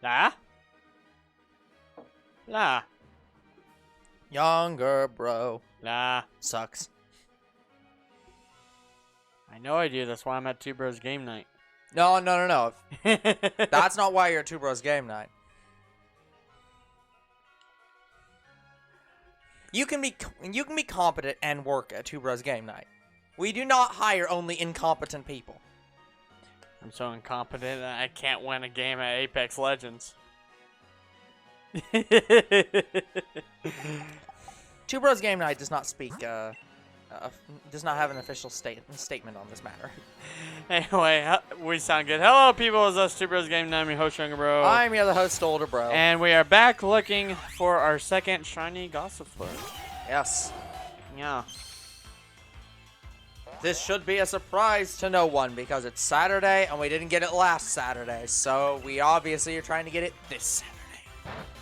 Nah. Nah. Younger bro. Nah. Sucks. I know I do. That's why I'm at Two Bros Game Night. No. That's not why you're at Two Bros Game Night. You can be competent and work at Two Bros Game Night. We do not hire only incompetent people. I'm so incompetent that I can't win a game at Apex Legends. Two Bros Game Night does not speak, does not have an official statement on this matter. Anyway, we sound good. Hello, people. It's us, Two Bros Game Night. I'm your host, Younger Bro. I'm your other host, Older Bro. And we are back looking for our second Shiny Gossifleur. Yes. Yeah. This should be a surprise to no one because it's Saturday and we didn't get it last Saturday. So we obviously are trying to get it this Saturday.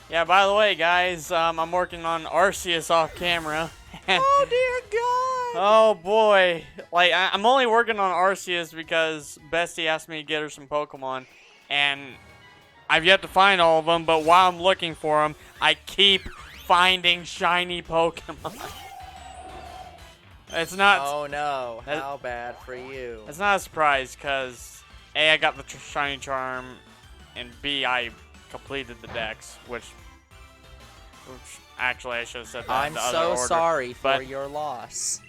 Yeah, by the way, guys, I'm working on Arceus off camera. Oh, dear God. Oh, boy. Like, I'm only working on Arceus because Bestie asked me to get her some Pokemon. And I've yet to find all of them, but while I'm looking for them, I keep finding shiny Pokemon. It's not... Oh, no. How bad for you. It's not a surprise, because A, I got the Shiny Charm, and B, I completed the Dex, which actually I should have said that I'm in the other so order. sorry for your loss.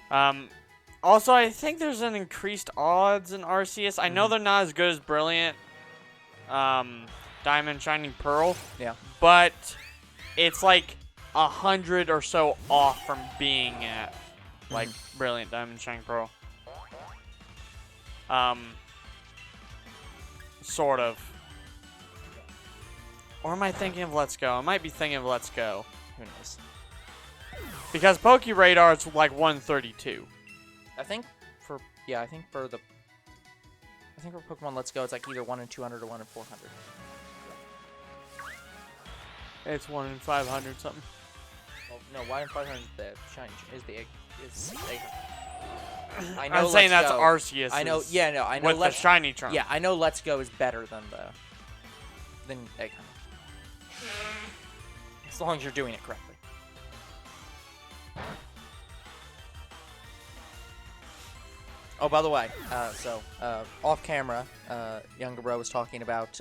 Also, I think there's an increased odds in Arceus. I know they're not as good as Brilliant, Diamond, Shining Pearl. Yeah. But it's like 100 or so off from being at like Brilliant, Diamond, Shining Pearl. Sort of. Or am I thinking of Let's Go? I might be thinking of Let's Go. Who knows? Because Pokeradar is like 132. I think for Pokemon Let's Go, it's like either 1 in 200 or 1 in 400. It's 1 in 500 something. Well, no, 1 in 500 is the shiny is the egg. I know. I'm saying Let's that's Go. Arceus. I know. Yeah, no, I know. With the shiny charm. Yeah, I know. Let's Go is better than Egg Hunt. As long as you're doing it correctly. Oh, by the way, off camera, Younger Bro was talking about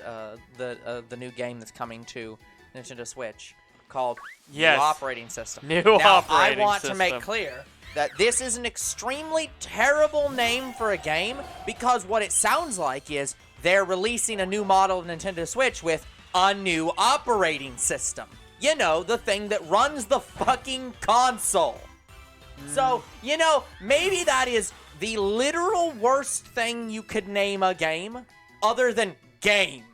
the new game that's coming to Nintendo Switch called New Operating System. New now, Operating I want System. to make clear that this is an extremely terrible name for a game because what it sounds like is they're releasing a new model of Nintendo Switch with a new operating system. You know, the thing that runs the fucking console. So, you know, maybe that is the literal worst thing you could name a game other than game.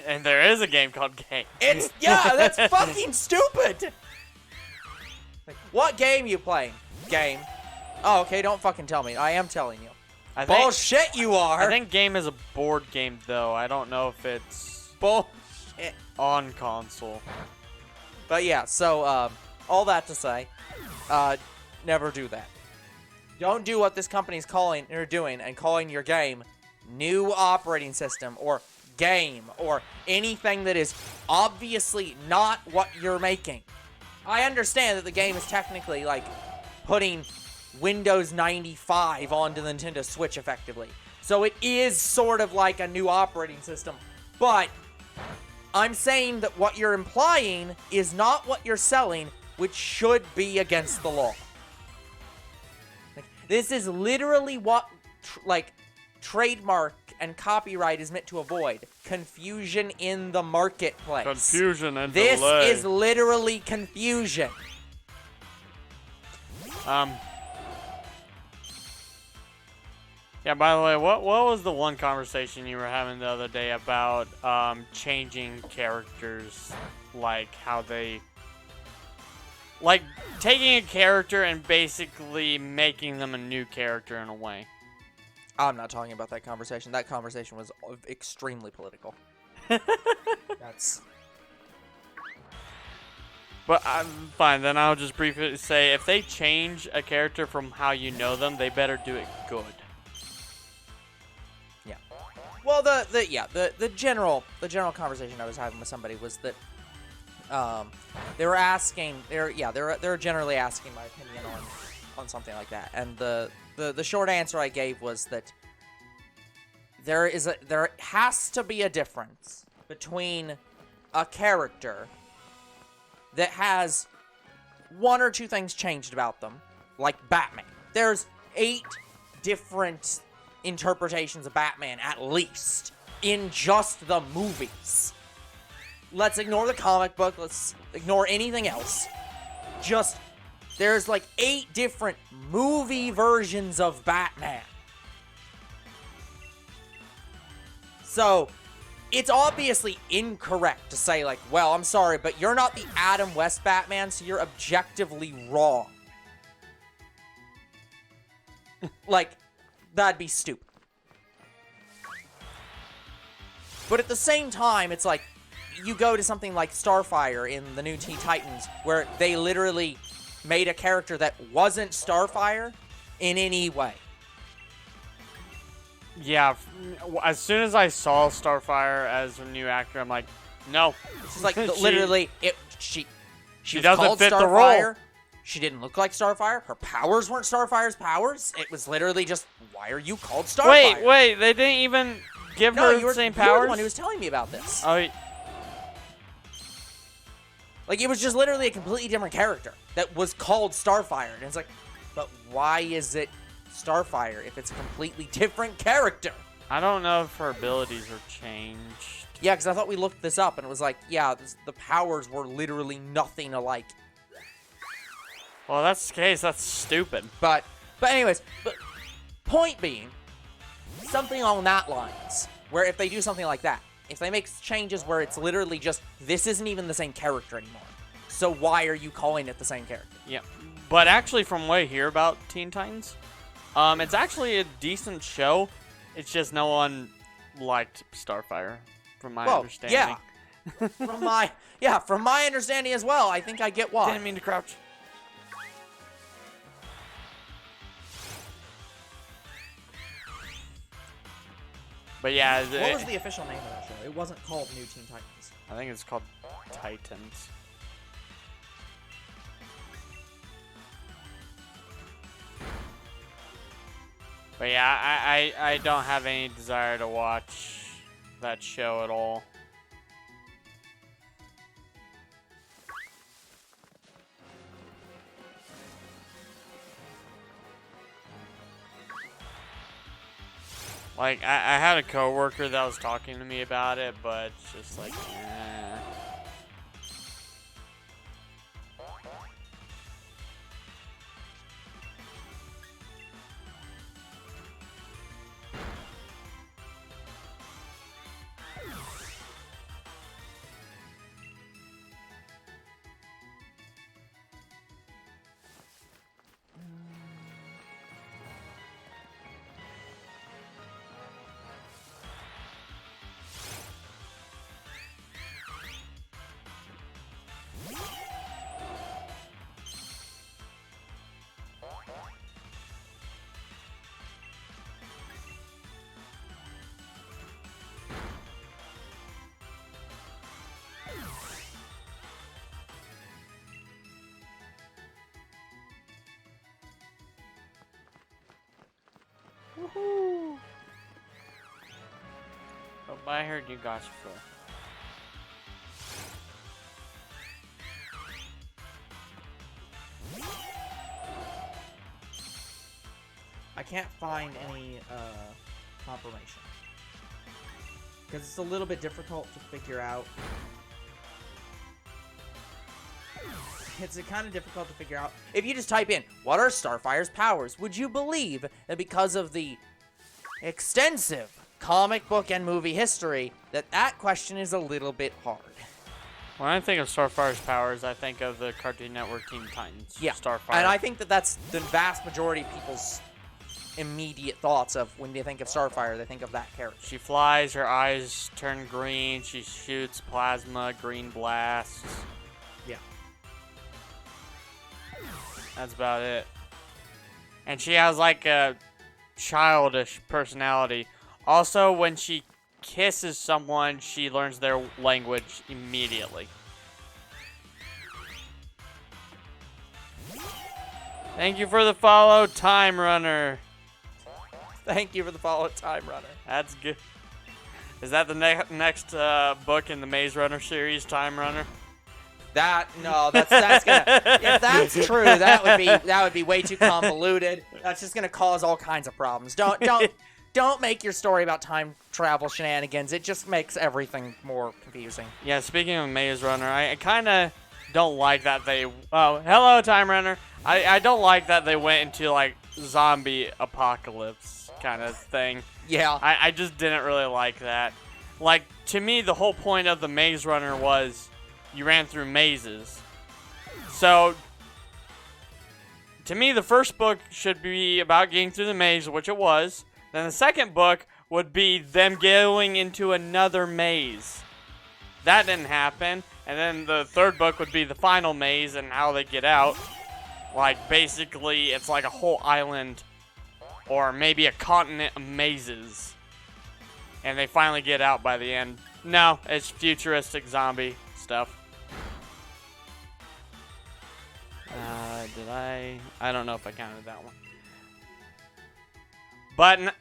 And there is a game called Game. Yeah, that's fucking stupid. Like, what game you playing? Game. Oh, okay, don't fucking tell me. I am telling you. Bullshit you are. I think Game is a board game, though. I don't know if it's bullshit on console. But yeah, so, all that to say, never do that. Don't do what this company's calling your game New Operating System or Game or anything that is obviously not what you're making. I understand that the game is technically like putting Windows 95 onto the Nintendo Switch effectively. So it is sort of like a new operating system, but I'm saying that what you're implying is not what you're selling, which should be against the law. Like, this is literally what trademark and copyright is meant to avoid. Confusion in the marketplace. Confusion and this delay. Is literally confusion. Yeah, by the way, what was the one conversation you were having the other day about changing characters, like how they like taking a character and basically making them a new character in a way? I'm not talking about that conversation. That conversation was extremely political. But fine, then I'll just briefly say, if they change a character from how you know them, they better do it good. Yeah. Well, well, the general conversation I was having with somebody was that they were asking, they're generally asking my opinion on something like that, and the short answer I gave was that there has to be a difference between a character that has one or two things changed about them, like Batman. There's 8 different interpretations of Batman, at least, in just the movies. Let's ignore the comic book. Let's ignore anything else. Just, there's like 8 different movie versions of Batman. So, it's obviously incorrect to say, like, well, I'm sorry, but you're not the Adam West Batman, so you're objectively wrong. Like, that'd be stupid. But at the same time, it's like, you go to something like Starfire in the new Teen Titans, where they literally made a character that wasn't Starfire in any way. Yeah, as soon as I saw Starfire as a new actor, I'm like, no. It's just like, literally, she was doesn't called fit the Starfire. role. She didn't look like Starfire. Her powers weren't Starfire's powers. It was literally just, why are you called Starfire? Wait, they didn't even give her the same powers? You were the one who was telling me about this. Oh, like, it was just literally a completely different character that was called Starfire. And it's like, but why is it Starfire if it's a completely different character? I don't know if her abilities are changed. Yeah, because I thought we looked this up, and it was like, yeah, the powers were literally nothing alike. Well, that's the case. That's stupid. But anyways, point being, something along that lines, where if they do something like that, if they make changes where it's literally just, this isn't even the same character anymore, so why are you calling it the same character? Yeah, but actually, from what I hear about Teen Titans, it's actually a decent show. It's just no one liked Starfire, from my understanding. Yeah. From my understanding as well. I think I get why. Didn't mean to crouch. But yeah, what was the official name of that show? It wasn't called New Teen Titans. I think it's called Titans. But yeah, I don't have any desire to watch that show at all. Like, I had a coworker that was talking to me about it, but it's just like, eh. Woohoo! Oh, but I heard you Gossifleur. I can't find any confirmation. Because it's a little bit difficult to figure out. It's kind of difficult to figure out. If you just type in, what are Starfire's powers? Would you believe that because of the extensive comic book and movie history, that question is a little bit hard? When I think of Starfire's powers, I think of the Cartoon Network Teen Titans. Yeah, Starfire. and I think that's the vast majority of people's immediate thoughts of when they think of Starfire, they think of that character. She flies, her eyes turn green, she shoots plasma, green blasts. Yeah. That's about it. And she has like a childish personality. Also, when she kisses someone, she learns their language immediately. Thank you for the follow, Time Runner. Thank you for the follow, Time Runner. That's good. Is that the next book in the Maze Runner series, Time Runner? That's gonna. If that's true, that would be way too convoluted. That's just gonna cause all kinds of problems. Don't make your story about time travel shenanigans. It just makes everything more confusing. Yeah. Speaking of Maze Runner, I kind of don't like that they. Oh, hello, Time Runner. I don't like that they went into like zombie apocalypse kind of thing. Yeah. I just didn't really like that. Like, to me, the whole point of the Maze Runner was you ran through mazes. So, to me, the first book should be about getting through the maze, which it was. Then the second book would be them going into another maze. That didn't happen. And then the third book would be the final maze and how they get out. Like, basically, it's like a whole island or maybe a continent of mazes. And they finally get out by the end. No, it's futuristic zombie stuff. Did I? I don't know if I counted that one. But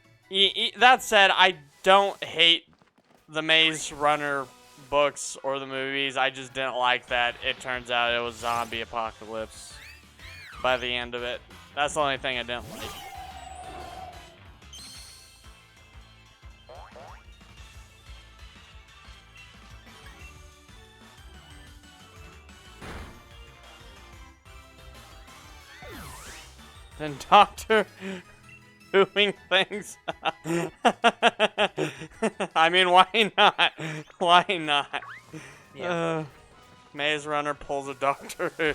that said, I don't hate the Maze Runner books or the movies. I just didn't like that it turns out it was zombie apocalypse by the end of it. That's the only thing I didn't like. Then Doctor doing things. I mean, why not? Why not? Yeah. Maze Runner pulls a Doctor Who.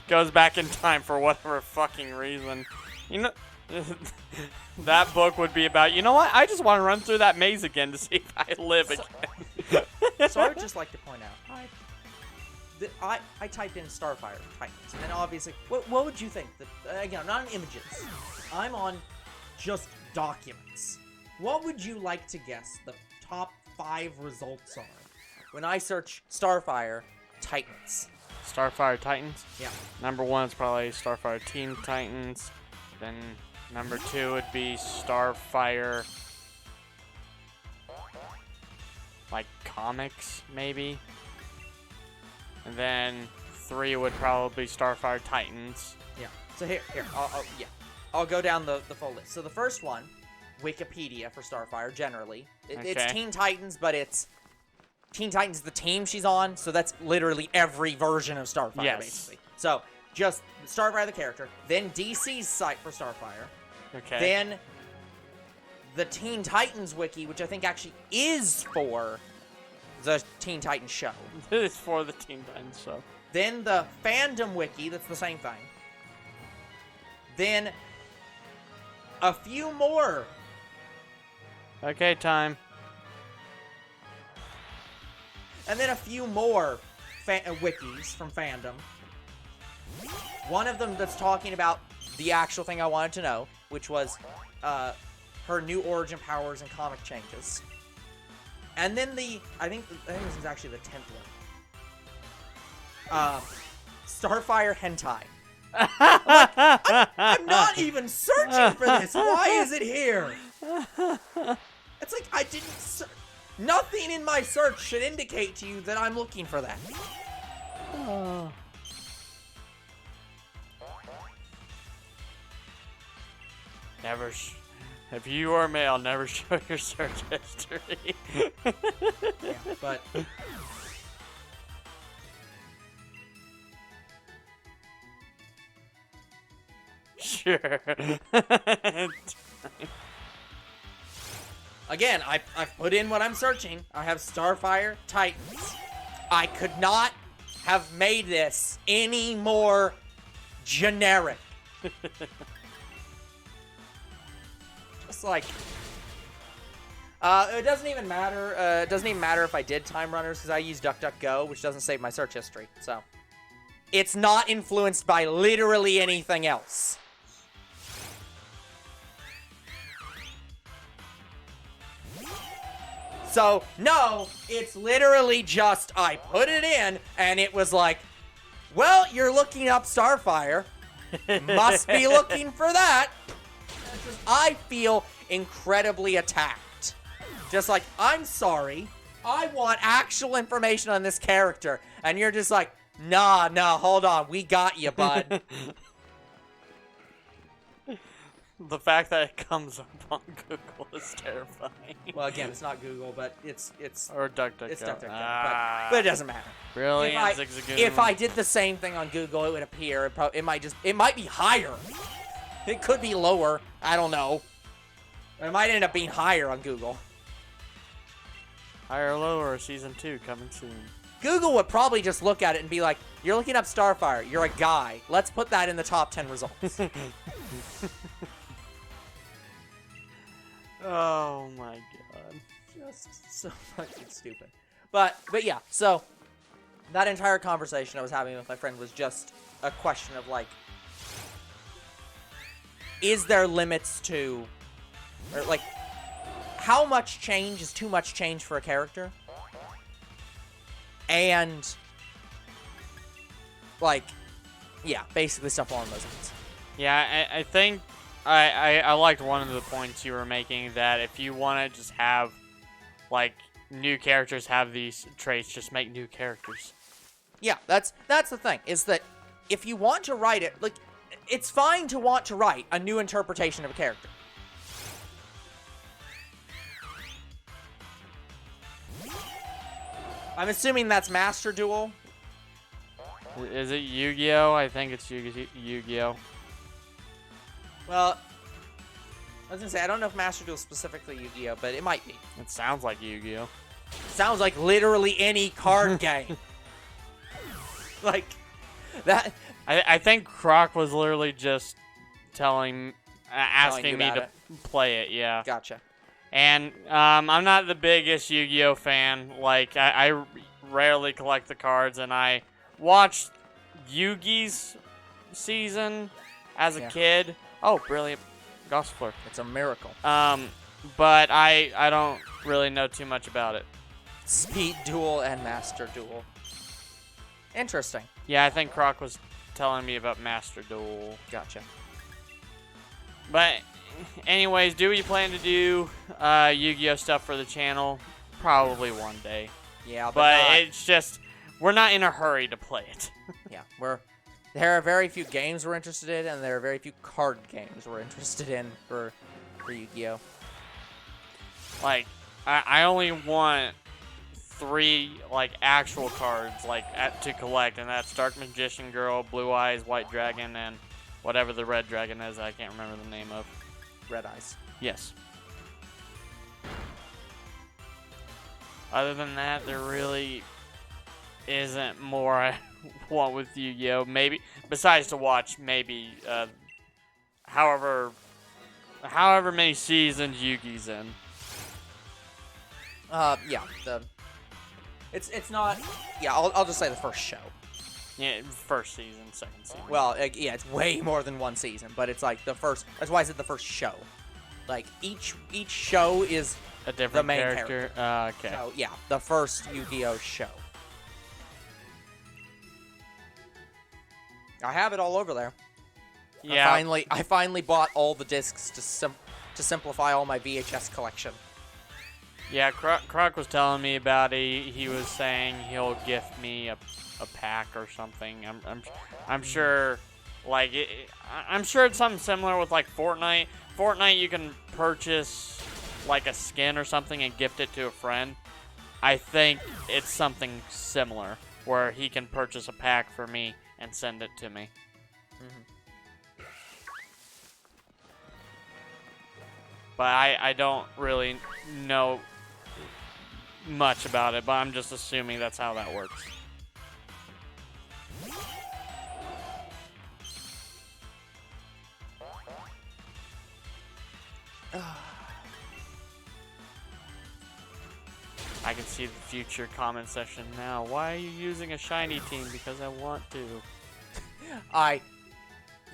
Goes back in time for whatever fucking reason. You know, that book would be about, you know what? I just want to run through that maze again to see if I live again. So I would just like to point out, I typed in Starfire Titans, and obviously, what would you think? Again, I'm not on images. I'm on just documents. What would you like to guess the top 5 results are when I search Starfire Titans? Starfire Titans? Yeah. Number 1 is probably Starfire Teen Titans. Then number 2 would be Starfire, like, comics, maybe. And then 3 would probably be Starfire Titans. Yeah. So here, I'll go down the full list. So the first one, Wikipedia for Starfire, generally. It's Teen Titans, but it's Teen Titans the team she's on, so that's literally every version of Starfire, basically. So, just Starfire the character, then DC's site for Starfire, then the Teen Titans wiki, which I think actually is for the Teen Titans show. It's for the Teen Titans show. Then the fandom wiki, that's the same thing. Then a few more. Okay, time. And then a few more wikis from fandom. One of them that's talking about the actual thing I wanted to know, which was her new origin powers and comic changes. And then I think this is actually the 10th one. Starfire hentai. I'm not even searching for this. Why is it here? It's like I didn't. Nothing in my search should indicate to you that I'm looking for that. Never. If you are male, never show your search history. Yeah, but. Sure. Again, I've put in what I'm searching. I have Starfire Titans. I could not have made this any more generic. Just like... it doesn't even matter. It doesn't even matter if I did time runners because I use DuckDuckGo, which doesn't save my search history. So, it's not influenced by literally anything else. So, no, it's literally just I put it in, and it was like, well, you're looking up Starfire. Must be looking for that. I feel incredibly attacked. Just like, I'm sorry. I want actual information on this character. And you're just like, nah, hold on. We got you, bud. The fact that it comes up on Google is terrifying. Well, again, it's not Google, but it's or DuckDuckGo. It's DuckDuckGo, but it doesn't matter. Really? If I did the same thing on Google, it would appear. It might be higher. It could be lower. I don't know. It might end up being higher on Google. Higher or lower, season 2 coming soon. Google would probably just look at it and be like, you're looking up Starfire. You're a guy. Let's put that in the top 10 results. Oh my god. Just so fucking stupid. But yeah, so that entire conversation I was having with my friend was just a question of like, is there limits to, or like, how much change is too much change for a character? And like, yeah, basically stuff along those lines. Yeah, I think I liked one of the points you were making, that if you want to just have, like, new characters have these traits, just make new characters. Yeah, that's the thing, is that if you want to write it, like, it's fine to want to write a new interpretation of a character. I'm assuming that's Master Duel. Is it Yu-Gi-Oh? I think it's Yu-Gi-Oh. Well, I was gonna say, I don't know if Master Duel is specifically Yu-Gi-Oh, but it might be. It sounds like Yu-Gi-Oh. Sounds like literally any card game. Like, that. I think Croc was literally just asking me to play it, yeah. Gotcha. And I'm not the biggest Yu-Gi-Oh fan. Like, I rarely collect the cards, and I watched Yugi's season as a kid. Oh, brilliant. Gossifleur. It's a miracle. But I don't really know too much about it. Speed Duel and Master Duel. Interesting. Yeah, I think Croc was telling me about Master Duel. Gotcha. But anyways, do we plan to do Yu-Gi-Oh stuff for the channel? Probably one day. Yeah, but it's just, we're not in a hurry to play it. Yeah, there are very few games we're interested in, and there are very few card games we're interested in for Yu-Gi-Oh. Like, I only want 3 like actual cards to collect, and that's Dark Magician Girl, Blue Eyes, White Dragon, and whatever the red dragon is. I can't remember the name of. Red Eyes. Yes. Other than that, there really isn't more I want with Yu-Gi-Oh. Maybe, besides to watch, maybe, however many seasons Yugi's in. Yeah, it's not, yeah, I'll just say the first show. Yeah, first season, second season. Well, yeah, it's way more than one season, but it's like the first, that's why I said the first show. Like, each show is a different the main character. Okay. So, yeah, the first Yu-Gi-Oh show. I have it all over there. Yeah. I finally bought all the discs to simplify all my VHS collection. Yeah, Croc was telling me about it. He was saying he'll gift me a pack or something. I'm sure, like I'm sure it's something similar with like Fortnite. Fortnite, you can purchase like a skin or something and gift it to a friend. I think it's something similar where he can purchase a pack for me and send it to me. Mm-hmm. But I don't really know much about it, but I'm just assuming that's how that works. I can see the future comment section now. Why are you using a shiny team? Because I want to.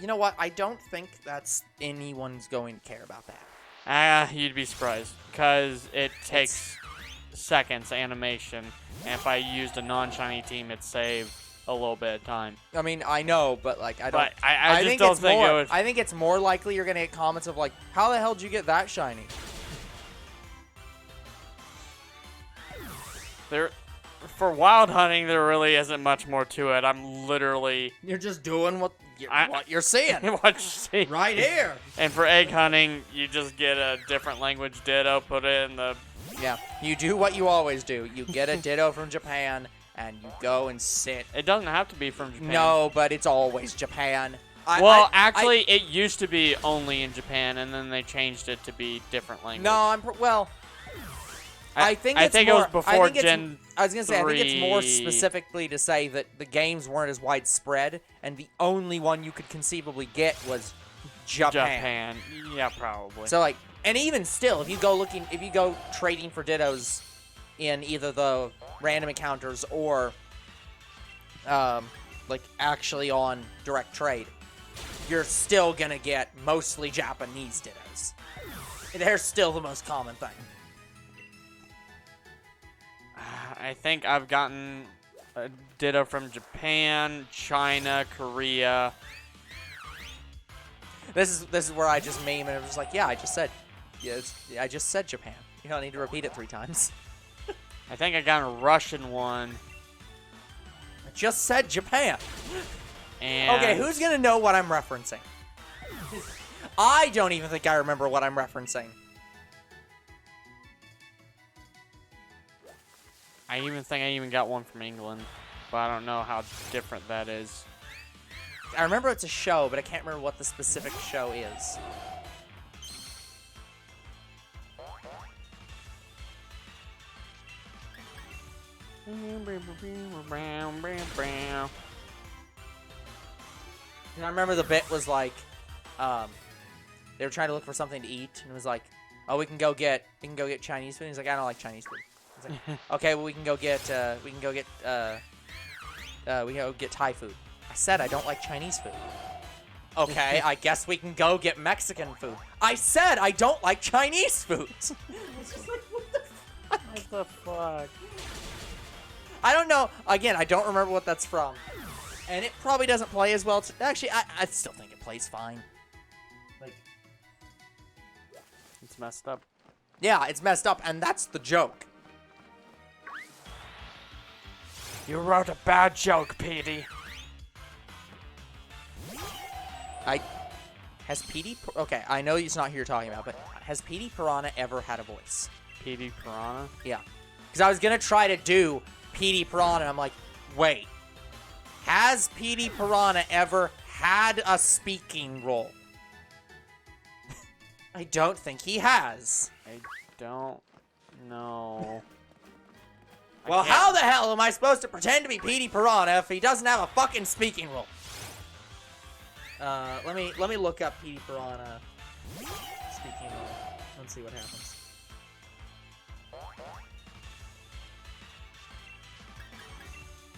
You know what? I don't think that's anyone's going to care about that. You'd be surprised. Because it takes seconds animation, and if I used a non-shiny team, it'd save a little bit of time. I mean, I know, but like I don't. But I just think don't it's think more, it would. I think it's more likely you're gonna get comments of like, "How the hell did you get that shiny?" For wild hunting, there really isn't much more to it. I'm literally You're just doing what you're seeing what you see. right here. And for egg hunting, you just get a different language ditto, put it in the. Yeah, you do what you always do. You get a ditto from Japan, and you go and sit. It doesn't have to be from Japan. No, but it's always Japan. Actually, it used to be only in Japan, and then they changed it to be different language. No, I think it was before Gen. I was gonna say, 3. I think it's more specifically to say that the games weren't as widespread, and the only one you could conceivably get was Japan. Yeah, probably. So like, and even still, if you go trading for dittos in either the random encounters or like actually on direct trade, you're still gonna get mostly Japanese dittos. They're still the most common thing. I think I've gotten a ditto from Japan, China, Korea. This is where I just meme and it was like, yeah, I just said Japan. You don't need to repeat it 3 times. I think I got a Russian one. I just said Japan. And Okay, who's gonna know what I'm referencing? I don't even think I remember what I'm referencing. I even think I even got one from England, but I don't know how different that is. I remember it's a show, but I can't remember what the specific show is. And I remember the bit was like, they were trying to look for something to eat, and it was like, oh, we can go get Chinese food. And he's like, I don't like Chinese food. He's like, okay, well we can go get Thai food. I said I don't like Chinese food. Okay, I guess we can go get Mexican food. I said I don't like Chinese food. It's just like, What the fuck? I don't know. Again, I don't remember what that's from. And it probably doesn't play as well. Actually, I still think it plays fine. Like, It's messed up. yeah, it's messed up, and that's the joke. You wrote a bad joke, Petey. Has Petey... Okay, I know it's not who you're talking about, but has Petey Piranha ever had a voice? Petey Piranha? Yeah. Because I was going to try to do Petey Piranha, and I'm like, wait. Has Petey Piranha ever had a speaking role? I don't think he has. I don't know. Well, how the hell am I supposed to pretend to be Petey Piranha if he doesn't have a fucking speaking role? Let me look up Petey Piranha speaking role. Let's see what happens.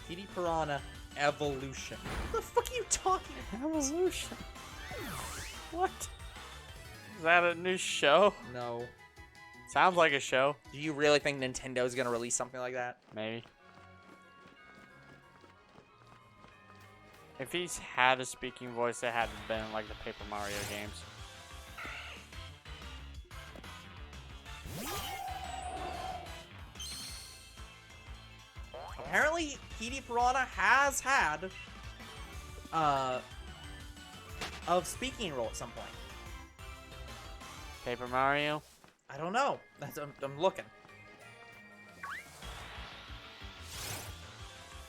Petey Piranha Evolution. What the fuck are you talking about? Evolution? What? Is that a new show? No. Sounds like a show. Do you really think Nintendo's gonna release something like that? Maybe. If he's had a speaking voice, it hadn't been like the Paper Mario games. Apparently, Petey Piranha has had a speaking role at some point. Paper Mario? I don't know. I'm looking.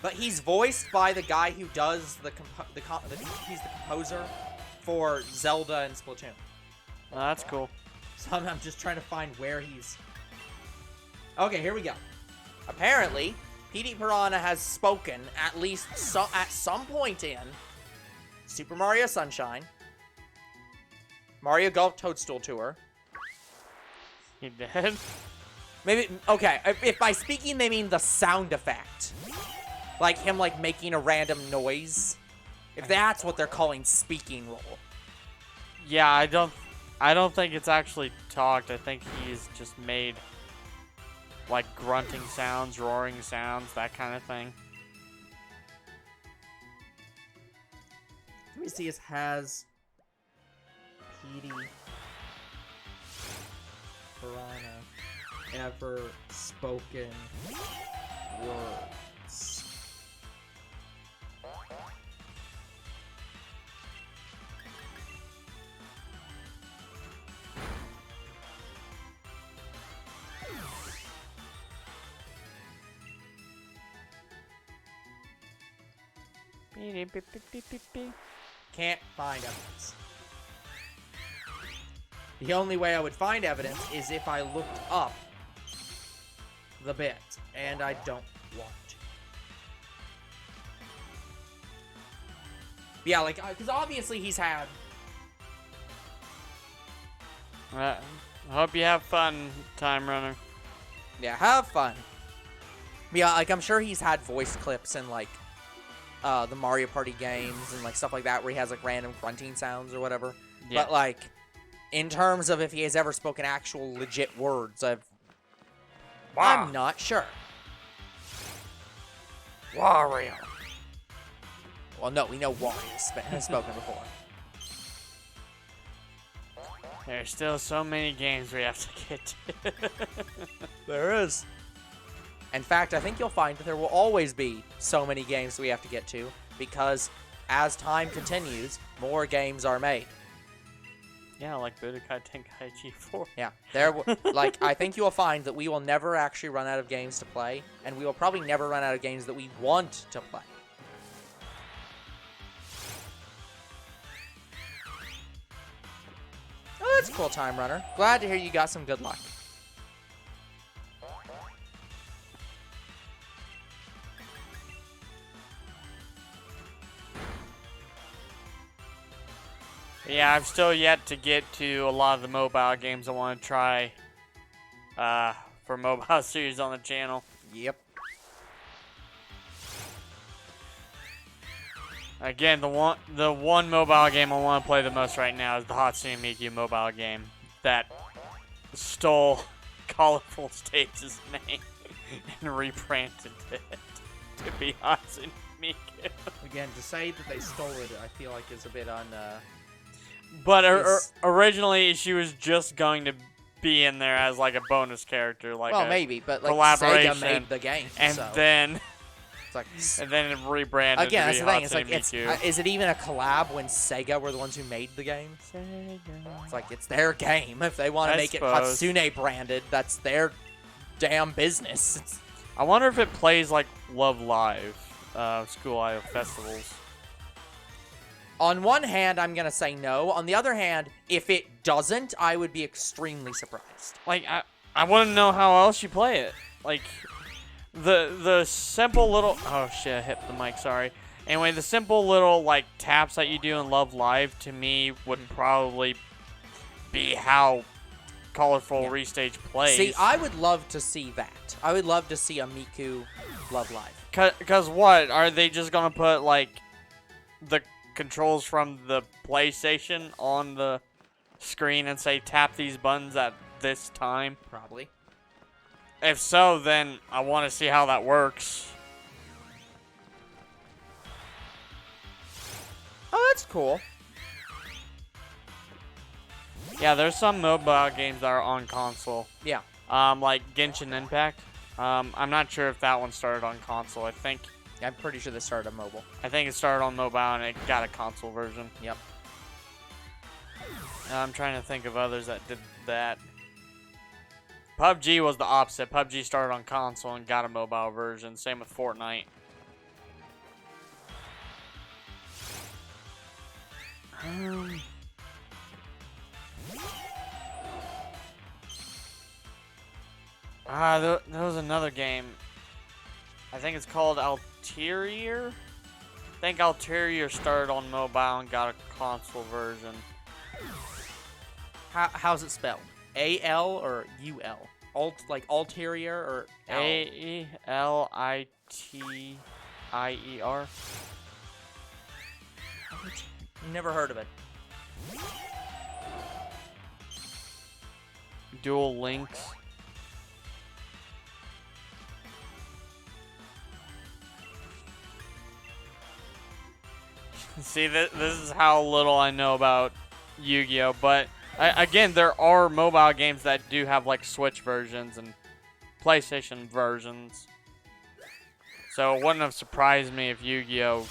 But he's voiced by the guy who does he's the composer for Zelda and Splatoon. Well, that's cool. So I'm just trying to find where he's... Okay, here we go. Apparently, Petey Piranha has spoken at least at some point in Super Mario Sunshine, Mario Golf Toadstool Tour. He did? Maybe, okay, if by speaking they mean the sound effect. Like him, like, making a random noise. If that's what they're calling speaking role. Yeah, I don't think it's actually talked. I think he's just made like grunting sounds, roaring sounds, that kind of thing. Let me see. It has Petey Piranha ever spoken words? Can't find evidence. The only way I would find evidence is if I looked up the bit, and I don't want to. Yeah, like, because obviously he's had... I hope you have fun, Time Runner. Yeah, have fun. Yeah, like, I'm sure he's had voice clips in, like, the Mario Party games and, like, stuff like that where he has, like, random grunting sounds or whatever. Yeah. But, like, in terms of if he has ever spoken actual legit words, I'm not sure. Wario. Well, no, we know Wario has spoken before. There's still so many games we have to get to. There is. In fact, I think you'll find that there will always be so many games we have to get to, because as time continues, more games are made. Yeah, like Budokai Tenkaichi 4. Yeah, like, I think you'll find that we will never actually run out of games to play, and we will probably never run out of games that we want to play. Oh, that's cool, Time Runner. Glad to hear you got some good luck. Yeah, I've still yet to get to a lot of the mobile games I want to try for mobile series on the channel. Yep. Again, the one mobile game I want to play the most right now is the Hatsune Miku mobile game that stole Colorful Stage's name and rebranded it to be Hatsune Miku. Again, to say that they stole it, I feel like is a bit But originally, she was just going to be in there as like a bonus character, like maybe, but like collaboration. Sega made the game, and so. then It's like, and then it rebranded again, to that's be the thing. It's Hatsune like, Miku. is it even a collab when Sega were the ones who made the game? Sega. It's like, it's their game. If they want to I make suppose. it Hatsune branded, that's their damn business. I wonder if it plays like Love Live, School Idol festivals. On one hand, I'm going to say no. On the other hand, if it doesn't, I would be extremely surprised. Like, I want to know how else you play it. Like, the simple little... Oh, shit, I hit the mic, sorry. Anyway, the simple little, like, taps that you do in Love Live, to me, would probably be how Colorful Restage plays. See, I would love to see that. I would love to see a Miku Love Live. Because what? Are they just going to put, like, the controls from the PlayStation on the screen and say tap these buttons at this time? Probably. If so, then I want to see how that works. Oh, that's cool. Yeah, there's some mobile games that are on console. Yeah. Like Genshin Impact. I'm not sure if that one started on console. I'm pretty sure this started on mobile. I think it started on mobile and it got a console version. Yep. I'm trying to think of others that did that. PUBG was the opposite. PUBG started on console and got a mobile version. Same with Fortnite. There was another game. I think it's called Ulterior. I think Ulterior started on mobile and got a console version. How's it spelled? A-L or U-L? Like Ulterior or L? A-E-L-I-T-I-E-R. Never heard of it. Dual Links. See, this is how little I know about Yu-Gi-Oh! But again, there are mobile games that do have like Switch versions and PlayStation versions. So it wouldn't have surprised me if Yu-Gi-Oh!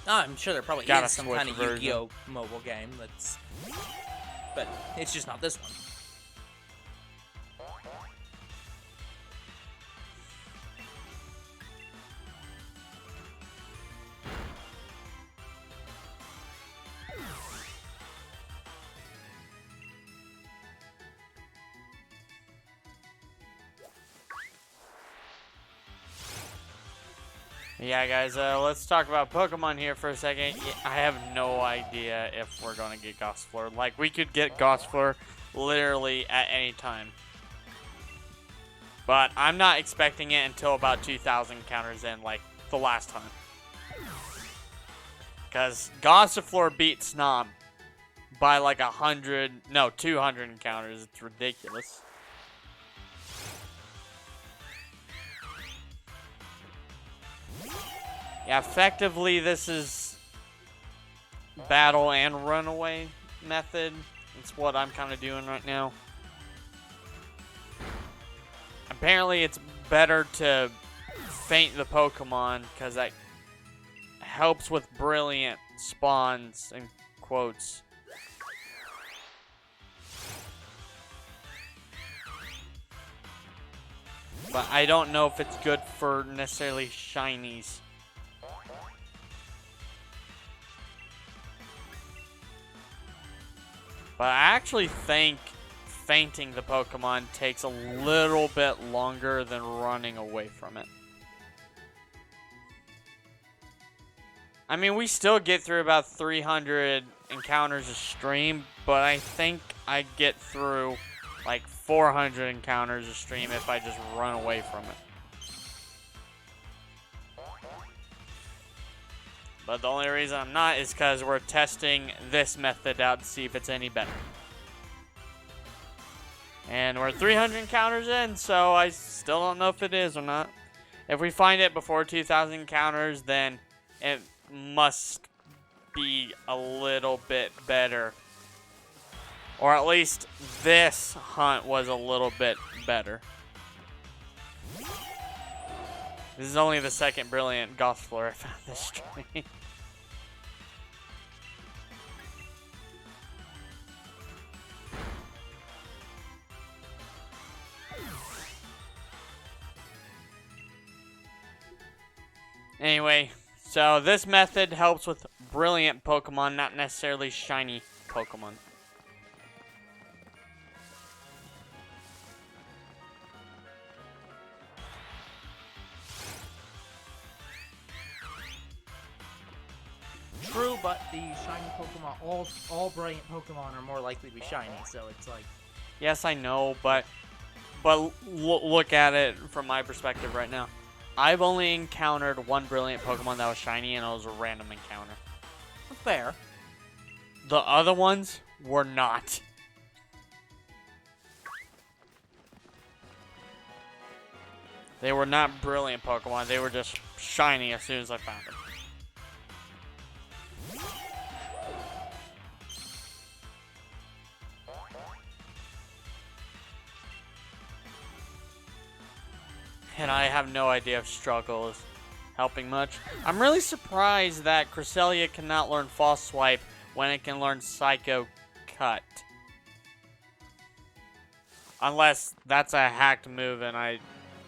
Oh, I'm sure there probably Got is a some Switch kind of version. Yu-Gi-Oh! Mobile game that's, but it's just not this one. Yeah, guys, let's talk about Pokemon here for a second. Yeah, I have no idea if we're going to get Gossifleur. Like, we could get Gossifleur literally at any time. But I'm not expecting it until about 2,000 counters in, like, the last time. Because Gossifleur beat Snob by, like, 200 encounters. It's ridiculous. Yeah, effectively, this is battle and runaway method. That's what I'm kind of doing right now. Apparently, it's better to feint the Pokemon because that helps with brilliant spawns and quotes. But I don't know if it's good for necessarily shinies. But I actually think feinting the Pokemon takes a little bit longer than running away from it. I mean, we still get through about 300 encounters a stream, but I think I get through like 400 encounters a stream if I just run away from it. But the only reason I'm not is because we're testing this method out to see if it's any better. And we're 300 encounters in, so I still don't know if it is or not. If we find it before 2,000 encounters, then it must be a little bit better. Or at least this hunt was a little bit better. This is only the second brilliant Gossifleur I found this stream. Anyway, so this method helps with brilliant Pokemon, not necessarily shiny Pokemon. True, but the shiny Pokemon, all brilliant Pokemon are more likely to be shiny, so it's like... Yes, I know, but look at it from my perspective right now. I've only encountered one brilliant Pokemon that was shiny, and it was a random encounter. Fair. The other ones were not. They were not brilliant Pokemon. They were just shiny as soon as I found them. And I have no idea if Struggle is helping much. I'm really surprised that Cresselia cannot learn False Swipe when it can learn Psycho Cut. Unless that's a hacked move and I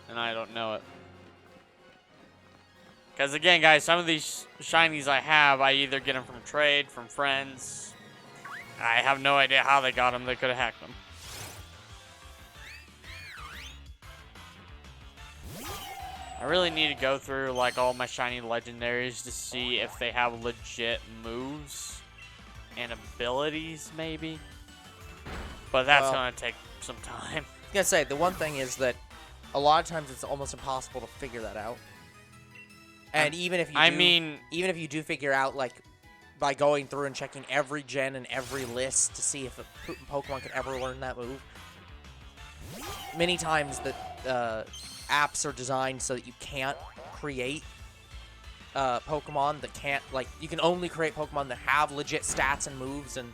don't know it. Because again, guys, some of these shinies I either get them from trade, from friends. I have no idea how they got them. They could have hacked them. I really need to go through like all my shiny legendaries to see if they have legit moves and abilities, maybe. But that's gonna take some time. I was gonna say, the one thing is that a lot of times it's almost impossible to figure that out. And even if you do figure out, like, by going through and checking every gen and every list to see if a Pokemon could ever learn that move, many times the apps are designed so that you can't create Pokemon that can't, like, you can only create Pokemon that have legit stats and moves and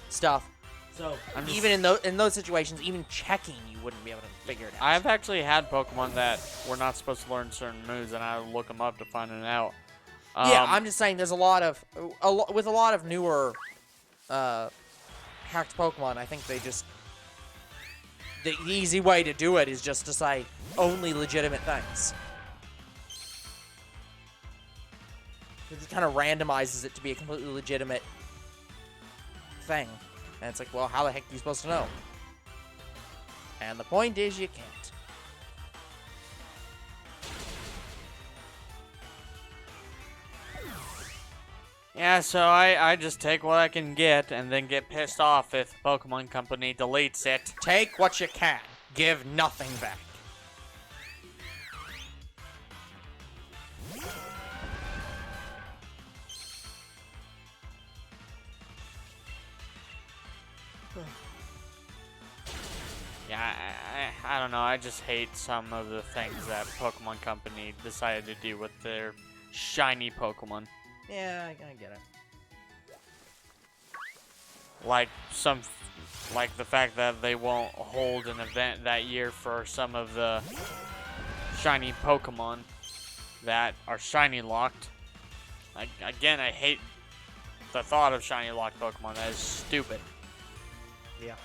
stuff. So even in those situations, even checking, you wouldn't be able to figure it out. I've actually had Pokemon that were not supposed to learn certain moves, and I look them up to find it out. Yeah, I'm just saying there's a lot of newer hacked Pokemon. I think the easy way to do it is just to say only legitimate things. It just kind of randomizes it to be a completely legitimate thing. And it's like, well, how the heck are you supposed to know? And the point is, you can't. Yeah, so I just take what I can get and then get pissed off if the Pokemon Company deletes it. Take what you can. Give nothing back. Yeah, I don't know. I just hate some of the things that Pokemon Company decided to do with their shiny Pokemon. Yeah, I get it. Like the fact that they won't hold an event that year for some of the shiny Pokemon that are shiny locked. Again, I hate the thought of shiny locked Pokemon. That is stupid. Yeah.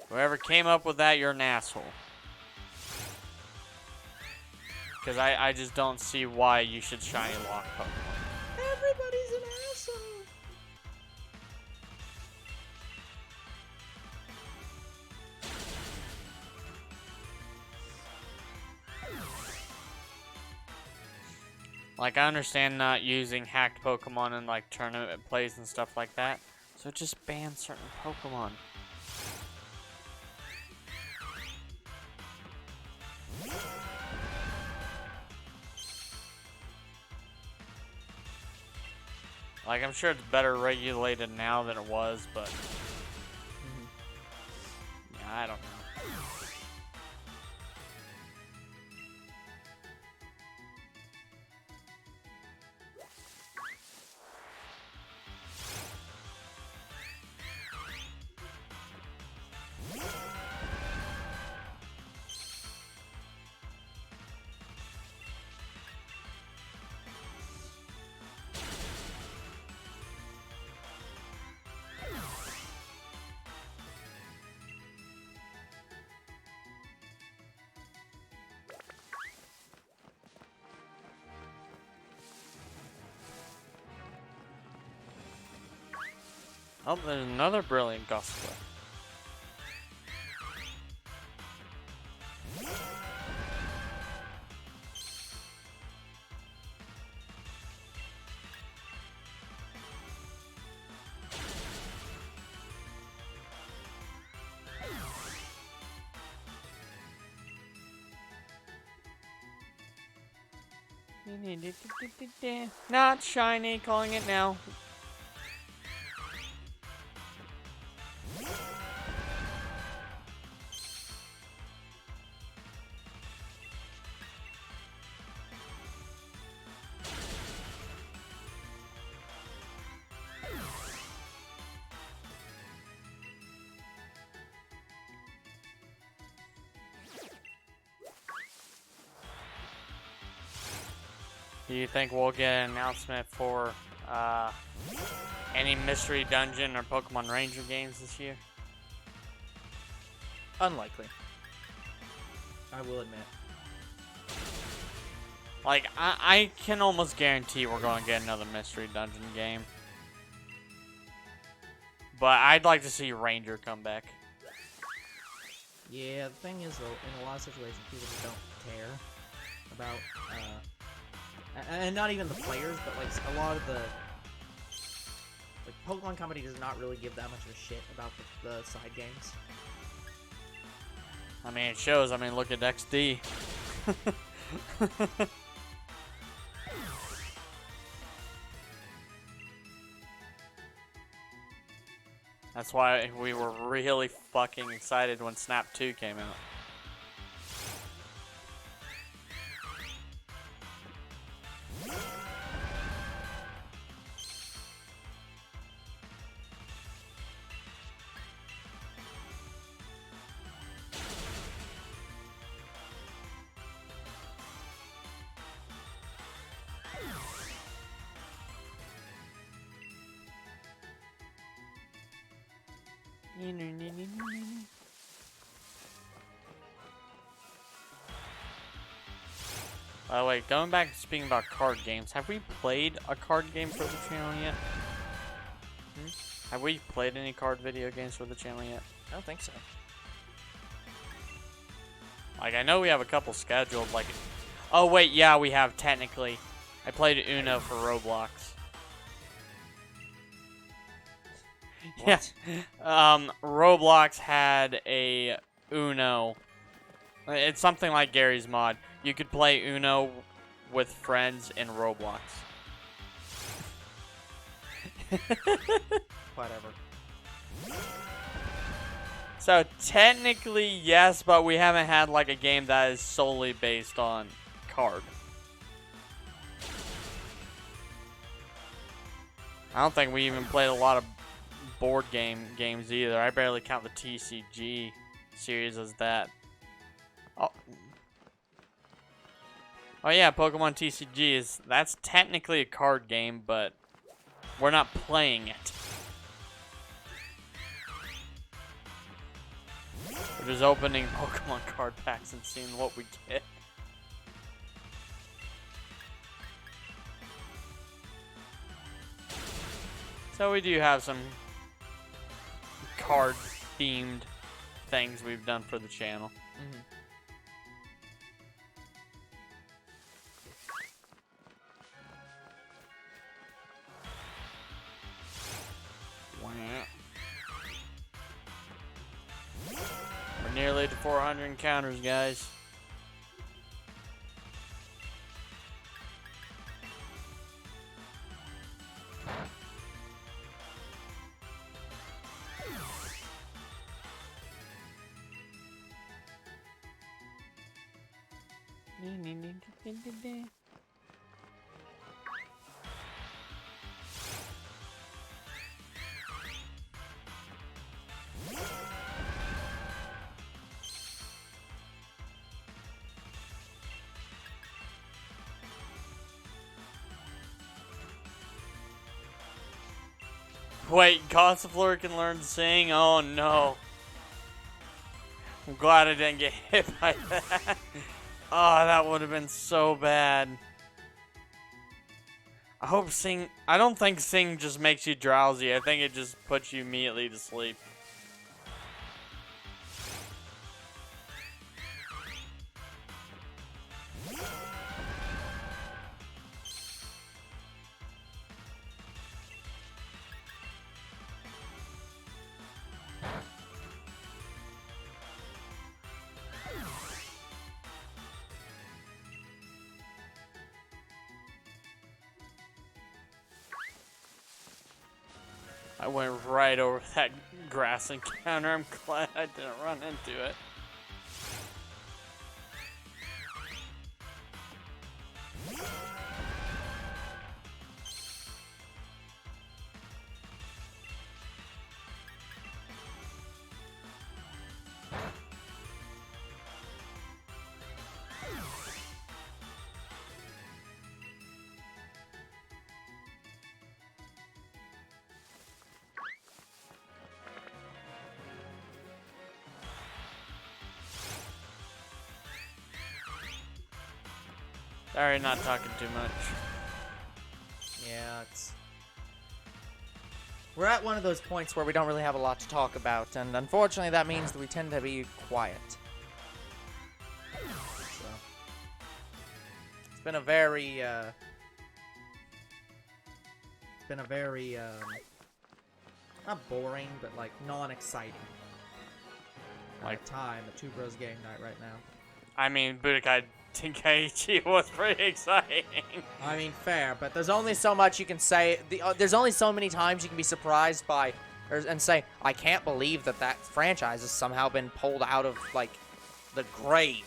Whoever came up with that, you're an asshole. Because I just don't see why you should shiny lock Pokemon. Everybody's an asshole. Like, I understand not using hacked Pokemon in, like, tournament plays and stuff like that. So just ban certain Pokemon. Like, I'm sure it's better regulated now than it was, but... yeah, I don't know. Oh, there's another brilliant Gossifleur. Not shiny, calling it now. Do you think we'll get an announcement for any Mystery Dungeon or Pokemon Ranger games this year? Unlikely. I will admit. Like, I can almost guarantee we're going to get another Mystery Dungeon game. But I'd like to see Ranger come back. Yeah, the thing is, though, in a lot of situations, people just don't care about, and not even the players, but, like, a lot of the, like, Pokemon Company does not really give that much of a shit about the side games. I mean, it shows. I mean, look at XD. That's why we were really fucking excited when Snap 2 came out. By the way, going back to speaking about card games, have we played a card game for the channel yet? Have we played any card video games for the channel yet? I don't think so. Like, I know we have a couple scheduled, like... Oh, wait, yeah, we have, technically. I played Uno for Roblox. What? Yeah. Roblox had a Uno. It's something like Gary's Mod. You could play Uno with friends in Roblox. Whatever. So technically, yes, but we haven't had like a game that is solely based on card. I don't think we even played a lot of board games either. I barely count the TCG series as that. Oh yeah, Pokemon TCG that's technically a card game, but we're not playing it. We're just opening Pokemon card packs and seeing what we get. So we do have some card-themed things we've done for the channel. We're nearly to 400 encounters, guys. Wait, Gossifleur can learn to sing? Oh no. I'm glad I didn't get hit by that. Oh, that would have been so bad. I don't think sing just makes you drowsy. I think it just puts you immediately to sleep. I went right over that grass encounter. I'm glad I didn't run into it. Sorry, not talking too much. Yeah, we're at one of those points where we don't really have a lot to talk about, and unfortunately that means that we tend to be quiet. So, it's been a very, not boring, but like non-exciting time at Two Bros Game Night right now. I mean, Budokai Tenkaichi was pretty exciting. I mean, fair, but there's only so much you can say. There's only so many times you can be surprised by and say, I can't believe that franchise has somehow been pulled out of, like, the grave.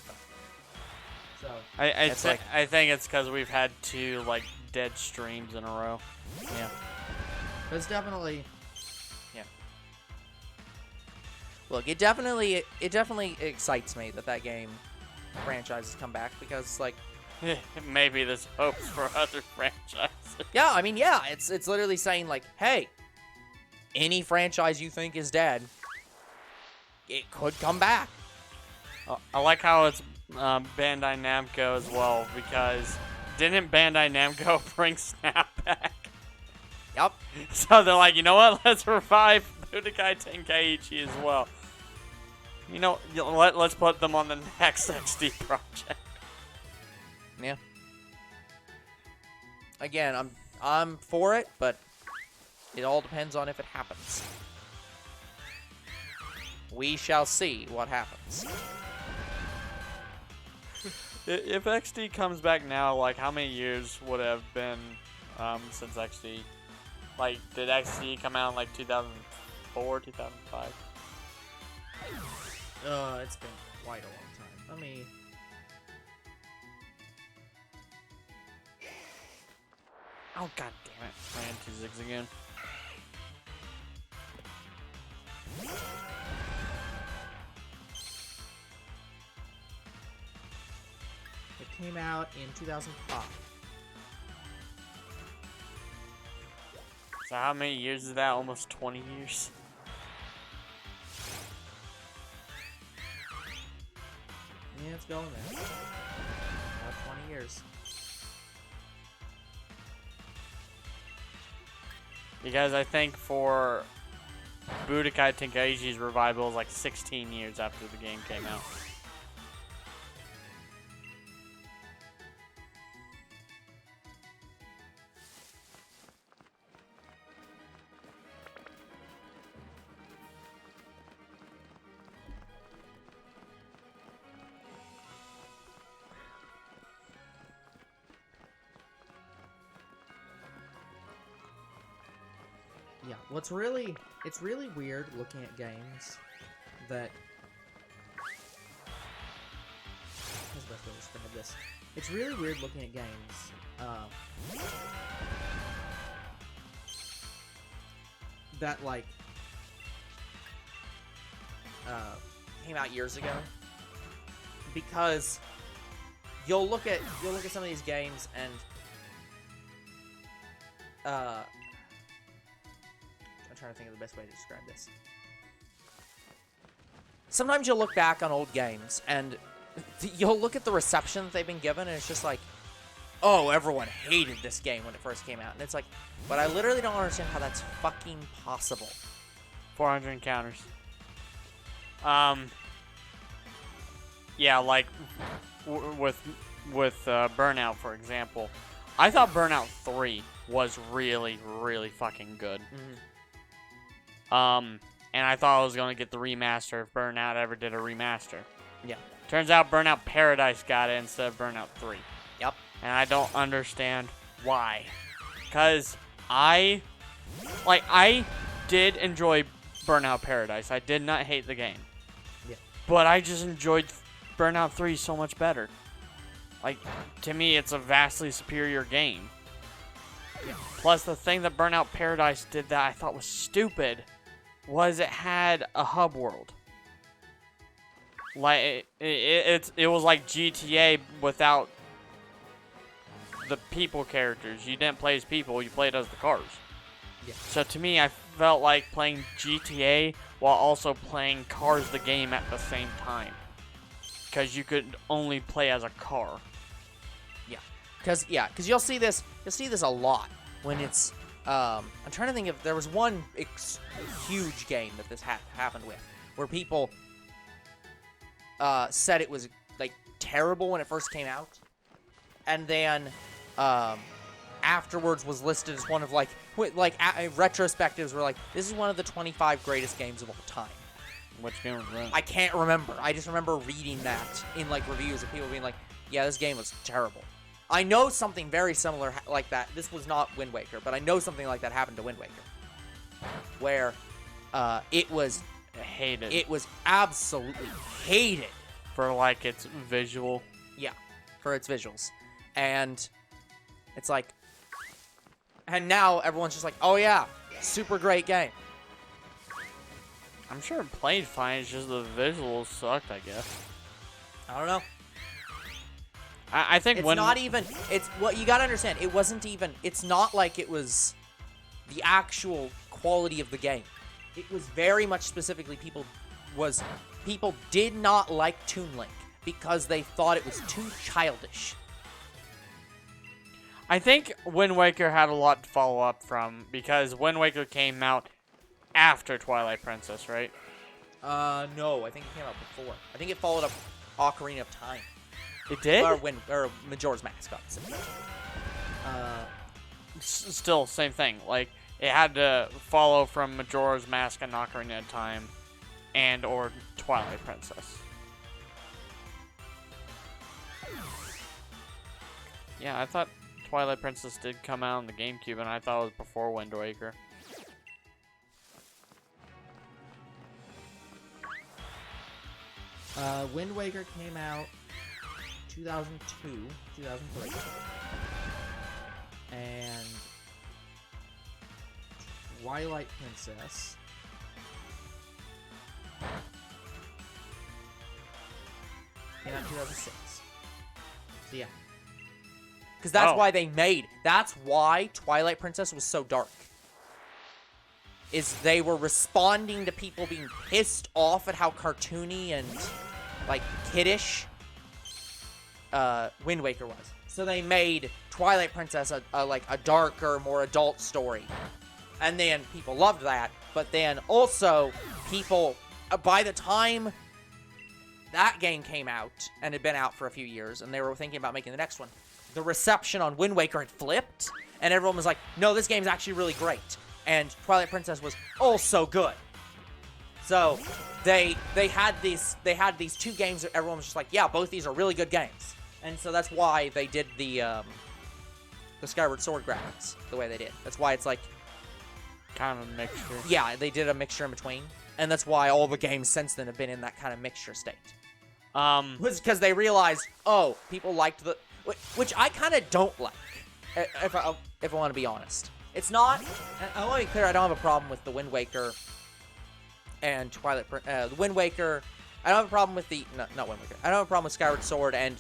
So, I think it's because we've had 2, like, dead streams in a row. Yeah. But it's definitely... Yeah. Look, it definitely excites me that game franchise has come back, because, like... Maybe there's hopes for other franchises. Yeah, I mean, yeah, it's literally saying, like, hey, any franchise you think is dead, it could come back. I like how it's Bandai Namco as well, because didn't Bandai Namco bring Snap back? Yep. So they're like, you know what? Let's revive Budokai Tenkaichi as well. You know, let's put them on the next XD project. Yeah. Again, I'm for it, but it all depends on if it happens. We shall see what happens. If XD comes back now, like, how many years would it have been since XD? Like, did XD come out in, like, 2004, 2005? It's been quite a long time. Let me... Oh, god damn it. I ran 2 zigs again. It came out in 2005. So how many years is that? Almost 20 years? Yeah, it's going there. About 20 years. Because I think for Budokai Tenkaichi's revival is like 16 years after the game came out. Yeah, it's really weird looking at games that... What's the best way to describe this? It's really weird looking at games that, like, came out years ago, because you'll look at some of these games and I'm trying to think of the best way to describe this. Sometimes you'll look back on old games and you'll look at the reception that they've been given, and it's just like, oh, everyone hated this game when it first came out. And it's like, but I literally don't understand how that's fucking possible. 400 encounters. Yeah, like with Burnout, for example. I thought Burnout 3 was really, really fucking good. Mm-hmm. And I thought I was going to get the remaster if Burnout ever did a remaster. Yeah. Turns out Burnout Paradise got it instead of Burnout 3. Yep. And I don't understand why. Because I did enjoy Burnout Paradise. I did not hate the game. Yeah. But I just enjoyed Burnout 3 so much better. Like, to me, it's a vastly superior game. Yeah. Plus, the thing that Burnout Paradise did that I thought was stupid was it had a hub world. Like, it was like GTA without the people characters. You didn't play as people, you played as the cars. Yeah. So to me, I felt like playing GTA while also playing Cars the game at the same time. Because you could only play as a car. Because you'll see this a lot when it's, I'm trying to think if there was one huge game that this happened with, where people said it was, like, terrible when it first came out, and then afterwards was listed as one of, retrospectives were like, this is one of the 25 greatest games of all time. Which game was that? I can't remember. I just remember reading that in, like, reviews of people being like, yeah, this game was terrible. I know something very similar like that. This was not Wind Waker, but I know something like that happened to Wind Waker. Where it was hated. It was absolutely hated for like its visual. Yeah, for its visuals. And it's like, and now everyone's just like, oh yeah, super great game. I'm sure it played fine, it's just the visuals sucked, I guess. I don't know. I think It's when... not even, it's, what you gotta understand, it wasn't even, it's not like it was the actual quality of the game. It was very much specifically people did not like Toon Link because they thought it was too childish. I think Wind Waker had a lot to follow up from, because Wind Waker came out after Twilight Princess, right? No, I think it came out before. I think it followed up Ocarina of Time. It did? Or Majora's Mask, obviously. Still, same thing. Like, it had to follow from Majora's Mask and Ocarina of Time, and or Twilight Princess. Yeah, I thought Twilight Princess did come out on the GameCube, and I thought it was before Wind Waker. Wind Waker came out 2002, 2003. And Twilight Princess came out 2006. So yeah. Because that's why that's why Twilight Princess was so dark. Is they were responding to people being pissed off at how cartoony and, like, kiddish Wind Waker was. So they made Twilight Princess a darker, more adult story. And then people loved that. But then also, people, by the time that game came out, and had been out for a few years, and they were thinking about making the next one, the reception on Wind Waker had flipped, and everyone was like, no, this game's actually really great. And Twilight Princess was also good. So they had these two games that everyone was just like, yeah, both these are really good games. And so that's why they did the Skyward Sword graphics the way they did. That's why it's like kind of a mixture. Yeah, they did a mixture in between, and that's why all the games since then have been in that kind of mixture state. Was because they realized, oh, people liked the, which I kind of don't like, if I want to be honest. It's not, and I want to be clear, I don't have a problem with the Wind Waker and the Wind Waker. I don't have a problem with not Wind Waker. I don't have a problem with Skyward Sword and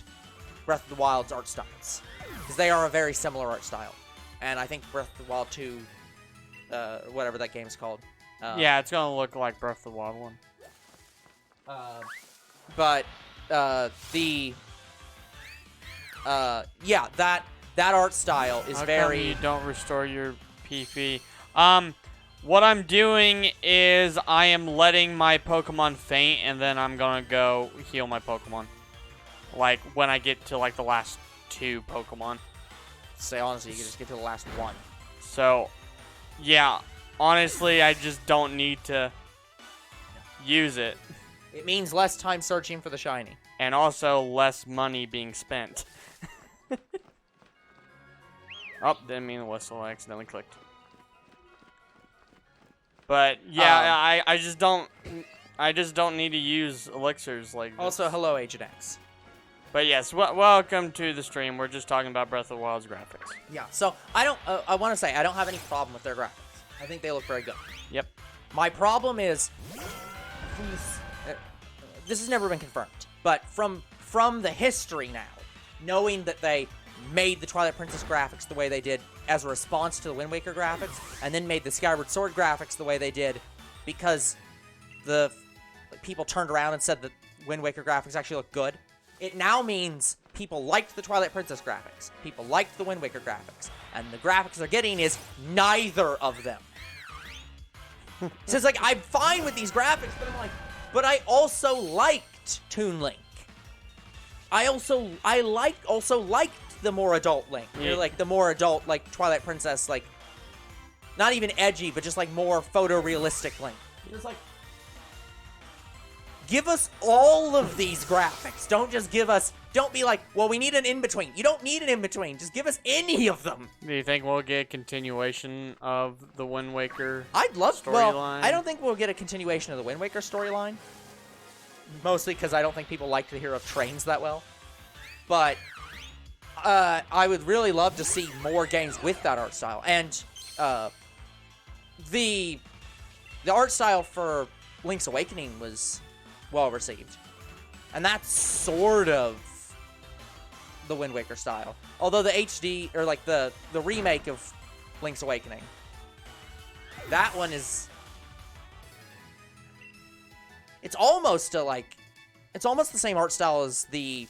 Breath of the Wild's art styles, because they are a very similar art style. And I think Breath of the Wild 2, whatever that game's called. Yeah, it's gonna look like Breath of the Wild 1. Yeah, that art style is How very... come you don't restore your PP? What I'm doing is I am letting my Pokemon faint, and then I'm gonna go heal my Pokemon. Like, when I get to, like, the last 2 Pokemon. Say honestly, you can just get to the last 1. So, yeah, honestly, I just don't need to use it. It means less time searching for the shiny. And also less money being spent. Oh, didn't mean to whistle. I accidentally clicked. But yeah, I just don't need to use elixirs like this. Also, hello, Agent X. But yes, welcome to the stream. We're just talking about Breath of the Wild's graphics. Yeah. So I don't. I want to say I don't have any problem with their graphics. I think they look very good. Yep. My problem is this has never been confirmed, but from the history now, knowing that they made the Twilight Princess graphics the way they did as a response to the Wind Waker graphics, and then made the Skyward Sword graphics the way they did because the people turned around and said that Wind Waker graphics actually look good. It now means people liked the Twilight Princess graphics, people liked the Wind Waker graphics, and the graphics they're getting is neither of them. So it's like, I'm fine with these graphics, but I'm like, but I also liked Toon Link. I also liked the more adult Link. Yeah. You're like the more adult, like Twilight Princess, like not even edgy, but just like more photorealistic Link. It's like, give us all of these graphics. Don't just give us Don't be like, well, we need an in-between. You don't need an in-between. Just give us any of them. Do you think we'll get a continuation of the Wind Waker I'd love storyline? Well, I don't think we'll get a continuation of the Wind Waker storyline. Mostly because I don't think people like to hear of trains that well. But I would really love to see more games with that art style. And the art style for Link's Awakening was well received. And that's sort of the Wind Waker style. Although the HD, or like the remake of Link's Awakening, that one is... It's almost it's almost the same art style as the,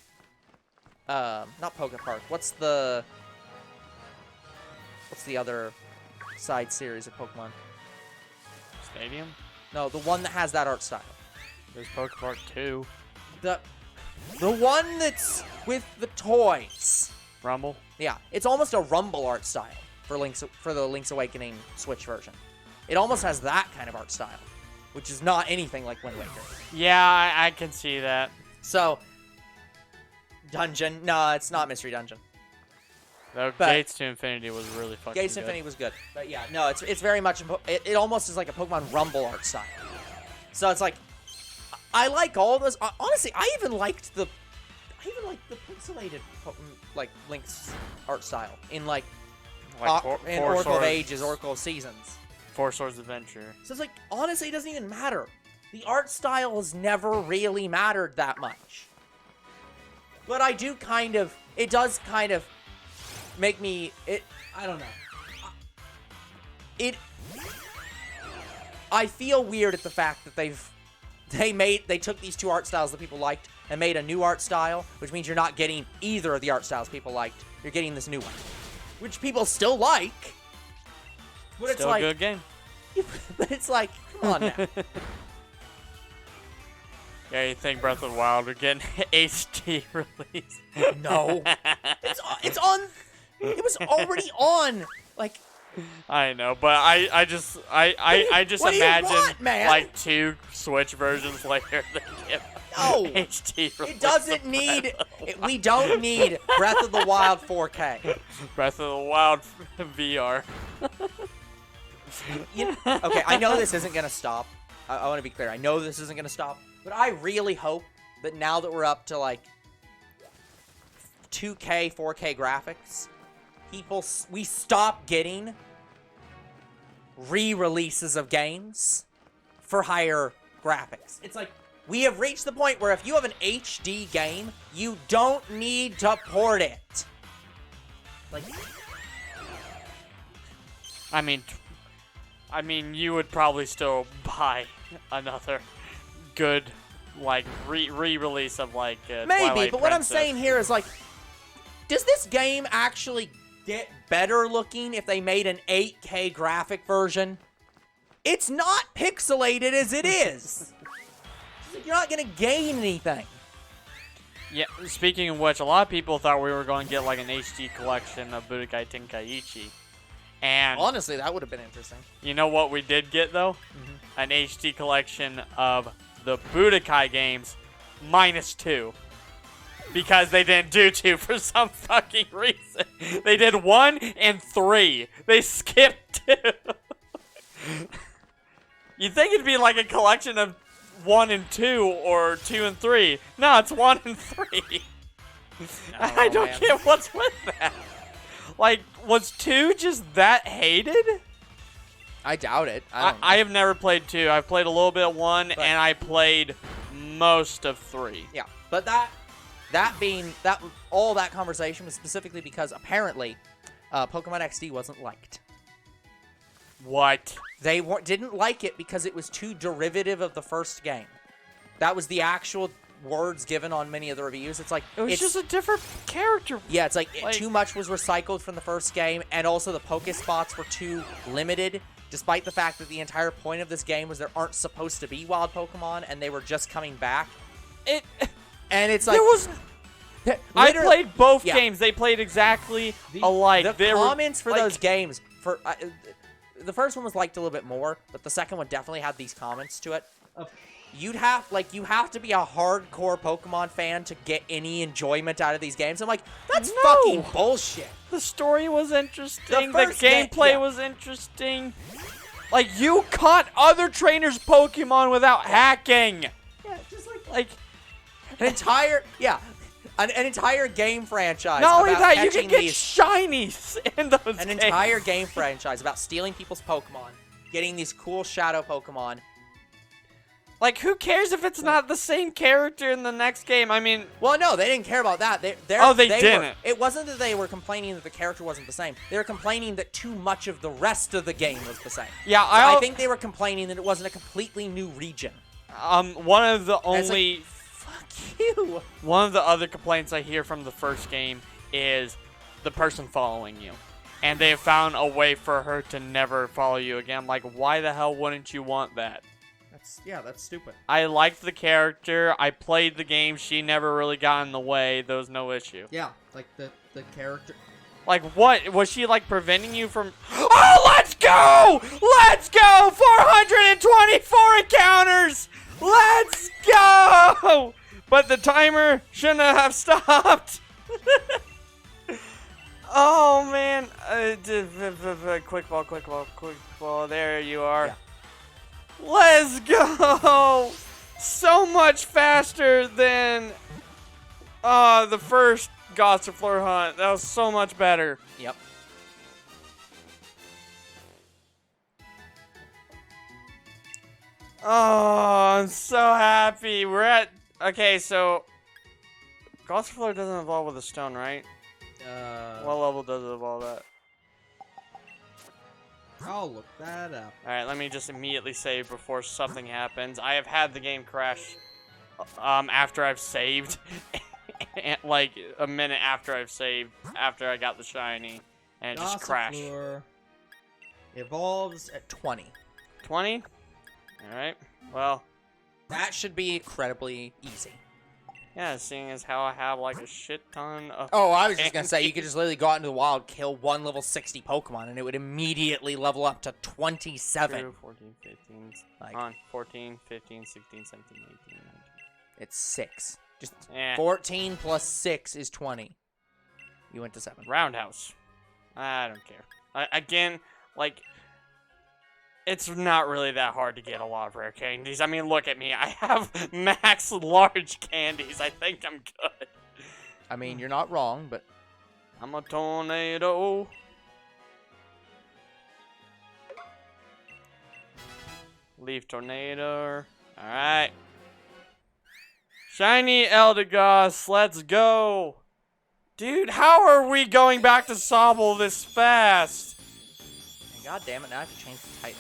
not Poké Park. What's the other side series of Pokemon? Stadium? No, the one that has that art style. There's Poké Park 2. The one that's with the toys. Rumble? Yeah, it's almost a Rumble art style for the Link's Awakening Switch version. It almost has that kind of art style, which is not anything like Wind Waker. Yeah, I can see that. So, Dungeon. No, it's not Mystery Dungeon. Though But Gates to Infinity was really fucking Gates to good. Infinity was good. But yeah, no, it's very much... It almost is like a Pokemon Rumble art style. So it's like... I like all those... Honestly, I even liked the pixelated like Link's art style in Like in Four Oracle of Swords- Ages, Oracle of Seasons. Four Swords Adventure. So it's like, honestly, it doesn't even matter. The art style has never really mattered that much. But I do kind of... It does kind of make me... I don't know. I feel weird at the fact that they took these two art styles that people liked and made a new art style, which means you're not getting either of the art styles people liked. You're getting this new one, which people still like. But it's Still like, a good game. but it's like, come on now. Yeah, you think Breath of the Wild would get an HD release? No, it's on. It was already on. Like, I know, but I just what do you imagine want, man? like 2 Switch versions later they give No, HD release. it doesn't need. We don't need Breath of the Wild 4K. Breath of the Wild VR. Okay, I know this isn't gonna stop. I want to be clear. I know this isn't gonna stop, but I really hope that now that we're up to like 2K, 4K graphics, we stop getting re-releases of games for higher graphics. It's like, we have reached the point where if you have an HD game, you don't need to port it. Like, I mean, you would probably still buy another good, like, re-release of, like, maybe, Twilight but what I'm Princess. saying here is, like, does this game actually get better looking if they made an 8K graphic version? It's not pixelated as it is. You're not going to gain anything. Yeah, speaking of which, a lot of people thought we were going to get, like, an HD collection of Budokai Tenkaichi. And Honestly, that would have been interesting. you know what we did get, though? An HD collection of the Budokai games -2. Because they didn't do 2 for some fucking reason. They did 1 and 3. They skipped 2. You'd think it'd be like a collection of 1 and 2 or 2 and 3. No, it's 1 and 3. I don't man. get what's with that. Like, was 2 just that hated? I doubt it. I don't know. I have never played 2. I've played a little bit of 1, and I played most of 3. Yeah, but all that conversation was specifically because apparently Pokemon XD wasn't liked. What? They didn't like it because it was too derivative of the first game. That was the actual words given on many of the reviews. It's like, It was just a different character. yeah, it's like, like- too much was recycled from the first game, and also the Pokespots were too limited, despite the fact that the entire point of this game was there aren't supposed to be wild Pokemon, and they were just coming back. And it's like, There was. I literally- played both yeah. games. They played exactly alike. The They were, comments for like- those games, the first one was liked a little bit more, but the second one definitely had these comments to it. you have to be a hardcore Pokemon fan to get any enjoyment out of these games. I'm like, that's fucking bullshit. The story was interesting. The first game- gameplay yeah. was interesting. Like, you caught other trainers' Pokemon without hacking. Yeah, just Like, an entire an entire game franchise. not only about that, you catching can get these- shinies in those an games. entire game franchise about stealing people's Pokemon, getting these cool shadow Pokemon. Like, who cares if it's not the same character in the next game? I mean, Well, no, they didn't care about that. They didn't. It wasn't that they were complaining that the character wasn't the same. They were complaining that too much of the rest of the game was the same. yeah, I think they were complaining that it wasn't a completely new region. one of the And it's only like, fuck you. one of the other complaints I hear from the first game is the person following you. And they have found a way for her to never follow you again. Like, why the hell wouldn't you want that? That's stupid. I liked the character. I played the game. She never really got in the way. There was no issue. Yeah, like the character. Like, what? Was she, like, preventing you from... Oh, let's go! Let's go! 424 encounters! Let's go! But the timer shouldn't have stopped. Oh, man. Quick ball. There you are. Yeah. Let's go! So much faster than the first Gossifleur hunt. That was so much better. Yep. Oh, I'm so happy. We're at... Okay, so... Gossifleur doesn't evolve with a stone, right? What level does it evolve at? I'll look that up. Alright, let me just immediately save before something happens. I have had the game crash after I've saved. Like, a minute after I've saved, after I got the shiny. And it just crashed. Evolves at 20. 20? Alright, well... That should be incredibly easy. Yeah, seeing as how I have, like, a shit ton of... Oh, I was just gonna say, you could just literally go out into the wild, kill one level 60 Pokemon, and it would immediately level up to 27. True, 14, 15, Like- on 14, 15, 16, 17, 18, 19. It's 6. Just Eh, 14 plus 6 is 20. You went to 7. Roundhouse. I don't care. Again, like... It's not really that hard to get a lot of rare candies. I mean, look at me. I have max large candies. I think I'm good. I mean, you're not wrong, but... I'm a tornado. Leaf tornado. Alright. Shiny Eldegoss. Let's go. Dude, how are we going back to Sobble this fast? God damn it, now I have to change the title.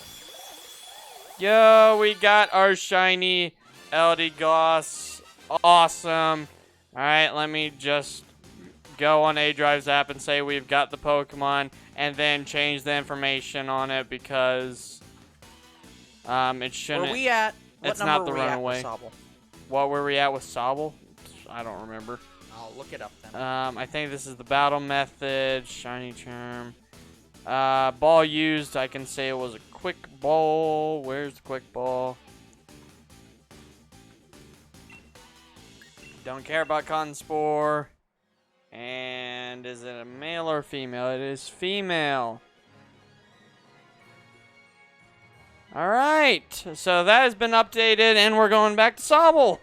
Yo, we got our shiny Eldegoss. Awesome. Alright, let me just go on A-Drive's app and say we've got the Pokemon, and then change the information on it because it shouldn't... Where are we at? What it's number not the were we at runaway. with Sobble? What were we at with Sobble? I don't remember. I'll look it up then. I think this is the battle method. Shiny Charm. Ball used, I can say it was a quick ball. Where's the quick ball? Don't care about Cotton Spore. And is it a male or female? It is female. Alright, so that has been updated and we're going back to Sobble.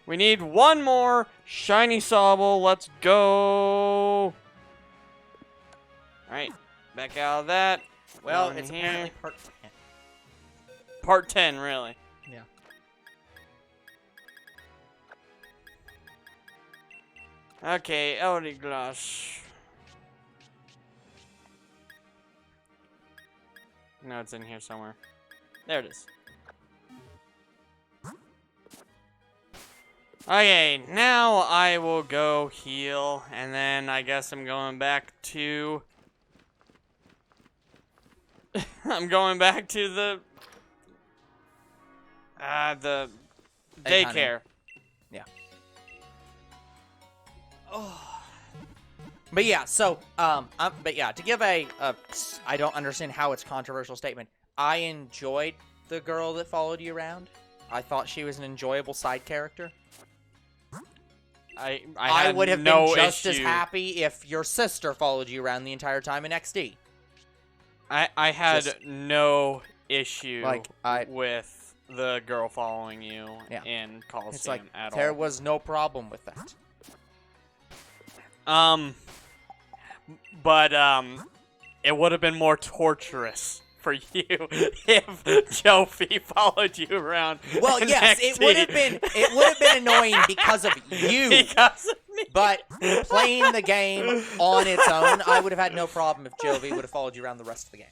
We need one more shiny Sobble. Let's go. Alright. Back out of that. Well, Going it's here. apparently part 10. Part 10, really. Yeah. Okay, Eldegoss. No, it's in here somewhere. There it is. Okay, now I will go heal, and then I guess I'm going back to... I'm going back to the Egg daycare. Yeah. But yeah, so but yeah, to give a I don't understand how it's controversial statement. I enjoyed the girl that followed you around. I thought she was an enjoyable side character. I would have no been just as issue. happy if your sister followed you around the entire time in XD. I had no issue with the girl following you in Coliseum at all. There was no problem with that. But it would have been more torturous for you if Jofi followed you around. Well, yes, it would have been annoying because of you. Because of me. But playing the game on its own, I would have had no problem if Jovi would have followed you around the rest of the game.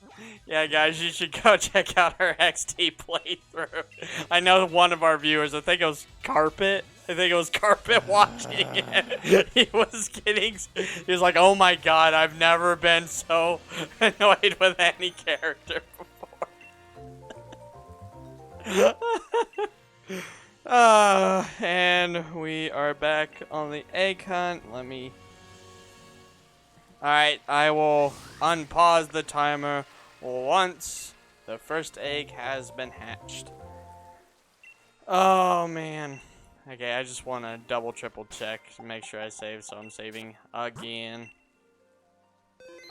Yeah, guys, you should go check out her XT playthrough. I know one of our viewers, I think it was Carpet, watching it. He was like, oh my god, I've never been so annoyed with any character before. And we are back on the egg hunt. Alright, I will unpause the timer once the first egg has been hatched. Oh man. Okay, I just want to triple check to make sure I save, so I'm saving again.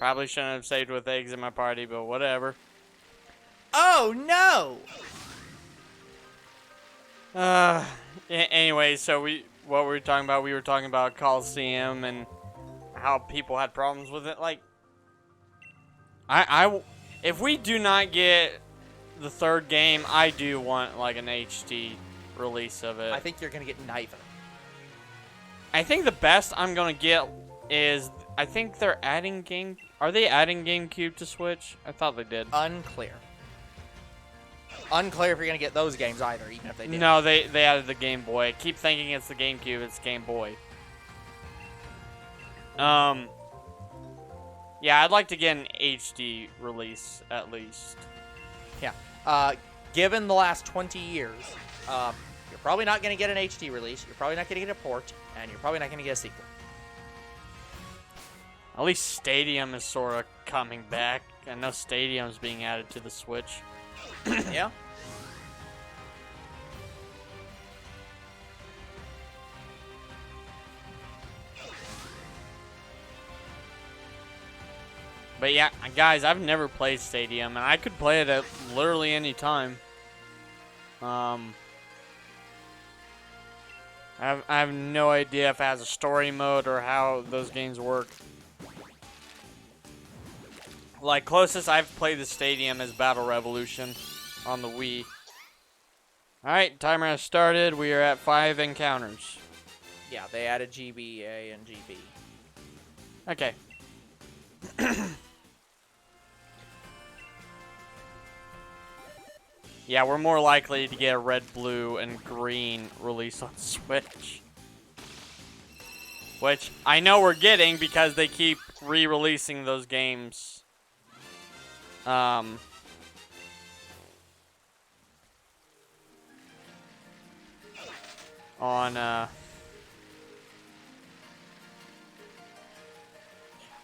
Probably shouldn't have saved with eggs in my party, but whatever. Oh no! Anyway, so what were we talking about? We were talking about Coliseum and how people had problems with it. Like, if we do not get the third game, I do want like an HD release of it. I think you're gonna get neither. I think the best I'm gonna get is, I think they're adding Are they adding GameCube to Switch? I thought they did. Unclear. Unclear if you're gonna get those games either, even if they did. No, they added the Game Boy. I keep thinking it's the GameCube. It's Game Boy. Yeah, I'd like to get an HD release at least. Yeah. Given the last 20 years, you're probably not gonna get an HD release. You're probably not gonna get a port, and you're probably not gonna get a sequel. At least Stadium is sort of coming back. I know Stadium's being added to the Switch. Yeah. But yeah, guys, I've never played Stadium, and I could play it at literally any time. I have no idea if it has a story mode or how those games work. Like, closest I've played the Stadium is Battle Revolution on the Wii. Alright, timer has started. We are at 5 encounters. Yeah, they added GBA and GB. Okay. Yeah, we're more likely to get a red, blue, and green release on Switch. Which I know we're getting because they keep re-releasing those games.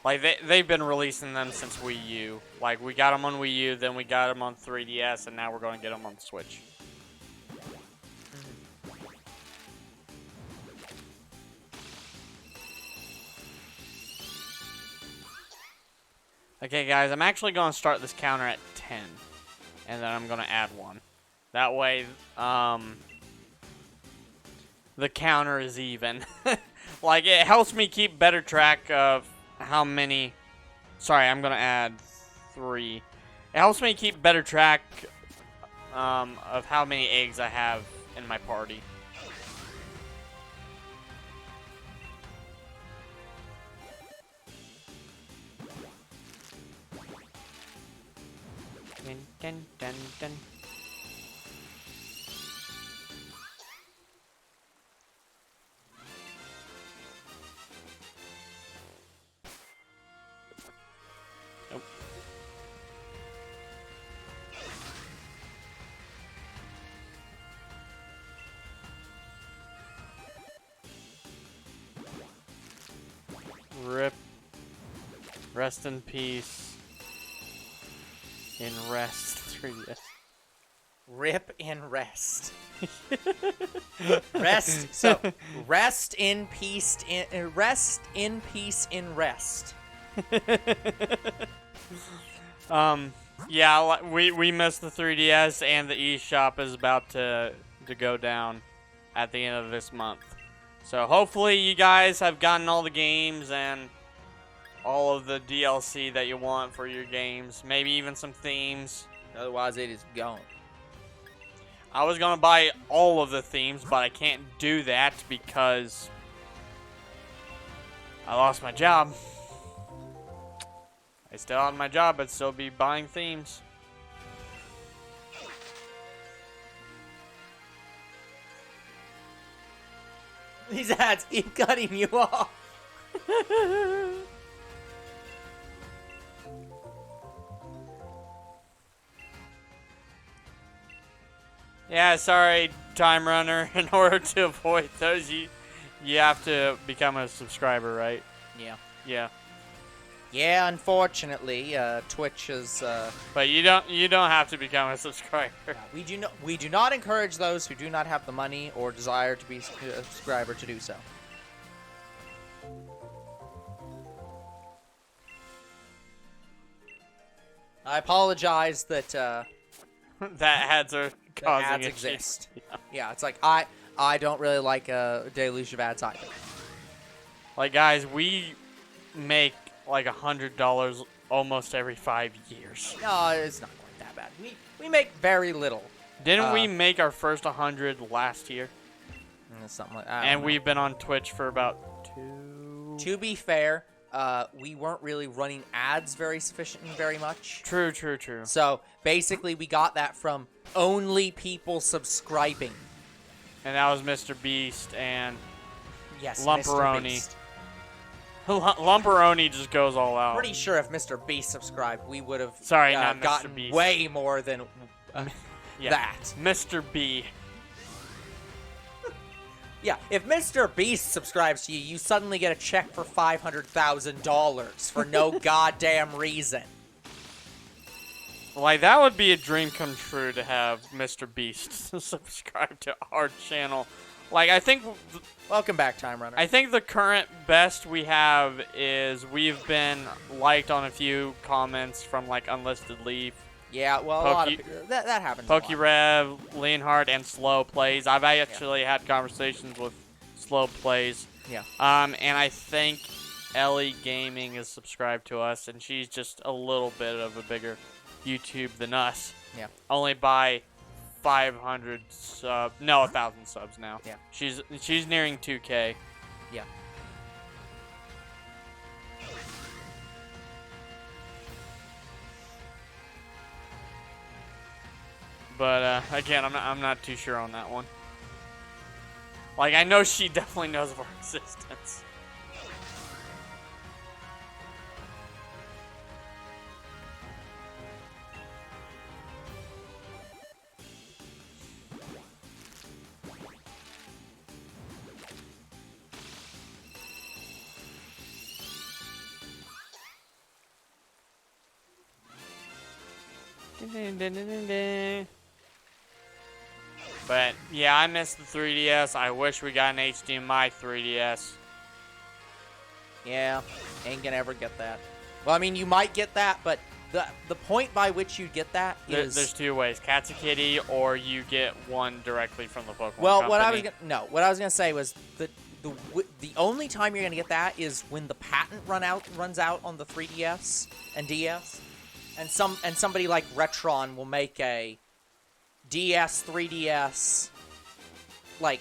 Like, they've been releasing them since Wii U. Like, we got them on Wii U, then we got them on 3DS, and now we're going to get them on Switch. Okay, guys, I'm actually going to start this counter at 10. And then I'm going to add one. That way, the counter is even. Like, it helps me keep better track of how many... Sorry, I'm going to add 3. It helps me keep better track of how many eggs I have in my party. Dun, dun, dun, dun. Nope. Rip. Rest in peace. In rest 3DS. Rip and rest. Rest. So rest in peace. Rest in peace. In rest. Yeah, we missed the 3DS, and the eShop is about to go down at the end of this month. So hopefully you guys have gotten all the games and all of the DLC that you want for your games. Maybe even some themes. Otherwise, it is gone. I was gonna buy all of the themes, but I can't do that because I lost my job. I still have my job, but still be buying themes. These ads keep cutting you off. Yeah, sorry, Time Runner. In order to avoid those, you have to become a subscriber, right? Yeah. Yeah. Yeah, unfortunately, Twitch is. But you don't have to become a subscriber. We do not encourage those who do not have the money or desire to be a subscriber to do so. I apologize that that ads are causing ads issues. exist. Yeah, it's like I don't really like a deluge of ads either. Like, guys, we make like $100 almost every 5 years. No, it's not quite that bad. We make very little. Didn't we make our first 100 last year? Something like that. And we've been on Twitch for about 2. To be fair, we weren't really running ads very much. True. So basically, we got that from only people subscribing. And that was Mr. Beast and Yes, Lumperoni. Mr. Beast. Lumperoni just goes all out. Pretty sure if Mr. Beast subscribed, we would have not Mr. gotten Beast. way more than Yeah. that. Mr. B. Yeah, if Mr. Beast subscribes to you, you suddenly get a check for $500,000 for no goddamn reason. Like, that would be a dream come true to have Mr. Beast subscribe to our channel. Like, I think... Welcome back, Time Runner. I think the current best we have is we've been liked on a few comments from, like, Unlisted Leaf. Yeah, well, a lot of that happens. PokeRev, Leonhardt, and Slow Plays. I've actually had conversations with Slow Plays. Yeah. And I think Ellie Gaming is subscribed to us, and she's just a little bit of a bigger YouTube than us. Yeah. Only by 500 subs. No, 1,000 subs now. Yeah. She's nearing 2K. Yeah. But again, I'm not too sure on that one. Like, I know she definitely knows of our existence. But yeah, I missed the 3DS. I wish we got an HDMI 3DS. Yeah, ain't gonna ever get that. Well, I mean, you might get that, but the point by which you get that is there's two ways: Katsukity, or you get one directly from the Pokemon well, company. what I was gonna say was that the only time you're gonna get that is when the patent runs out on the 3DS and DS, and somebody like Retron will make a DS 3DS like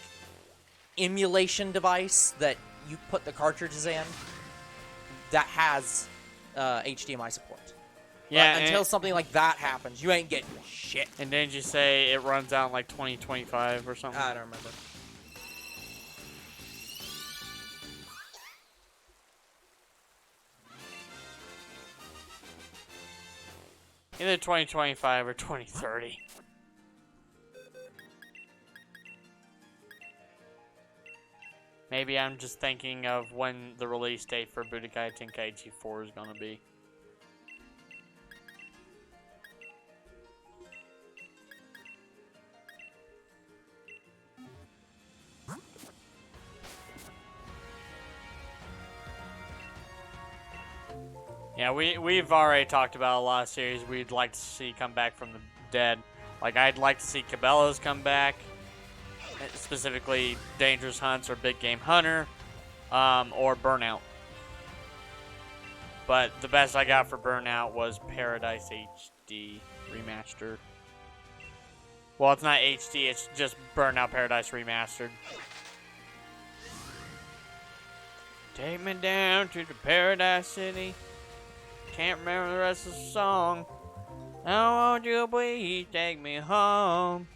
emulation device that you put the cartridges in that has HDMI support. Yeah, but until something like that happens, you ain't getting shit. And didn't you say it runs out in like 2025 or something? I don't remember. Either 2025 or 2030. Maybe I'm just thinking of when the release date for Budokai Tenkaichi 4 is going to be. Yeah, we've already talked about a lot of series we'd like to see come back from the dead. Like, I'd like to see Cabela's come back, specifically Dangerous Hunts or Big Game Hunter, or Burnout. But the best I got for Burnout was Paradise HD Remastered. Well, it's not HD, it's just Burnout Paradise Remastered. Take me down to the Paradise City. Can't remember the rest of the song. Oh, won't you please take me home?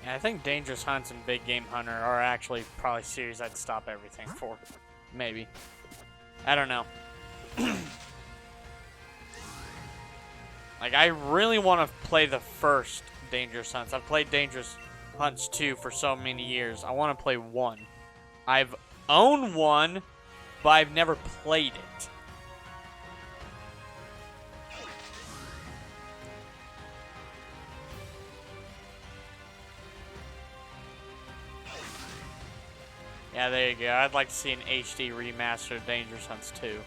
Yeah, I think Dangerous Hunts and Big Game Hunter are actually probably series I'd stop everything for. Maybe. I don't know. Like, I really want to play the first Dangerous Hunts. I've played Dangerous Hunts 2 for so many years. I want to play 1. I've owned 1, but I've never played it. Yeah, there you go. I'd like to see an HD remaster of Dangerous Hunts 2.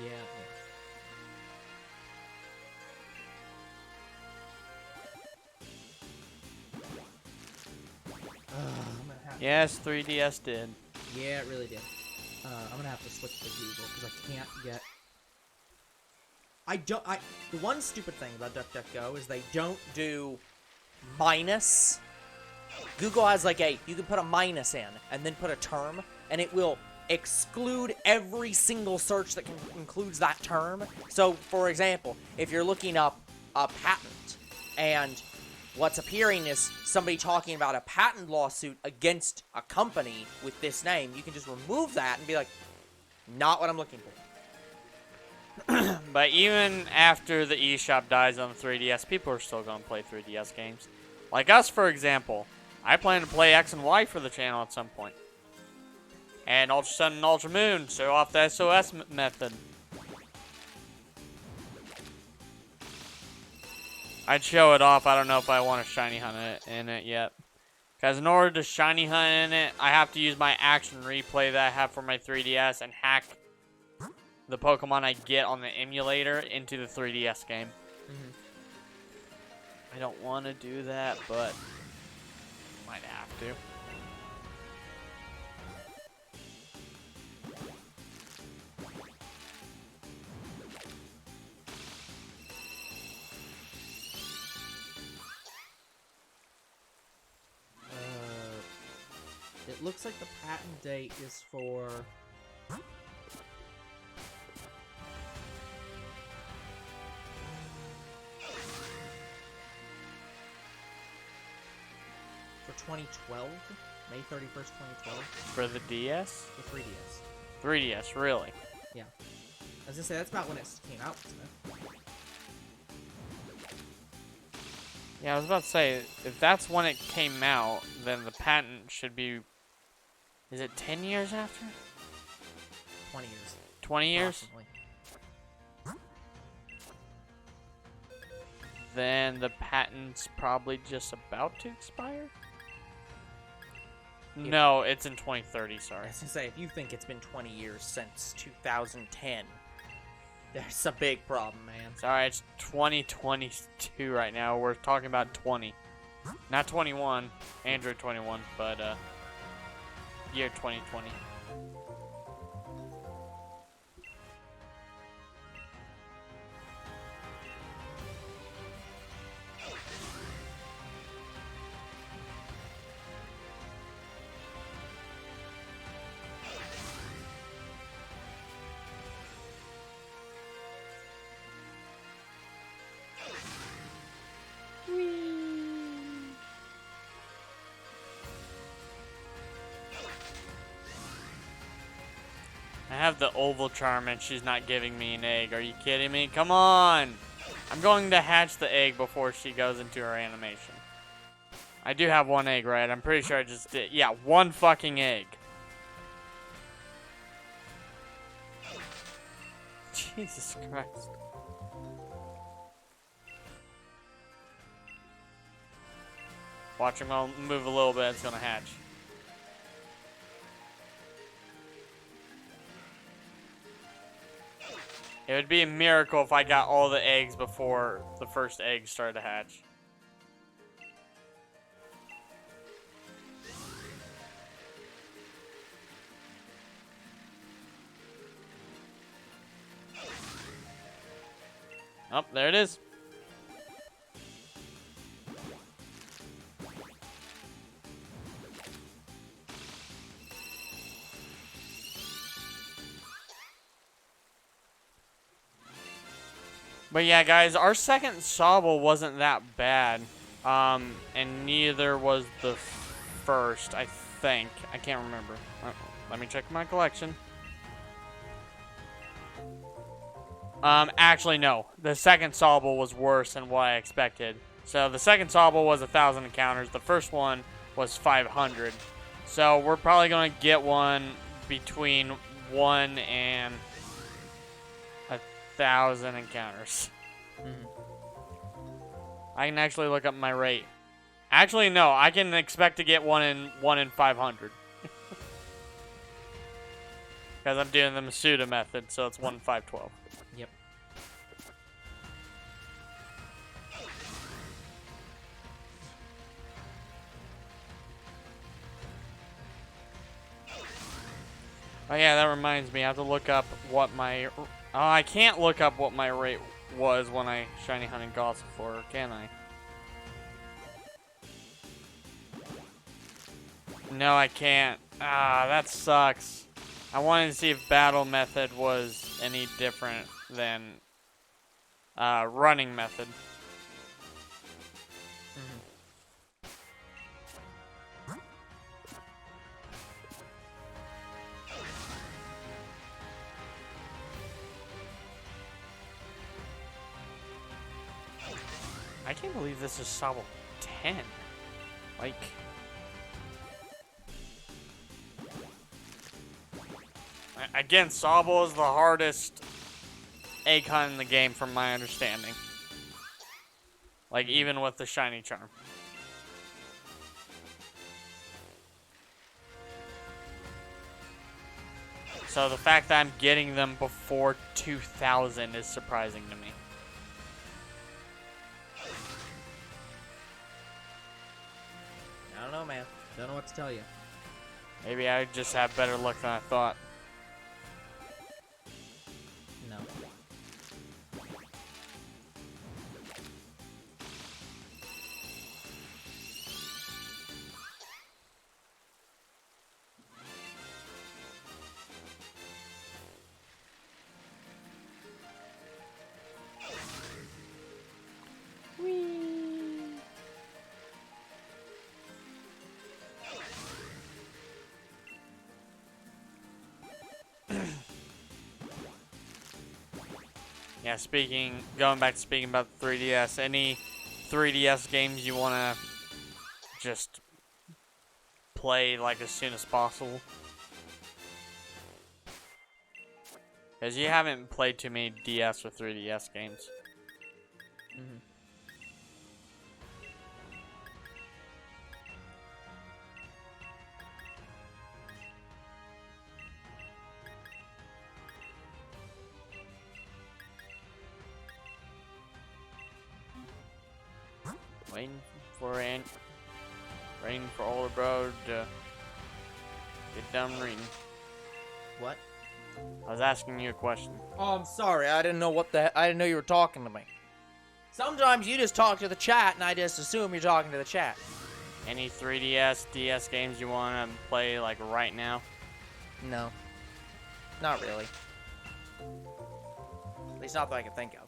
Yeah. Yes, 3DS did. Yeah, it really did. I'm gonna have to switch to Google because I can't get. The one stupid thing about DuckDuckGo is they don't. Do minus. Google has like you can put a minus in and then put a term, and it will exclude every single search that includes that term. So, for example, if you're looking up a patent and what's appearing is somebody talking about a patent lawsuit against a company with this name, you can just remove that and be like, not what I'm looking for. But even after the eShop dies on the 3DS, people are still going to play 3DS games. Like us, for example. I plan to play X and Y for the channel at some point. And Ultra Sun and Ultra Moon, show off the SOS method. I'd show it off. I don't know if I want to shiny hunt in it yet. Because in order to shiny hunt in it, I have to use my action replay that I have for my 3DS and hack the Pokemon I get on the emulator into the 3DS game. I don't want to do that, but might have to. It looks like the patent date is for. For 2012, May 31st, 2012. For the DS? The 3DS. 3DS, really? Yeah. I was gonna say, that's about when it came out, isn't it? Yeah, I was about to say, if that's when it came out, then the patent should be... Is it 10 years after? 20 years. 20 years? Approximately. Then the patent's probably just about to expire? No, it's in 2030, I sorry. was gonna say, if you think it's been 20 years since 2010, there's a big problem, man. Sorry, it's 2022 right now. We're talking about 20. Not 21, Android 21, but year 2020. I have the oval charm and she's not giving me an egg. Are you kidding me? Come on! I'm going to hatch the egg before she goes into her animation. I do have one egg, right? I'm pretty sure I just did. Yeah, one fucking egg. Jesus Christ. Watch him move a little bit, it's gonna hatch. It would be a miracle if I got all the eggs before the first egg started to hatch. Oh, there it is. But yeah, guys, our second Sobble wasn't that bad. And neither was the first, I think. I can't remember. Let me check my collection. Actually, no. The second Sobble was worse than what I expected. So the second Sobble was 1,000 encounters. The first one was 500. So we're probably going to get one between 1 and 1,000 encounters. I can actually look up my rate. Actually, no. I can expect to get one in 500. Because I'm doing the Masuda method, so it's 1 in 512. Yep. Oh yeah, that reminds me. I have to look up what my... Oh, I can't look up what my rate was when I Shiny Hunting Gossifleur, can I? No, I can't. Ah, that sucks. I wanted to see if battle method was any different than running method. I can't believe this is Sobble 10. Like... Again, Sobble is the hardest egg hunt in the game from my understanding. Like, even with the shiny charm. So the fact that I'm getting them before 2,000 is surprising to me. I don't know, man. Don't know what to tell you. Maybe I just have better luck than I thought. No. Yeah, going back to speaking about the 3DS, any 3DS games you want to just play like as soon as possible? Because you haven't played too many DS or 3DS games. Waiting for older bro to get done reading. What? I was asking you a question. Oh, I'm sorry. I didn't know I didn't know you were talking to me. Sometimes you just talk to the chat, and I just assume you're talking to the chat. Any 3DS, DS games you want to play like right now? No. Not really. At least not that I can think of.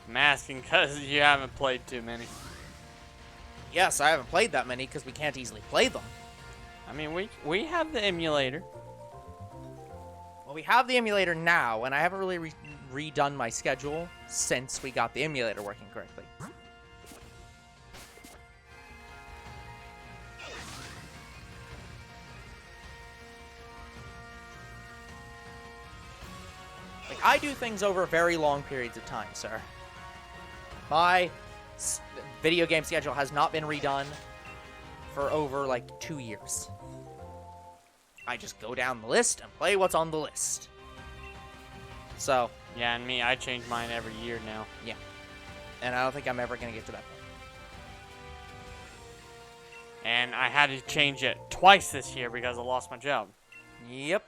I'm asking because you haven't played too many. Yes, I haven't played that many because we can't easily play them. I mean, we have the emulator. Well, we have the emulator now, and I haven't really redone my schedule since we got the emulator working correctly. I do things over very long periods of time, sir. My video game schedule has not been redone for over, like, 2 years. I just go down the list and play what's on the list. So, Yeah, and me, I change mine every year now. yeah. And I don't think I'm ever going to get to that point. And I had to change it twice this year because I lost my job. Yep.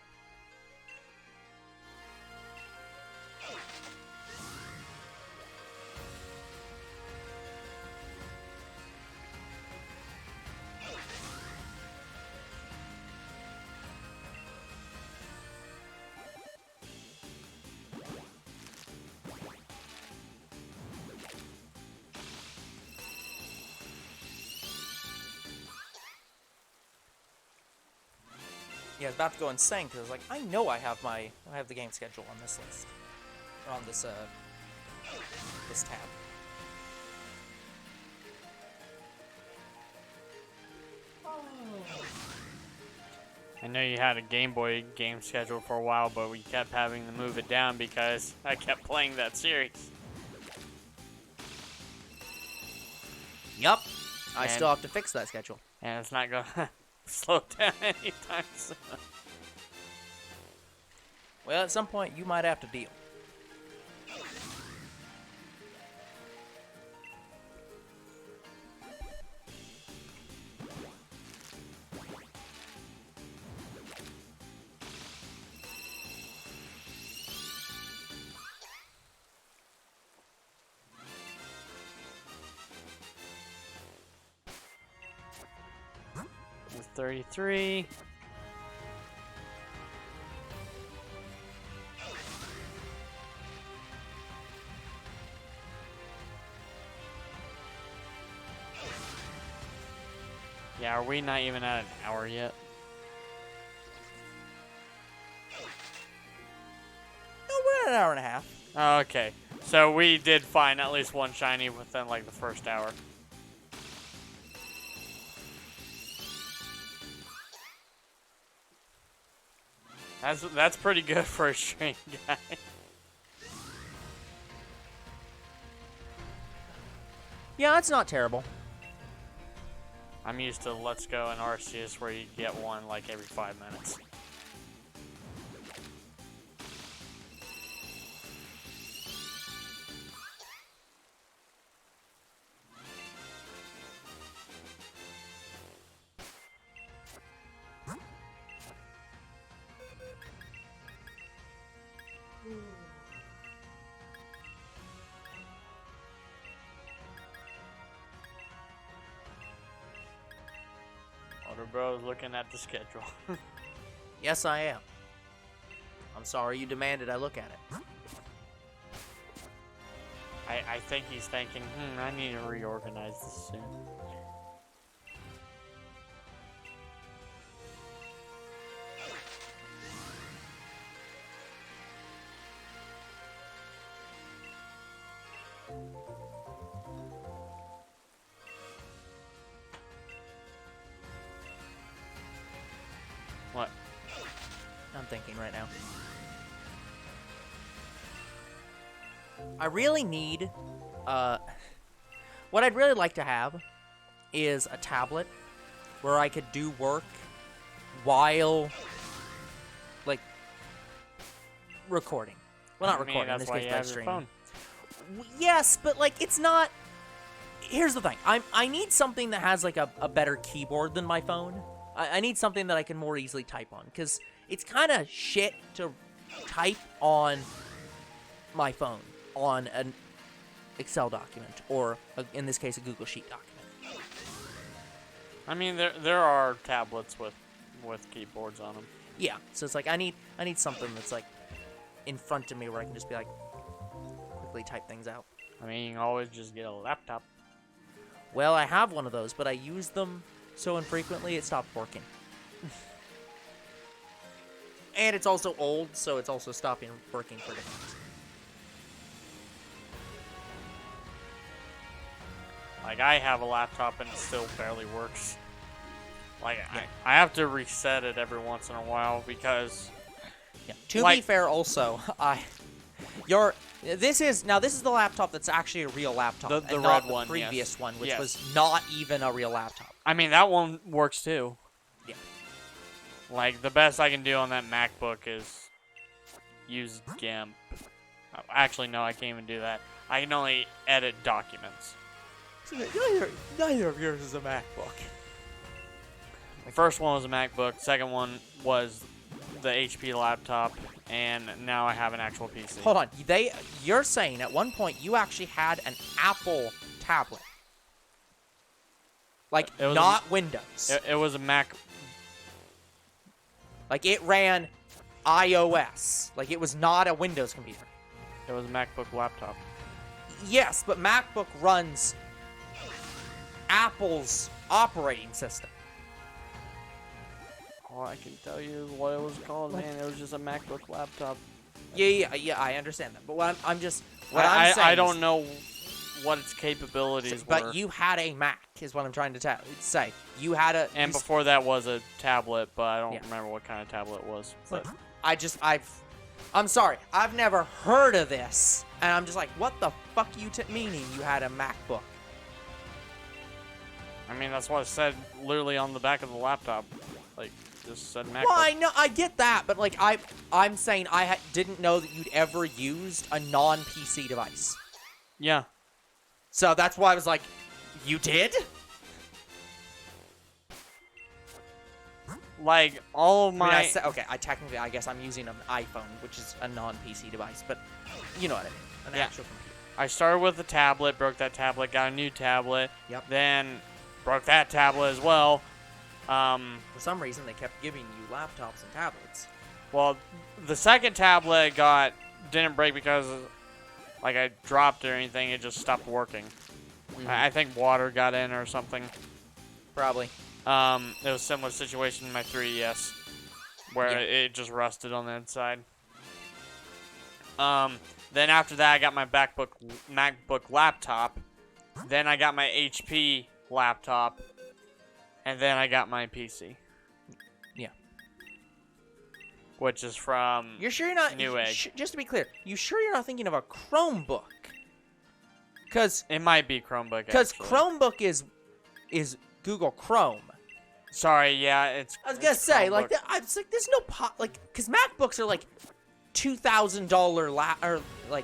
Yeah, I was about to go insane because I was like, I know I have the game schedule on this list, or on this this tab. I know you had a Game Boy game schedule for a while, but we kept having to move it down because I kept playing that series. Yup. I And- still have to fix that schedule. And it's not gonna slow down anytime soon. Well, at some point, you might have to deal. It's 33. Yeah, are we not even at an hour yet? No, we're at an hour and a half. Oh, okay. So we did find at least one shiny within like the first hour. That's pretty good for a string guy. Yeah, that's not terrible. I'm used to Let's Go and Arceus where you get one like every 5 minutes. Older bro's looking at the schedule. Yes, I am. I'm sorry you demanded I look at it. I think he's thinking, I need to reorganize this soon. What? I'm thinking right now. I really need, what I'd really like to have is a tablet where I could do work while, like, recording. Well, not I mean, recording, in that's this why case, you by have your streaming. phone. Yes, but, like, it's not... Here's the thing. I need something that has, like, a better keyboard than my phone. I need something that I can more easily type on, because it's kind of shit to type on my phone on an Excel document, or, in this case, a Google Sheet document. I mean, there are tablets with keyboards on them. Yeah, so it's like, I need something that's, like, in front of me where I can just be like, quickly type things out. I mean, you can always just get a laptop. Well, I have one of those, but I use them so infrequently it stopped working. And it's also old, so it's also stopping working for different reasons. Like, I have a laptop and it still barely works. Like, Yeah. I have to reset it every once in a while because... Yeah. To be Like- fair, also, This is the laptop that's actually a real laptop. The and red not one, the previous yes. one, which Yes. was not even a real laptop. I mean, that one works too. Yeah. Like, the best I can do on that MacBook is use GIMP. Actually, no, I can't even do that. I can only edit documents. Neither of yours is a MacBook. The first one was a MacBook. Second one was the HP laptop. And now I have an actual PC. Hold on. You're saying at one point you actually had an Apple tablet. Like, It was not Windows. It was a Mac. Like, it ran iOS. Like, it was not a Windows computer. It was a MacBook laptop. Yes, but MacBook runs Apple's operating system. Oh, I can tell you what it was called, man. It was just a MacBook laptop. Yeah, I understand that. But what I'm saying I don't know what its capabilities were. But you had a Mac, is what I'm trying to say. You had a... And before that was a tablet, but I don't Yeah. remember what kind of tablet it was. But I'm sorry. I've never heard of this. And I'm just like, what the fuck you meaning you had a MacBook? I mean, that's what it said literally on the back of the laptop. Like, just said MacBook. Well, I know, I get that, but like, I'm saying I didn't know that you'd ever used a non-PC device. Yeah. So that's why I was like, you did? Like, all of my... I guess I'm using an iPhone, which is a non-PC device, but you know what I mean. An Yeah. actual computer. I started with a tablet, broke that tablet, got a new tablet. Yep. Then broke that tablet as well. For some reason, they kept giving you laptops and tablets. Well, the second tablet didn't break because, like, I dropped it or anything. It just stopped working. I think water got in or something. Probably. It was a similar situation in my 3DS, where Yeah. it just rusted on the inside. Then after that, I got my MacBook laptop. Then I got my HP laptop. And then I got my PC. Yeah. Which is from You're sure you're not... Newegg. Just to be clear, you sure you're not thinking of a Chromebook? Because It might be Chromebook, actually. Chromebook is Google Chrome. Sorry, yeah, it's... I was gonna it's say, Chromebook. like, it's like there's no because MacBooks are like $2,000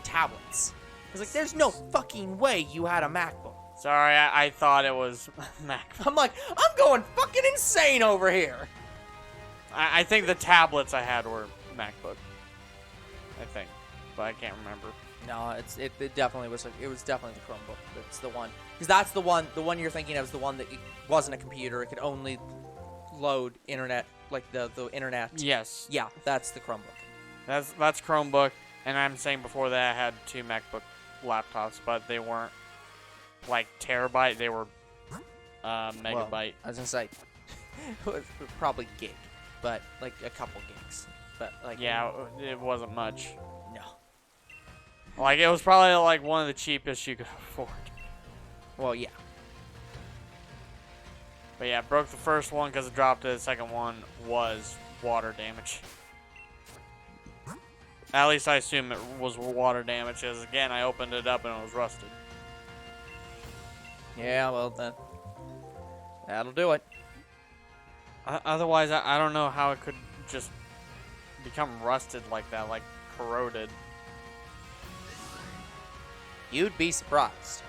tablets. I was like, there's no fucking way you had a MacBook. Sorry, I thought it was MacBook. I'm like, I'm going fucking insane over here. I think the tablets I had were MacBook. I think, but I can't remember. No, it definitely was. It was definitely the Chromebook. That's the one. Because that's the one. The one you're thinking of is the one that it wasn't a computer. It could only load internet, like the internet. Yes. Yeah, that's the Chromebook. That's Chromebook, and I'm saying before that I had 2 MacBook laptops, but they weren't like terabyte. They were megabyte. Well, I was gonna say it was probably gig, but like a couple gigs. But like Yeah, it wasn't much. no. Like, it was probably like one of the cheapest you could afford. Well, yeah. But yeah, broke the first one because it dropped it. The second one was water damage. At least I assume it was water damage, because again, I opened it up and it was rusted. Yeah, well that'll do it. Otherwise, I don't know how it could just become rusted like that, like corroded. You'd be surprised.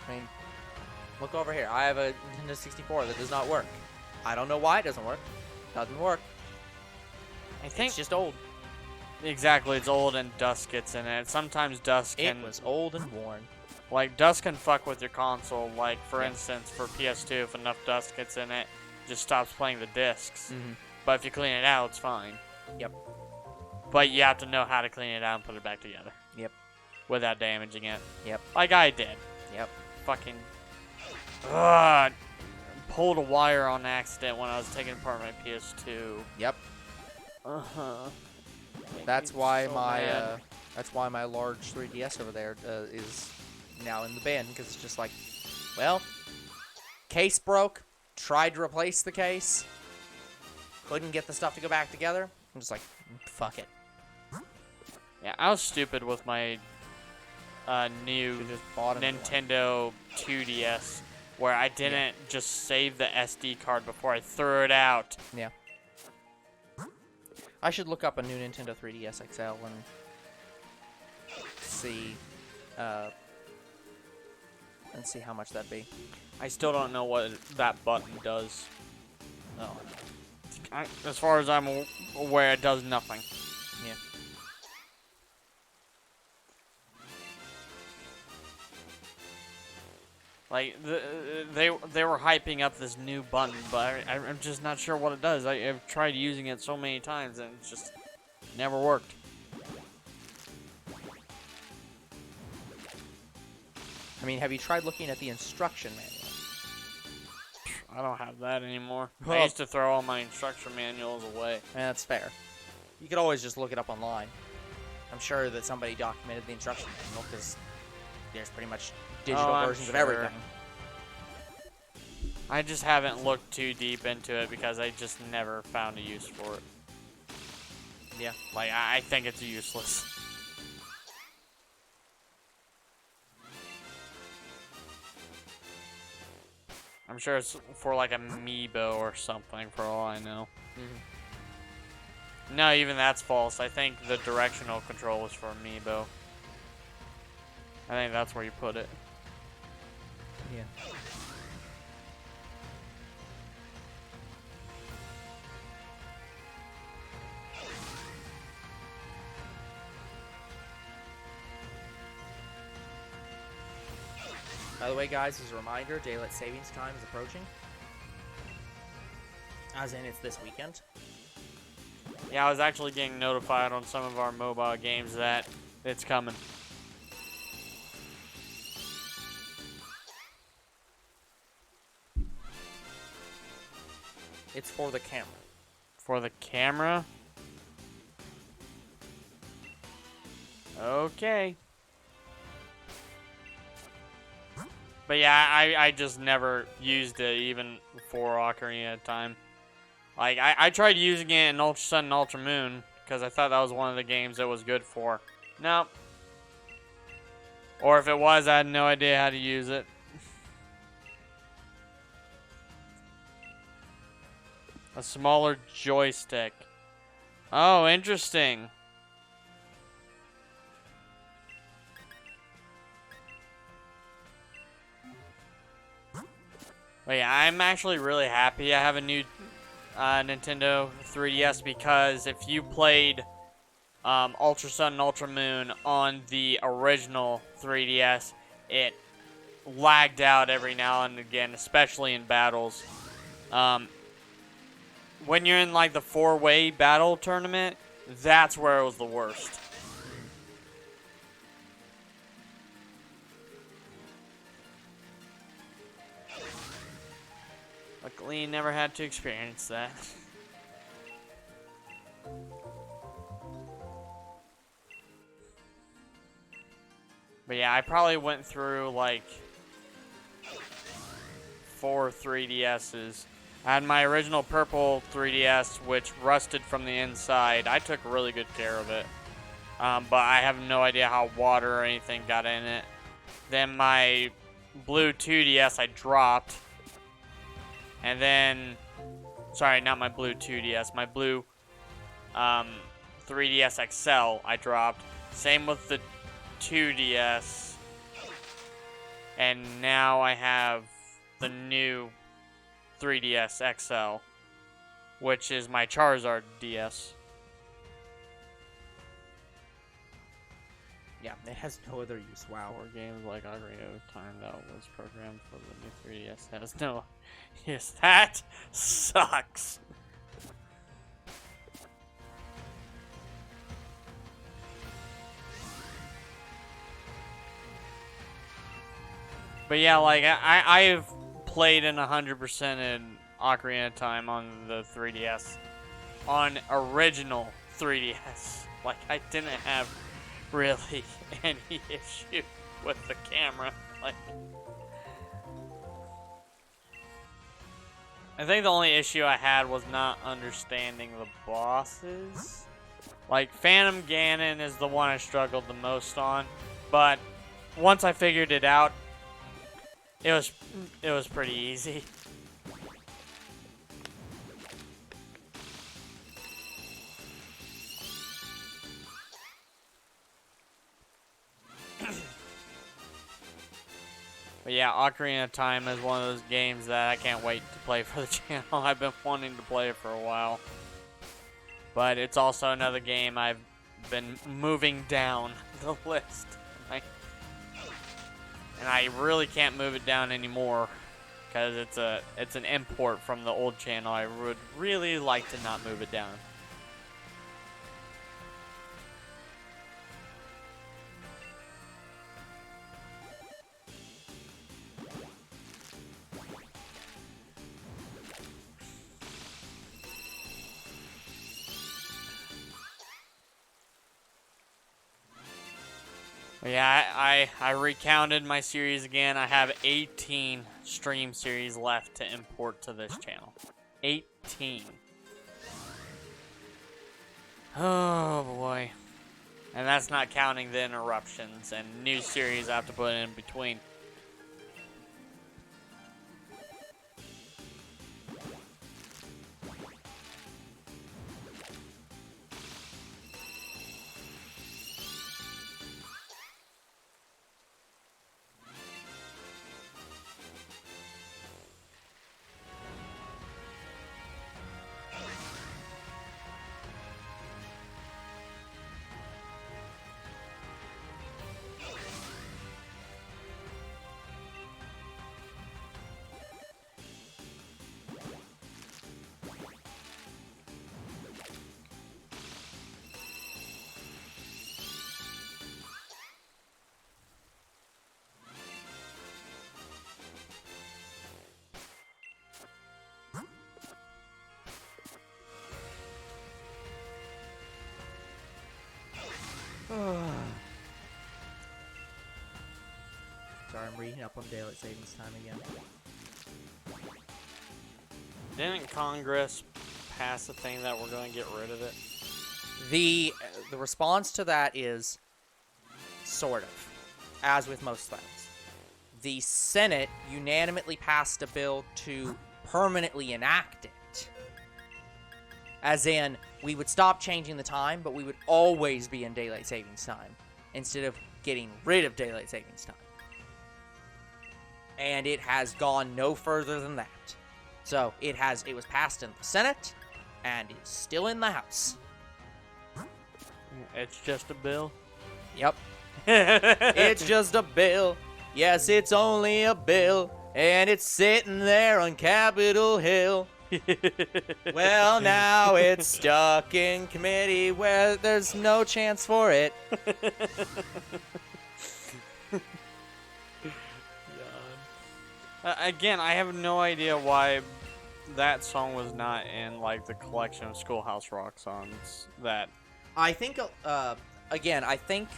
I mean, look over here. I have a Nintendo 64 that does not work. I don't know why it doesn't work. Doesn't work. I think It's just old. exactly, it's old and dust gets in it. Sometimes dust can, It was old and worn. like, dust can fuck with your console. Like, for Yeah. instance, for PS2, if enough dust gets in it, it just stops playing the discs. Mm-hmm. But if you clean it out, it's fine. Yep. But you have to know how to clean it out and put it back together. Yep. Without damaging it. Yep. Like I did. Yep. Fucking... pulled a wire on accident when I was taking apart my PS2. Yep. Uh-huh. That's why my large 3DS over there is now in the bin, because it's just like, well, case broke, tried to replace the case, couldn't get the stuff to go back together. I'm just like, fuck it. Yeah, I was stupid with my new You just bought a new one. Nintendo 2DS, where I didn't just save the SD card before I threw it out. Yeah. I should look up a new Nintendo 3DS XL and see how much that'd be. I still don't know what that button does. Oh. As far as I'm aware, it does nothing. Yeah. Like they were hyping up this new button, but I'm just not sure what it does. I've tried using it so many times and it just never worked. I mean, have you tried looking at the instruction manual? I don't have that anymore. I Well- used to throw all my instruction manuals away. Yeah, that's fair. You could always just look it up online. I'm sure that somebody documented the instruction manual because there's pretty much digital I'm versions of sure. everything. I just haven't looked too deep into it because I just never found a use for it. Yeah. Like, I think it's useless. I'm sure it's for like Amiibo or something for all I know. No, even that's false. I think the directional control is for Amiibo. I think that's where you put it. Yeah. By the way, guys, as a reminder, daylight savings time is approaching. As in, it's this weekend. Yeah, I was actually getting notified on some of our mobile games that it's coming. It's for the camera. For the camera? Okay. But yeah, I just never used it even for Ocarina of Time. Like, I tried using it in Ultra Sun and Ultra Moon because I thought that was one of the games it was good for. Nope. Or if it was, I had no idea how to use it. A smaller joystick. Oh, interesting. But yeah, I'm actually really happy I have a new Nintendo 3DS because if you played Ultra Sun and Ultra Moon on the original 3DS, it lagged out every now and again, especially in battles. When you're in like the 4-way battle tournament, that's where it was the worst. Luckily, you never had to experience that. But yeah, I probably went through like 4 3DSs. I had my original purple 3DS, which rusted from the inside. I took really good care of it. But I have no idea how water or anything got in it. Then my blue 2DS I dropped. And then, sorry, not my blue 2DS, my blue 3DS XL I dropped. Same with the 2DS. And now I have the new 3DS XL, which is my Charizard DS. Yeah, it has no other use. Wow. Or games like Ocarina of Time that was programmed for the new 3DS has no. Yes, that sucks. But yeah, like I've played in 100% in Ocarina of Time on the 3DS, on original 3DS. Like I didn't have really any issue with the camera. Like, I think the only issue I had was not understanding the bosses. Like, Phantom Ganon is the one I struggled the most on, but once I figured it out, it was pretty easy. But yeah, Ocarina of Time is one of those games that I can't wait to play for the channel. I've been wanting to play it for a while. But it's also another game I've been moving down the list. And I really can't move it down anymore because it's an import from the old channel. I would really like to not move it down. Yeah, I recounted my series again. I have 18 stream series left to import to this channel. 18. Oh boy. And that's not counting the interruptions and new series I have to put in between. Sorry, I'm reading up on daylight savings time again. Didn't Congress pass a thing that we're going to get rid of it? The response to that is sort of, as with most things. The Senate unanimously passed a bill to permanently enact it. As in, we would stop changing the time, but we would always be in daylight savings time instead of getting rid of daylight savings time. And it has gone no further than that. So it was passed in the Senate and is still in the House. It's just a bill? Yep. It's just a bill. Yes, it's only a bill. And it's sitting there on Capitol Hill. Well, now it's stuck in committee where there's no chance for it. Again, I have no idea why that song was not in, like, the collection of Schoolhouse Rock songs that... I think, again, I think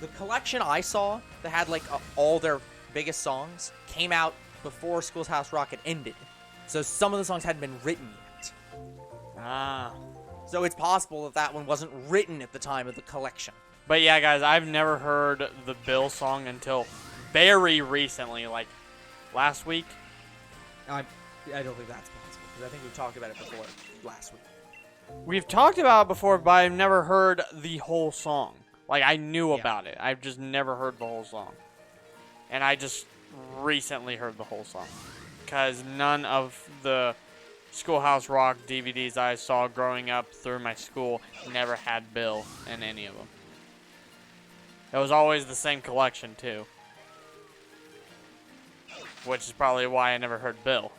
the collection I saw that had, like, all their biggest songs came out before Schoolhouse Rock had ended. So some of the songs hadn't been written yet. Ah. So it's possible that that one wasn't written at the time of the collection. But yeah, guys, I've never heard the Bill song until very recently, like last week. I don't think that's possible, because I think we've talked about it before last week. We've talked about it before, but I've never heard the whole song. Like, I knew about it. I've just never heard the whole song. And I just recently heard the whole song. Because none of the Schoolhouse Rock DVDs I saw growing up through my school never had Bill in any of them. It was always the same collection, too. Which is probably why I never heard Bill.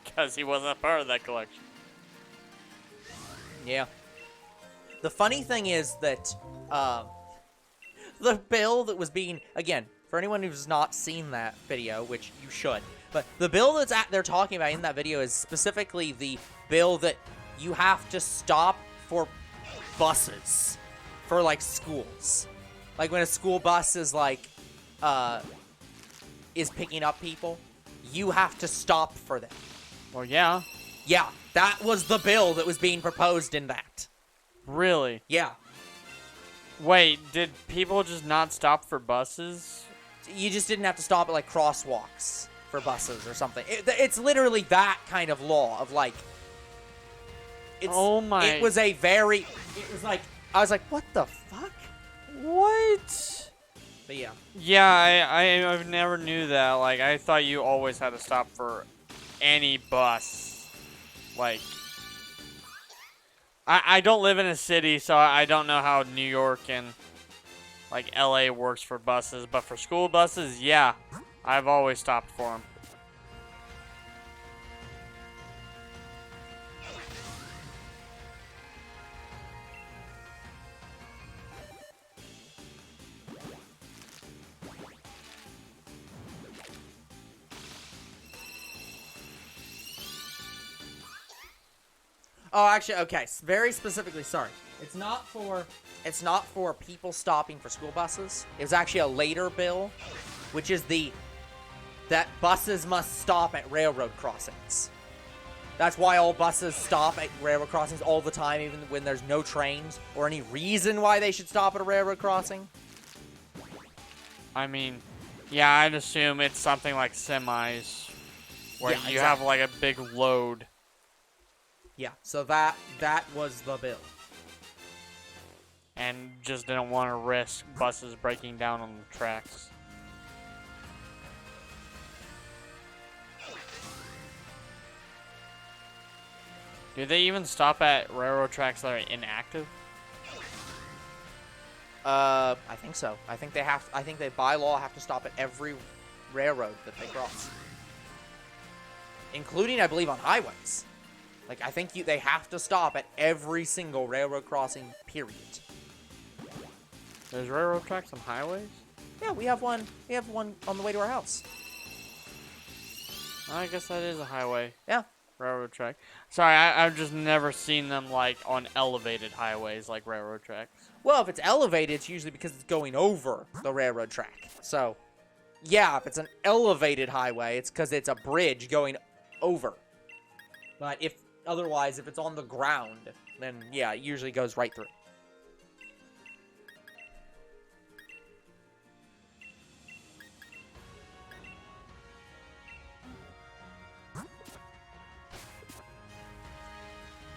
Because he wasn't a part of that collection. Yeah. The funny thing is that the bill that was being... Again, for anyone who's not seen that video, which you should... But the bill that's they're talking about in that video is specifically the bill that you have to stop for buses for, like, schools. Like, when a school bus is, like, is picking up people, you have to stop for them. Well, yeah. Yeah, that was the bill that was being proposed in that. Really? Yeah. Wait, did people just not stop for buses? You just didn't have to stop at, like, crosswalks for buses or something. It's literally that kind of law of, like... Oh my... It was a very... It was like... I was like, what the fuck? What? But yeah. Yeah, I never knew that. Like, I thought you always had to stop for any bus. Like... I don't live in a city, so I don't know how New York and, like, LA works for buses. But for school buses, yeah, I've always stopped for them. Oh, actually, okay. Very specifically, sorry. It's not for people stopping for school buses. It was actually a later bill, which is that buses must stop at railroad crossings. That's why all buses stop at railroad crossings all the time, even when there's no trains or any reason why they should stop at a railroad crossing. I mean, yeah, I'd assume it's something like semis, where Yeah, you have, like, a big load. Yeah, so that was the bill. And just didn't want to risk buses breaking down on the tracks. Do they even stop at railroad tracks that are inactive? I think so. I think they by law have to stop at every railroad that they cross. Including, I believe, on highways. Like, I think they have to stop at every single railroad crossing, period. There's railroad tracks on highways? Yeah, we have one. We have one on the way to our house. I guess that is a highway. Yeah. Railroad track. Sorry, I've just never seen them, like, on elevated highways like railroad tracks. Well, if it's elevated, it's usually because it's going over the railroad track. So, yeah, if it's an elevated highway, it's because it's a bridge going over. But otherwise, if it's on the ground, then, yeah, it usually goes right through.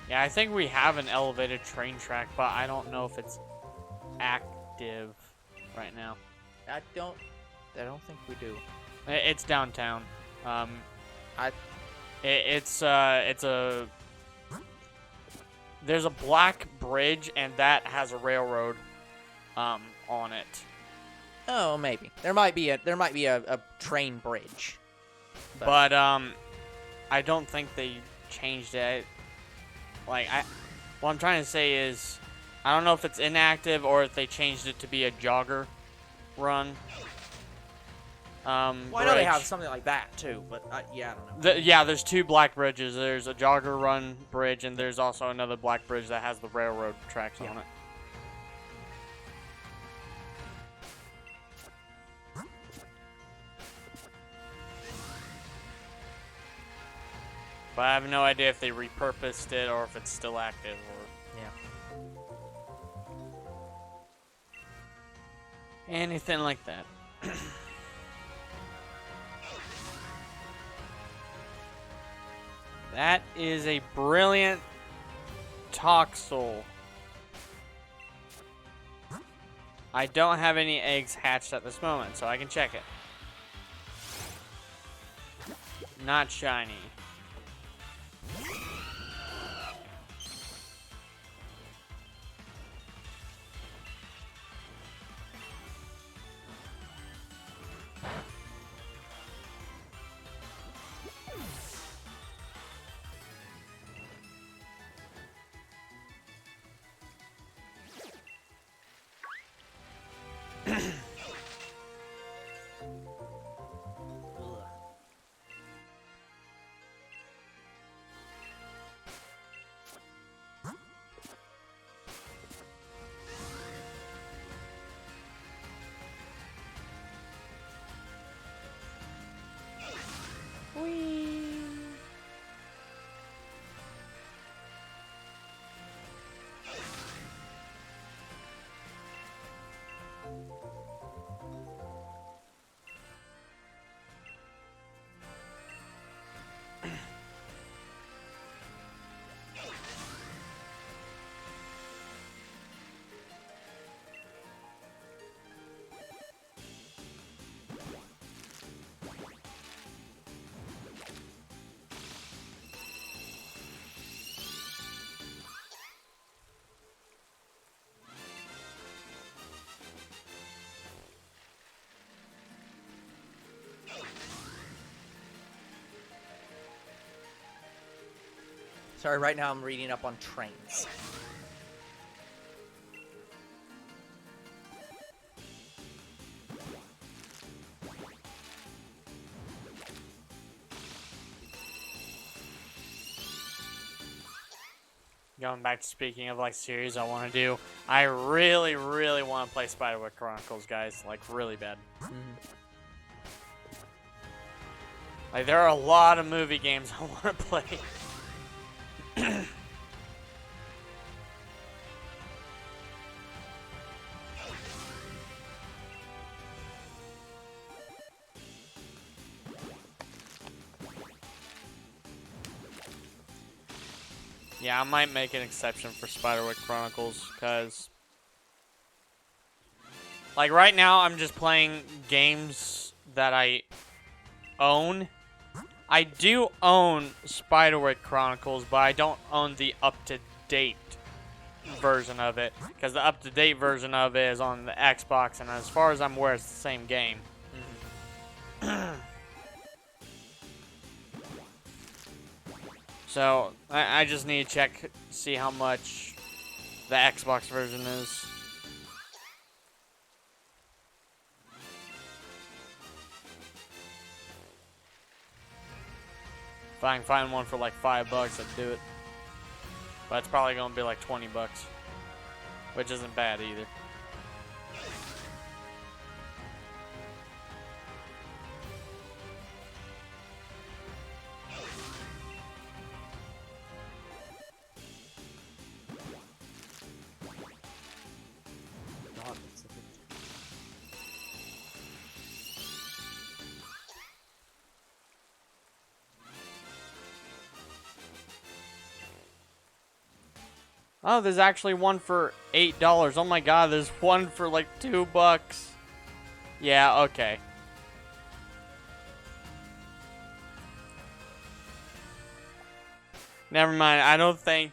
Yeah, I think we have an elevated train track, but I don't know if it's active right now. I don't think we do. It's downtown. There's a black bridge, and that has a railroad on it. Oh, maybe. There might be a train bridge. But I don't think they changed it. Like, what I'm trying to say is, I don't know if it's inactive or if they changed it to be a jogger run. Well, I know they have something like that too, but yeah, I don't know. Yeah, there's two black bridges. There's a jogger run bridge, and there's also another black bridge that has the railroad tracks on it. But I have no idea if they repurposed it or if it's still active. Or anything like that. That is a brilliant Toxel. I don't have any eggs hatched at this moment, so I can check it. Not shiny. Sorry, right now I'm reading up on trains. Going back to speaking of like series I want to do, I really, really want to play Spiderwick Chronicles, guys. Like really bad. Like there are a lot of movie games I want to play. Yeah, I might make an exception for Spiderwick Chronicles, because like right now I'm just playing games that I own. I do own Spiderwick Chronicles, but I don't own the up-to-date version of it, because the up-to-date version of it is on the Xbox, and as far as I'm aware, it's the same game. So, I just need to check, see how much the Xbox version is. If I can find one for like $5, I'd do it. But it's probably gonna be like $20, which isn't bad either. God, that's a good. Oh, there's actually one for $8. Oh my god, there's one for like $2. Yeah, okay. Never mind, I don't think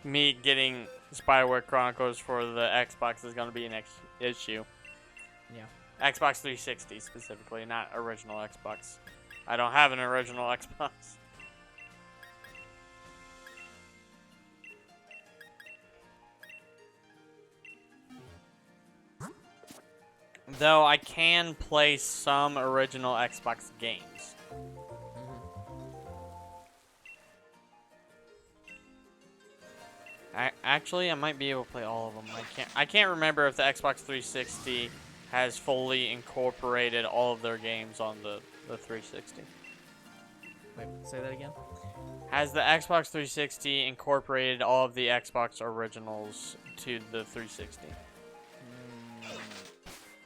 me getting Spiderwick Chronicles for the Xbox is going to be an issue. Yeah. Xbox 360 specifically, not original Xbox. I don't have an original Xbox. Though I can play some original Xbox games. Actually, I might be able to play all of them. I can't remember if the Xbox 360 has fully incorporated all of their games on the 360. Wait, say that again? Has the Xbox 360 incorporated all of the Xbox originals to the 360?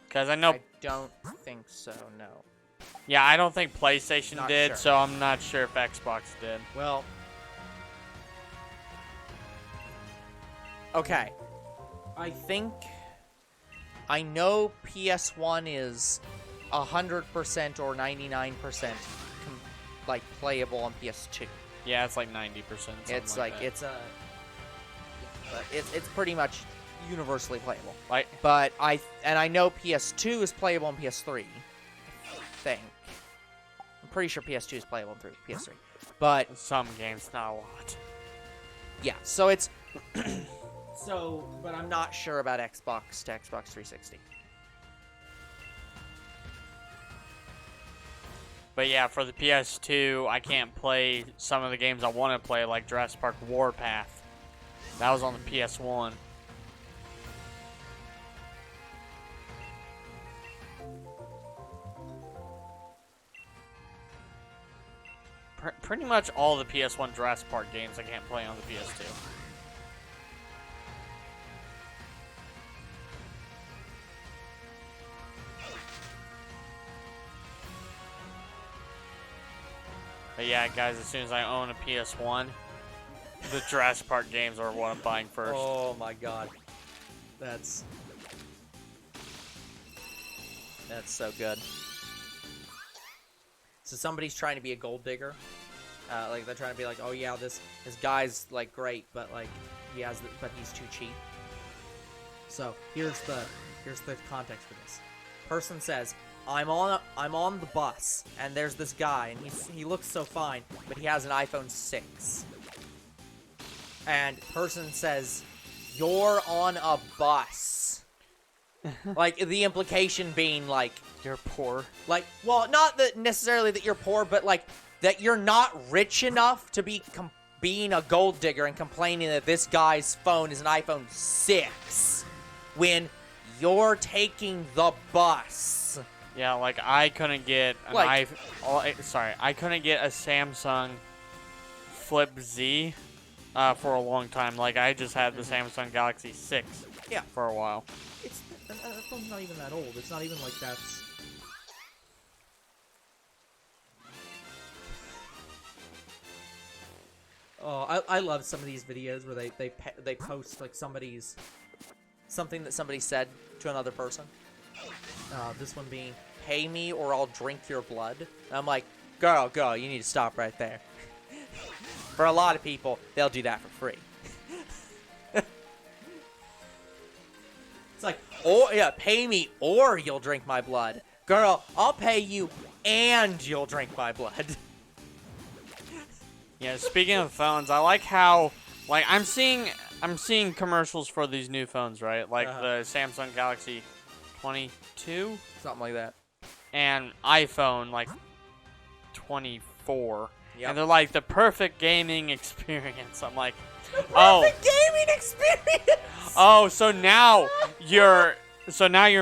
Because I know... I don't think so, no. Yeah, I don't think PlayStation Not did, sure. so I'm not sure if Xbox did. Well... Okay. I think... I know PS1 is 100% or 99% like playable on PS2. Yeah, it's like 90%. It's like that. it's a, but it's pretty much universally playable. Like, But I know PS2 is playable on PS3. I think. I'm pretty sure PS2 is playable on PS3. But some games, not a lot. yeah, so it's so. But I'm not sure about Xbox to Xbox 360. But yeah, for the PS2, I can't play some of the games I want to play, like Jurassic Park Warpath. That was on the PS1. Pretty much all the PS1 Jurassic Park games I can't play on the PS2. But yeah, guys, as soon as I own a PS1, the Jurassic Park games are what I'm buying first. Oh my god. That's so good. So somebody's trying to be a gold digger. Like they're trying to be like, oh yeah, this guy's like great, but like but he's too cheap. So here's the context for this. Person says, I'm on the bus, and there's this guy, and he looks so fine, but he has an iPhone 6. And person says, you're on a bus. Like, the implication being, like... You're poor. Like, well, not that necessarily that you're poor, but, like, that you're not rich enough to be being a gold digger and complaining that this guy's phone is an iPhone 6 when you're taking the bus. Yeah, like, I couldn't get an I couldn't get a Samsung Flip Z for a long time. Like, I just had the Samsung Galaxy 6 for a while. That phone's not even that old. It's not even like that's... Oh, I love some of these videos where they post like something that somebody said to another person. This one being, pay me or I'll drink your blood. And I'm like, girl, you need to stop right there. For a lot of people, they'll do that for free. It's like, oh yeah, pay me or you'll drink my blood. Girl, I'll pay you and you'll drink my blood. Yeah, speaking of phones, I like how, like, I'm seeing commercials for these new phones, right? Like the Samsung Galaxy 22? Something like that. And iPhone, like, 24. Yep. And they're like, the perfect gaming experience. I'm like, perfect gaming experience! Oh, so now you're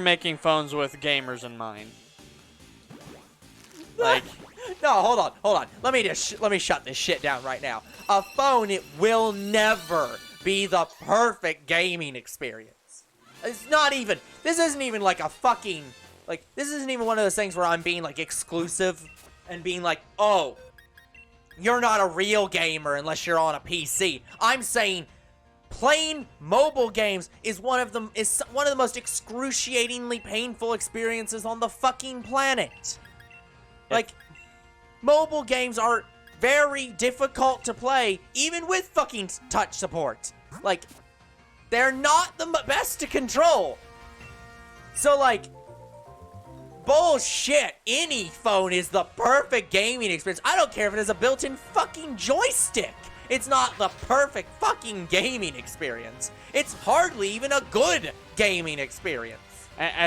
making phones with gamers in mind. Like... No, hold on. Let me shut this shit down right now. A phone, it will never be the perfect gaming experience. It's not even. This isn't even like a fucking like. This isn't even one of those things where I'm being like exclusive and being like, oh, you're not a real gamer unless you're on a PC. I'm saying playing mobile games is one of the most excruciatingly painful experiences on the fucking planet. Like. Mobile games are very difficult to play, even with fucking touch support. Like, they're not the best to control. So, like, bullshit. Any phone is the perfect gaming experience. I don't care if it has a built-in fucking joystick. It's not the perfect fucking gaming experience. It's hardly even a good gaming experience.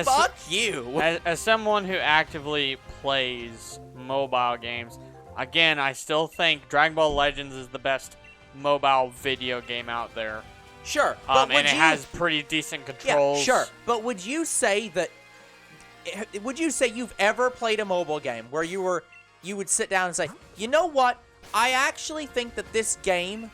Fuck you. As someone who actively plays mobile games, again, I still think Dragon Ball Legends is the best mobile video game out there. Sure. But and it has pretty decent controls. Yeah, sure. But would you say you've ever played a mobile game where you would sit down and say, you know what? I actually think that this game,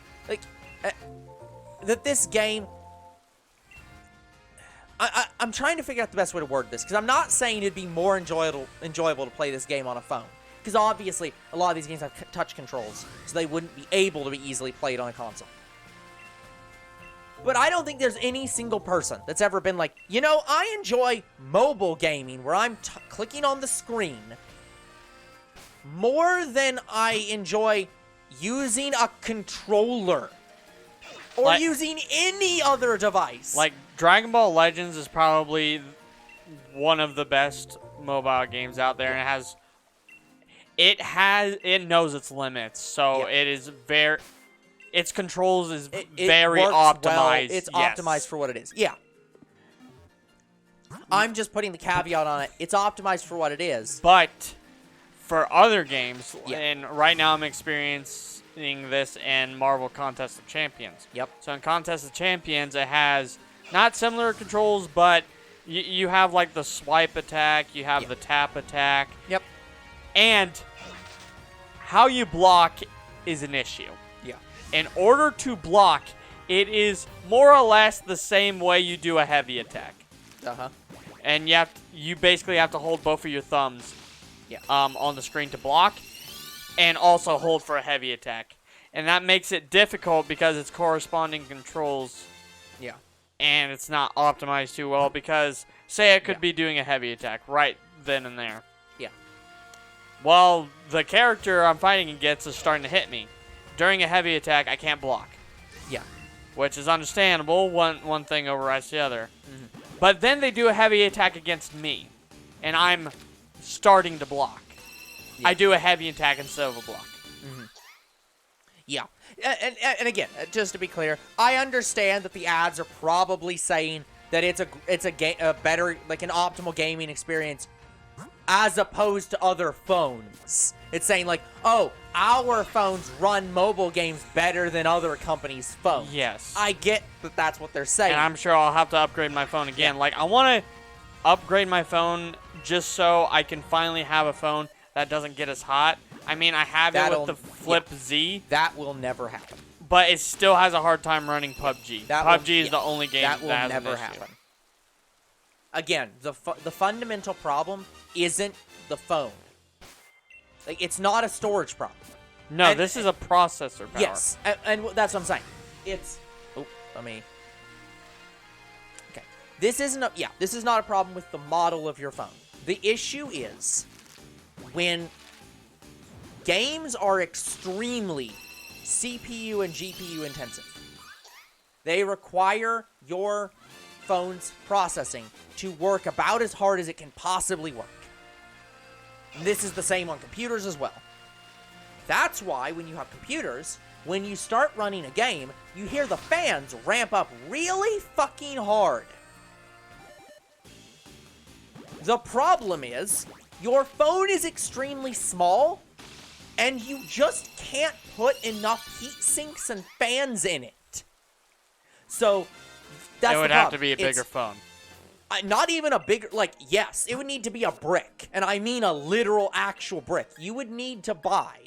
I'm trying to figure out the best way to word this, because I'm not saying it'd be more enjoyable to play this game on a phone. Because obviously, a lot of these games have touch controls, so they wouldn't be able to be easily played on a console. But I don't think there's any single person that's ever been like, you know, I enjoy mobile gaming, where I'm clicking on the screen, more than I enjoy using a controller. Or using any other device. Like, Dragon Ball Legends is probably one of the best mobile games out there, and it knows its limits, so it is its controls is very optimized. Well. It's optimized for what it is. Yeah. I'm just putting the caveat on it. It's optimized for what it is. But for other games, and right now I'm experiencing this in Marvel Contest of Champions. Yep. So in Contest of Champions, it has not similar controls, but you have like the swipe attack, you have the tap attack. Yep. And how you block is an issue. Yeah. In order to block, it is more or less the same way you do a heavy attack. Uh-huh. And you basically have to hold both of your thumbs on the screen to block. and also hold for a heavy attack. And that makes it difficult because it's corresponding controls. Yeah. And it's not optimized too well because, say I could be doing a heavy attack right then and there. Yeah. Well, the character I'm fighting against is starting to hit me. During a heavy attack, I can't block. Yeah. Which is understandable. One thing overrides the other. But then they do a heavy attack against me. And I'm starting to block. Yeah. I do a heavy attack instead of a block. Yeah. And again, just to be clear, I understand that the ads are probably saying that it's a better, like an optimal gaming experience as opposed to other phones. It's saying like, oh, our phones run mobile games better than other companies' phones. Yes. I get that that's what they're saying. And I'm sure I'll have to upgrade my phone again. Like, I want to upgrade my phone just so I can finally have a phone that doesn't get as hot. I mean, I have it with the Flip Z. That will never happen. But it still has a hard time running PUBG. PUBG is the only game that will has never an issue. happen. Again, the fundamental problem isn't the phone. Like, it's not a storage problem. No, this is a processor power. Yes, and that's what I'm saying. It's... Oh, let me... Okay. This is not a problem with the model of your phone. The issue is when games are extremely CPU and GPU intensive. They require your phone's processing to work about as hard as it can possibly work. And this is the same on computers as well. That's why when you have computers, when you start running a game, you hear the fans ramp up really fucking hard. The problem is, your phone is extremely small, and you just can't put enough heat sinks and fans in it. So, that's the problem. It would have to be a bigger phone. Not even a bigger, like, yes, it would need to be a brick. And I mean a literal, actual brick. You would need to buy.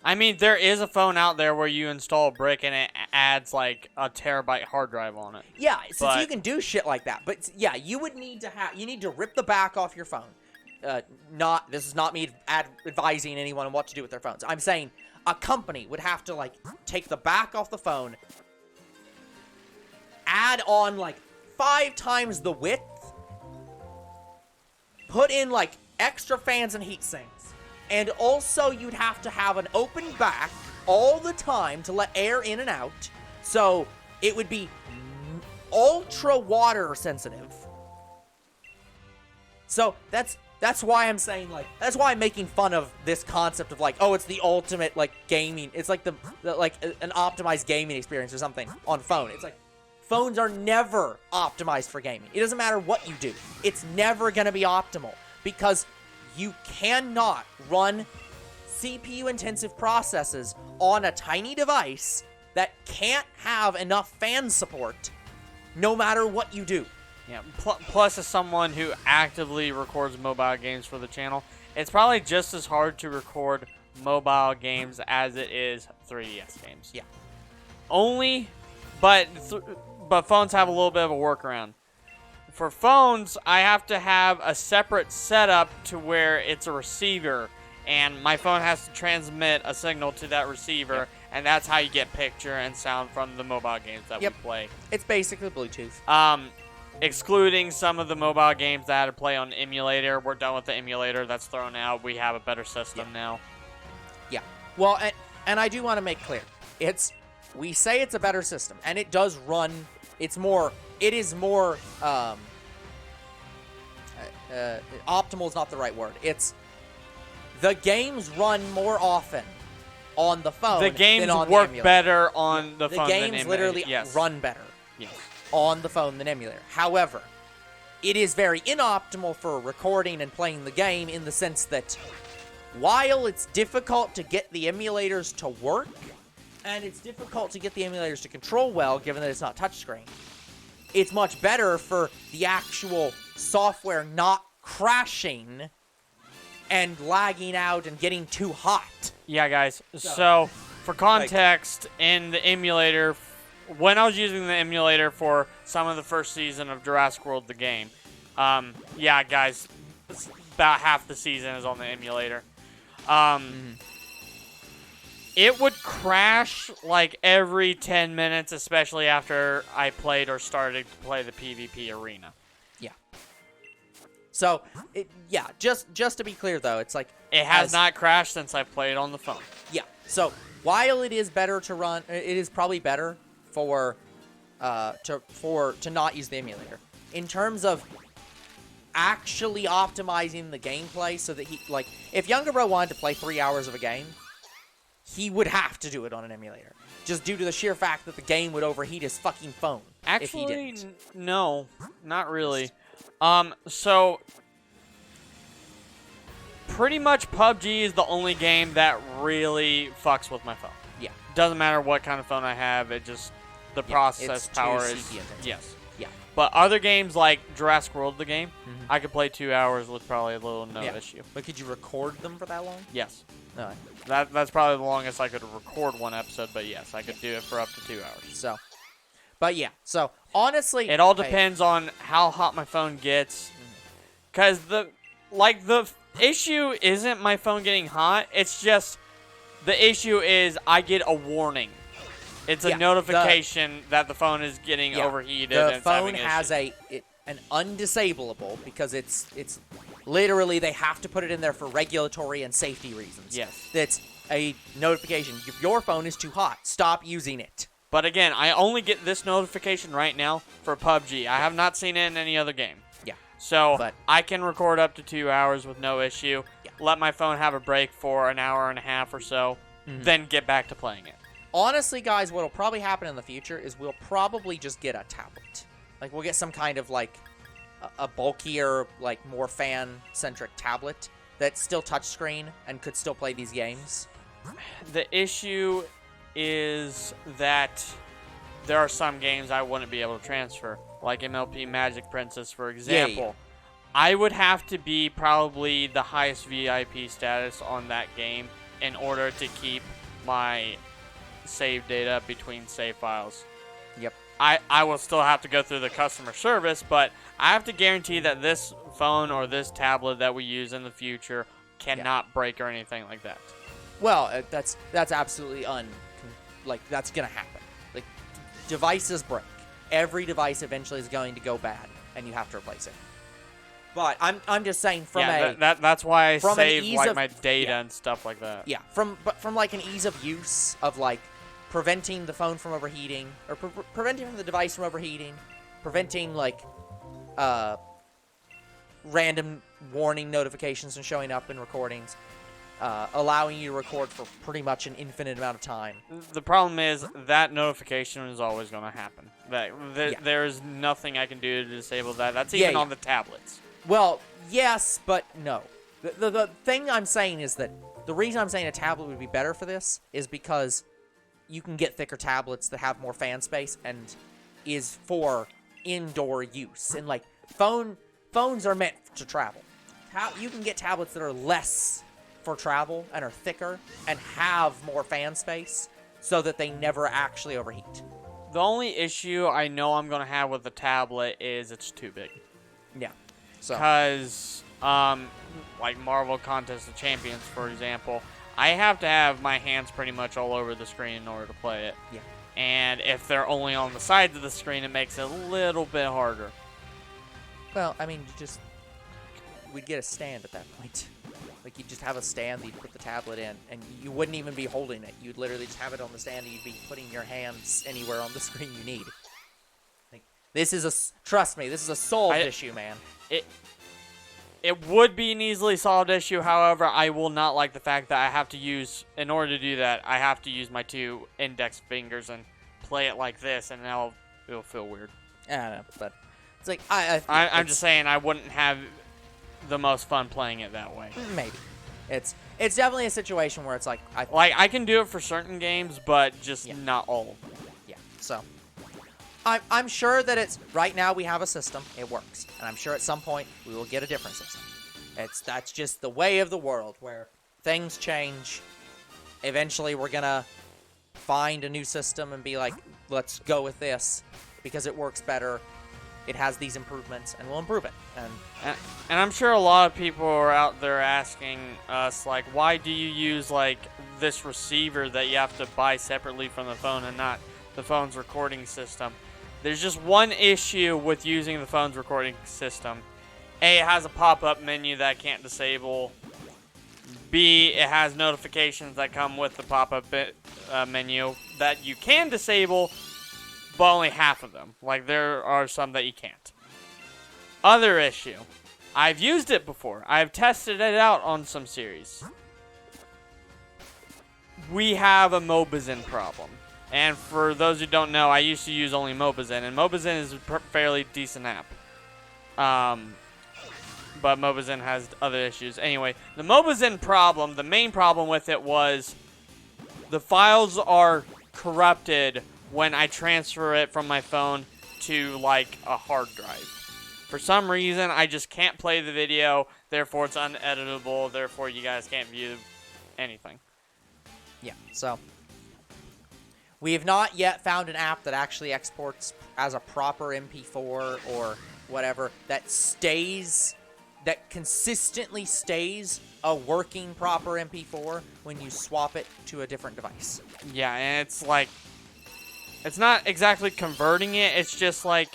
I mean, there is a phone out there where you install a brick and it adds, like, a terabyte hard drive on it. Yeah, since you can do shit like that. But, yeah, you would need to you need to rip the back off your phone. This is not me advising anyone on what to do with their phones. I'm saying a company would have to, like, take the back off the phone, add on, like, 5 times the width, put in, like, extra fans and heat sinks. And also, you'd have to have an open back all the time to let air in and out. So, it would be ultra water sensitive. So, that's why I'm saying, like, that's why I'm making fun of this concept of, like, oh, it's the ultimate, like, gaming. It's like like, an optimized gaming experience or something on phone. It's like, phones are never optimized for gaming. It doesn't matter what you do. It's never going to be optimal because you cannot run CPU-intensive processes on a tiny device that can't have enough fan support no matter what you do. Yeah. Plus, as someone who actively records mobile games for the channel, it's probably just as hard to record mobile games as it is 3DS games. Yeah. But phones have a little bit of a workaround. For phones, I have to have a separate setup to where it's a receiver, and my phone has to transmit a signal to that receiver, and that's how you get picture and sound from the mobile games that we play. It's basically Bluetooth. Excluding some of the mobile games that I had to play on emulator. We're done with the emulator. That's thrown out. We have a better system now. Yeah. Well, and I do want to make clear, we say it's a better system, and it does run. It is more. Optimal is not the right word. The games run more often on the phone. The games than on work the emulator. better on the phone. The games literally run better. Yes. On the phone than emulator. However, it is very inoptimal for recording and playing the game in the sense that while it's difficult to get the emulators to work, and it's difficult to get the emulators to control well, given that it's not touchscreen, it's much better for the actual software not crashing and lagging out and getting too hot. Yeah, guys. So for context, in the emulator, when I was using the emulator for some of the first season of Jurassic World, the game, yeah, guys, about half the season is on the emulator. It would crash like every 10 minutes, especially after I played or started to play the PvP arena. Yeah. So, just to be clear though, it's like It has not crashed since I played on the phone. Yeah. So while it is better to run, it is probably better for to not use the emulator in terms of actually optimizing the gameplay, so that he, like, if Younger Bro wanted to play 3 hours of a game, he would have to do it on an emulator, just due to the sheer fact that the game would overheat his fucking phone. Actually, if he didn't. No, not really. So pretty much PUBG is the only game that really fucks with my phone. Yeah. Doesn't matter what kind of phone I have, it just, the process power is, CPU intensive. yes. Yeah. But other games like Jurassic World, the game, I could play 2 hours with probably a little no issue. But could you record them for that long? Yes. No. That's probably the longest I could record one episode, but yes, I could do it for up to 2 hours. So, but yeah. So honestly, It all depends on how hot my phone gets, because the issue isn't my phone getting hot. It's just the issue is I get a warning. It's a notification that the phone is getting overheated. The and it's having phone has issues. an undisableable, because it's literally they have to put it in there for regulatory and safety reasons. Yes. That's a notification. If your phone is too hot, stop using it. But again, I only get this notification right now for PUBG. I have not seen it in any other game. Yeah. So But- I can record up to 2 hours with no issue. Yeah. Let my phone have a break for an hour and a half or so, then get back to playing it. Honestly, guys, what'll probably happen in the future is we'll probably just get a tablet. Like, we'll get some kind of, like, a bulkier, like, more fan-centric tablet that's still touchscreen and could still play these games. The issue is that there are some games I wouldn't be able to transfer, like MLP Magic Princess, for example. I would have to be probably the highest VIP status on that game in order to keep my save data between save files. Yep. I will still have to go through the customer service, but I have to guarantee that this phone or this tablet that we use in the future cannot break or anything like that. Well, that's absolutely that's gonna happen. Like, devices break. Every device eventually is going to go bad, and you have to replace it. But I'm just saying that's why I from save an ease like of- my data and stuff like that. Yeah, from like an ease of use of, like, preventing the phone from overheating, or preventing the device from overheating, preventing, like, random warning notifications from showing up in recordings, allowing you to record for pretty much an infinite amount of time. The problem is that notification is always going to happen. There is nothing I can do to disable that. That's even on the tablets. Well, yes, but no. The thing I'm saying is that the reason I'm saying a tablet would be better for this is because you can get thicker tablets that have more fan space and is for indoor use. And, like, phones are meant to travel. You can get tablets that are less for travel and are thicker and have more fan space so that they never actually overheat. The only issue I know I'm going to have with the tablet is it's too big. Yeah. So. Because, like Marvel Contest of Champions, for example, I have to have my hands pretty much all over the screen in order to play it. Yeah. And if they're only on the sides of the screen, it makes it a little bit harder. Well, I mean, we'd get a stand at that point. Like, you'd just have a stand that you'd put the tablet in, and you wouldn't even be holding it. You'd literally just have it on the stand, and you'd be putting your hands anywhere on the screen you need. Like, trust me, this is a solved issue, man. It would be an easily solved issue. However, I will not like the fact that I have to use, in order to do that, I have to use my 2 index fingers and play it like this, and now it'll feel weird. I don't know, but it's like, I'm just saying I wouldn't have the most fun playing it that way. Maybe. It's definitely a situation where it's like, I can do it for certain games, but just not all of them. Yeah, so. I'm sure that it's, right now we have a system, it works. And I'm sure at some point we will get a different system. That's just the way of the world, where things change. Eventually we're gonna find a new system and be like, let's go with this, because it works better. it has these improvements, and we'll improve it. And I'm sure a lot of people are out there asking us, like, why do you use, like, this receiver that you have to buy separately from the phone and not the phone's recording system? There's just one issue with using the phone's recording system. A, it has a pop-up menu that I can't disable. B, it has notifications that come with the pop-up menu that you can disable, but only half of them. Like, there are some that you can't. Other issue. I've used it before. I've tested it out on some series. We have a Mobazin problem. And for those who don't know, I used to use only Mobazin, and Mobazin is a fairly decent app. But Mobazin has other issues. Anyway, the Mobazin problem, the main problem with it was the files are corrupted when I transfer it from my phone to, like, a hard drive. For some reason, I just can't play the video, therefore it's uneditable, therefore you guys can't view anything. Yeah, so we have not yet found an app that actually exports as a proper MP4 or whatever that consistently stays a working proper MP4 when you swap it to a different device. Yeah, and it's like, it's not exactly converting it, it's just like,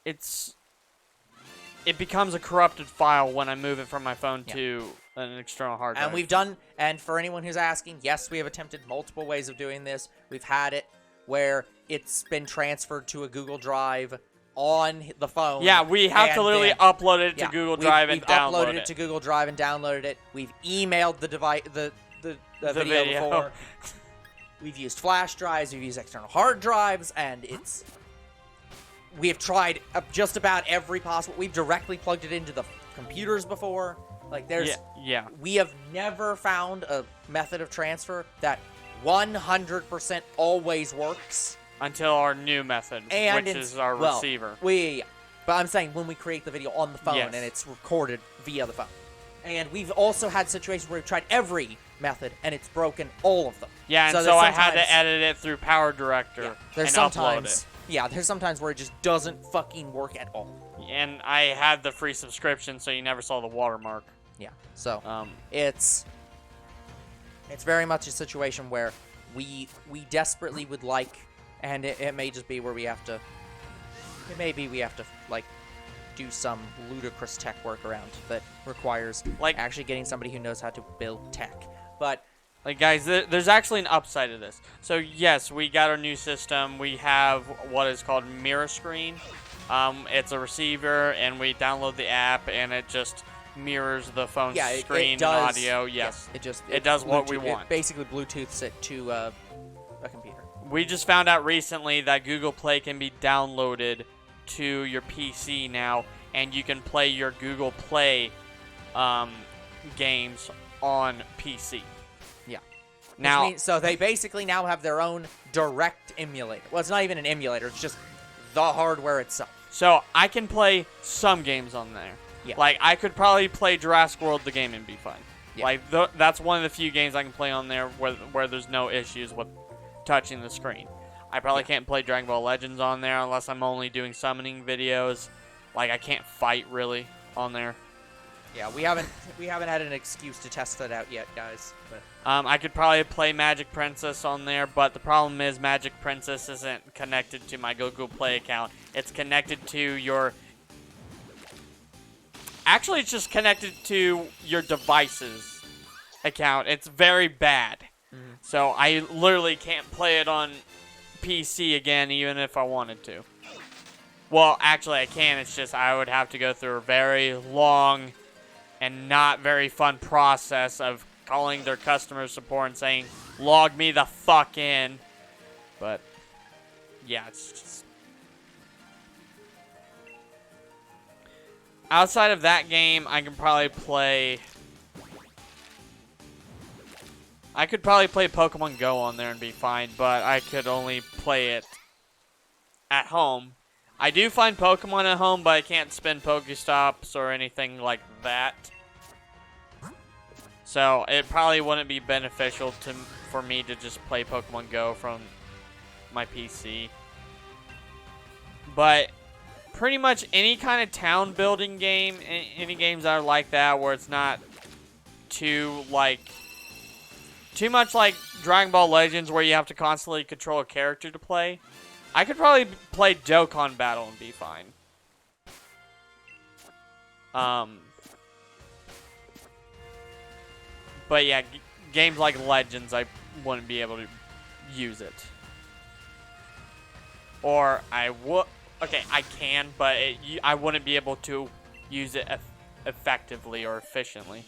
it becomes a corrupted file when I move it from my phone to an external hard drive. And we've done, and for anyone who's asking, yes, we have attempted multiple ways of doing this. We've had it where it's been transferred to a Google Drive on the phone. Yeah, we have to literally upload it to Google Drive and download it. We've uploaded it to Google Drive and downloaded it. We've emailed the device, the video before. We've used flash drives. We've used external hard drives, and we have tried just about every possible. We've directly plugged it into the computers before. Like, we have never found a method of transfer that 100% always works. Until our new method, which is our receiver. But I'm saying when we create the video on the phone and it's recorded via the phone. And we've also had situations where we've tried every method and it's broken all of them. Yeah, and so I had to edit it through Power Director and upload it. Yeah, there's sometimes where it just doesn't fucking work at all. And I had the free subscription, so you never saw the watermark. Yeah, so it's very much a situation where we desperately would like. And it may just be where we have to, like, do some ludicrous tech workaround that requires, like, actually getting somebody who knows how to build tech. But, like, guys, there's actually an upside to this. So, yes, we got our new system. We have what is called Mirror Screen. It's a receiver, and we download the app, and it just mirrors the phone screen and audio. Yes, it does what we want. It basically Bluetooths it to a computer. We just found out recently that Google Play can be downloaded to your PC now, and you can play your Google Play games on PC. Yeah. Now, so they basically now have their own direct emulator. Well, it's not even an emulator. It's just the hardware itself. So I can play some games on there. Yeah. Like, I could probably play Jurassic World the game and be fine. Yeah. Like, that's one of the few games I can play on there where there's no issues with touching the screen. I probably can't play Dragon Ball Legends on there unless I'm only doing summoning videos. Like, I can't fight really on there. Yeah, we haven't had an excuse to test that out yet, guys. But I could probably play Magic Princess on there, but the problem is Magic Princess isn't connected to my Google Play account. It's connected to your... Actually, it's just connected to your device's account. It's very bad. So I literally can't play it on PC again, even if I wanted to. Well, actually, I can. It's just I would have to go through a very long and not very fun process of calling their customer support and saying, log me the fuck in. But, yeah, it's just... Outside of that game, I can probably play... I could probably play Pokemon Go on there and be fine, but I could only play it at home. I do find Pokemon at home, but I can't spin Pokestops or anything like that. So it probably wouldn't be beneficial for me to just play Pokemon Go from my PC. But pretty much any kind of town building game, any games that are like that, where it's not too much like Dragon Ball Legends, where you have to constantly control a character to play. I could probably play Dokkan Battle and be fine. But yeah, games like Legends, I wouldn't be able to use it. Or I would. Okay, I can, but I wouldn't be able to use it effectively or efficiently.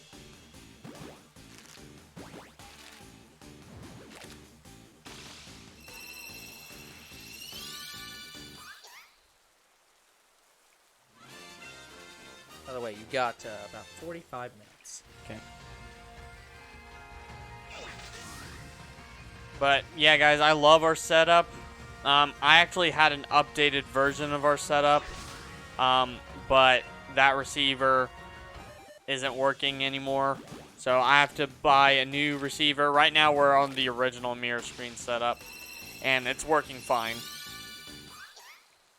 By the way, you got About 45 minutes. Okay. But yeah, guys, I love our setup. I actually had an updated version of our setup, but that receiver isn't working anymore. So I have to buy a new receiver. Right now we're on the original mirror screen setup, and it's working fine.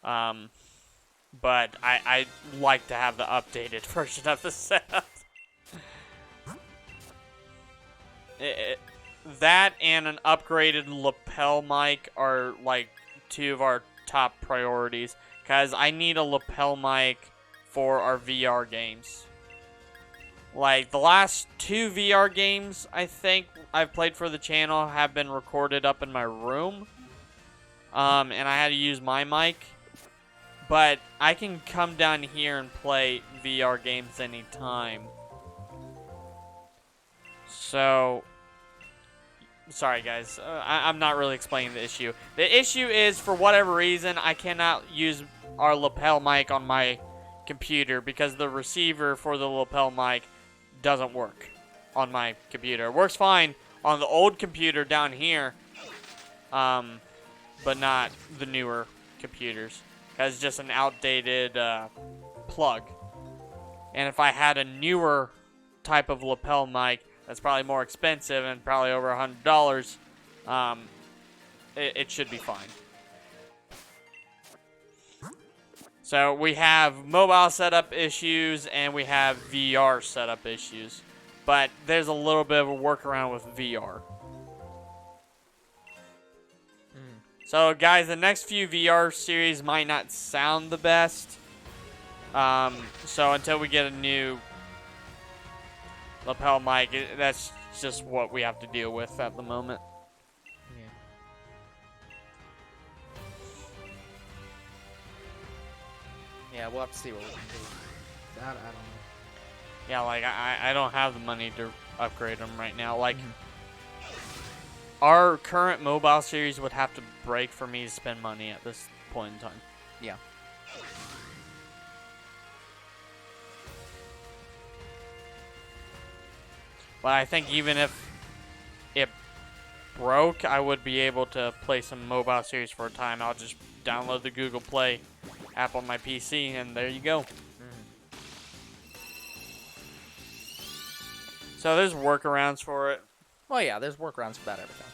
But I like to have the updated version of the setup. That and an upgraded lapel mic are like two of our top priorities, because I need a lapel mic for our VR games. Like the last 2 VR games I think I've played for the channel have been recorded up in my room, and I had to use my mic. But I can come down here and play VR games anytime. So, sorry guys, I'm not really explaining the issue. The issue is, for whatever reason, I cannot use our lapel mic on my computer because the receiver for the lapel mic doesn't work on my computer. It works fine on the old computer down here, but not the newer computers. Because it's just an outdated plug. And if I had a newer type of lapel mic that's probably more expensive and probably over $100, it should be fine. So we have mobile setup issues and we have VR setup issues. But there's a little bit of a workaround with VR. So, guys, the next few VR series might not sound the best. So, until we get a new lapel mic, that's just what we have to deal with at the moment. Yeah, we'll have to see what we can do. That, I don't know. Yeah, like, I don't have the money to upgrade them right now. Like, our current mobile series would have to break for me to spend money at this point in time. Yeah. But I think even if it broke, I would be able to play some mobile series for a time. I'll just download the Google Play app on my PC, and there you go. So there's workarounds for it. Well, yeah, there's workarounds for about everything.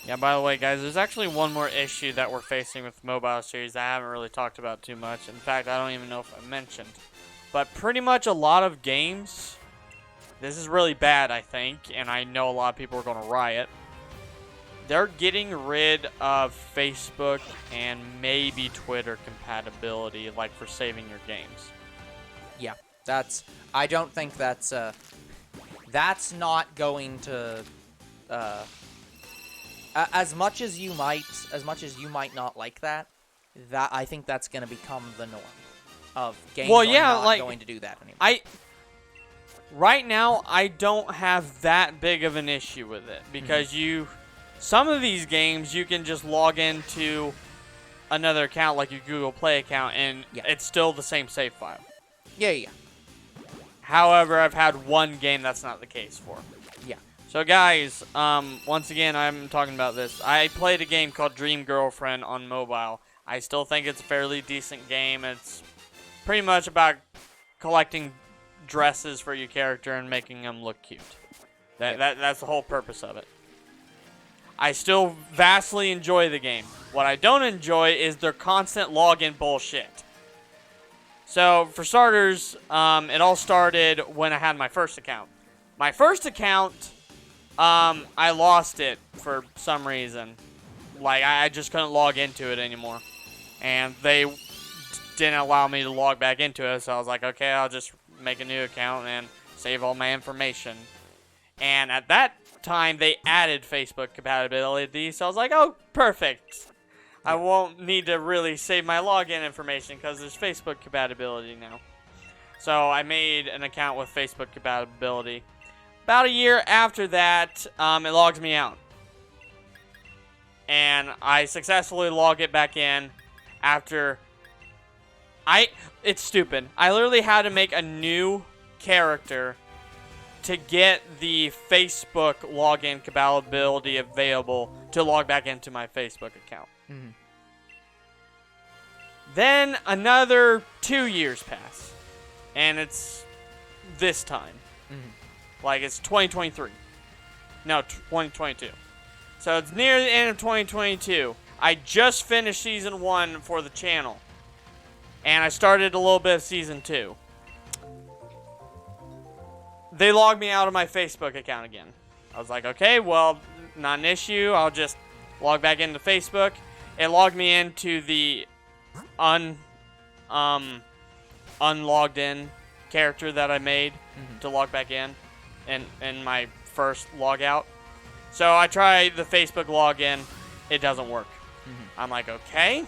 Yeah, by the way, guys, there's actually one more issue that we're facing with mobile series that I haven't really talked about too much. In fact, I don't even know if I mentioned. But pretty much a lot of games, this is really bad, I think, and I know a lot of people are going to riot. They're getting rid of Facebook and maybe Twitter compatibility, like for saving your games. Yeah, I don't think that's not going to, as much as you might not like that, I think that's going to become the norm of games. Well, yeah, not like, going to do that anymore. Right now, I don't have that big of an issue with it because some of these games you can just log into another account, like your Google Play account, and it's still the same save file. Yeah. However, I've had one game that's not the case for. Yeah. So guys, once again, I'm talking about this. I played a game called Dream Girlfriend on mobile. I still think it's a fairly decent game. It's pretty much about collecting dresses for your character and making them look cute. That's the whole purpose of it. I still vastly enjoy the game. What I don't enjoy is their constant login bullshit. So, for starters, it all started when I had my first account. My first account, I lost it for some reason. Like, I just couldn't log into it anymore. And they didn't allow me to log back into it, so I was like, okay, I'll just make a new account and save all my information. And at that time, they added Facebook compatibility, so I was like, oh, perfect. I won't need to really save my login information because there's Facebook compatibility now. So I made an account with Facebook compatibility. About a year after that, it logs me out. And I successfully log it back in after... It's stupid. I literally had to make a new character to get the Facebook login compatibility available to log back into my Facebook account. Mm-hmm. Then another 2 years pass, and it's this time. Mm-hmm. Like, it's 2023. No, 2022. So it's near the end of 2022. I just finished Season 1 for the channel, and I started a little bit of Season 2. They logged me out of my Facebook account again. I was like, okay, well, not an issue. I'll just log back into Facebook. It logged me into the unlogged in character that I made to log back in my first log out. So I try the Facebook login. It doesn't work. I'm like, okay.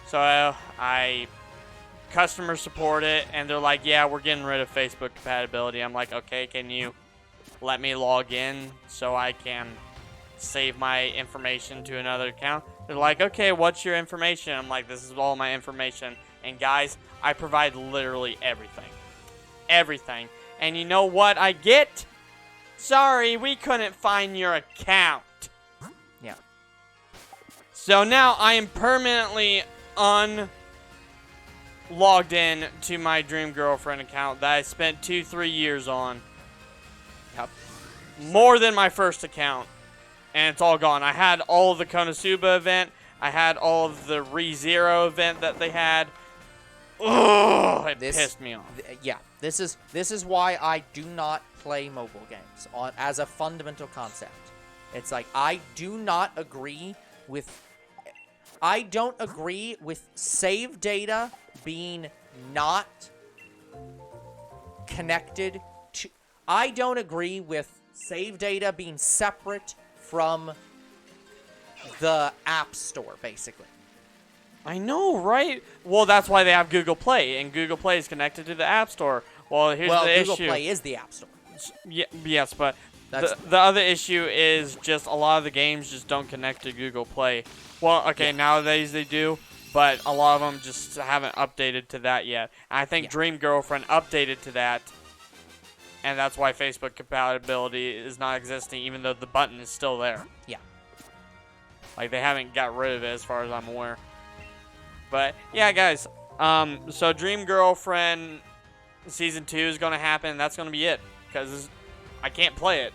So I customer support it, and they're like, yeah, we're getting rid of Facebook compatibility. I'm like, okay, can you let me log in so I can save my information to another account? They're like, okay, what's your information? I'm like, this is all my information. And guys, I provide literally everything. Everything. And you know what I get? Sorry, we couldn't find your account. Yeah. So now I am permanently logged in to my dream girlfriend account that I spent 2-3 years on. Yep. More than my first account. And it's all gone. I had all of the Konosuba event. I had all of the ReZero event that they had. Ugh, it pissed me off. Yeah, this is why I do not play mobile games as a fundamental concept. It's like, I don't agree with save data being not connected to... I don't agree with save data being separate from the App Store, basically. I know, right? Well, that's why they have Google Play, and Google Play is connected to the App Store. Well, here's the issue. Google Play is the App Store. Yeah, yes, but the other issue is just a lot of the games just don't connect to Google Play. Well, okay, yeah. Nowadays they do, but a lot of them just haven't updated to that yet. And I think Dream Girlfriend updated to that, and that's why Facebook compatibility is not existing, even though the button is still there. Yeah. Like, they haven't got rid of it as far as I'm aware. But, yeah, guys, so Dream Girlfriend Season 2 is going to happen, and that's going to be it, because I can't play it.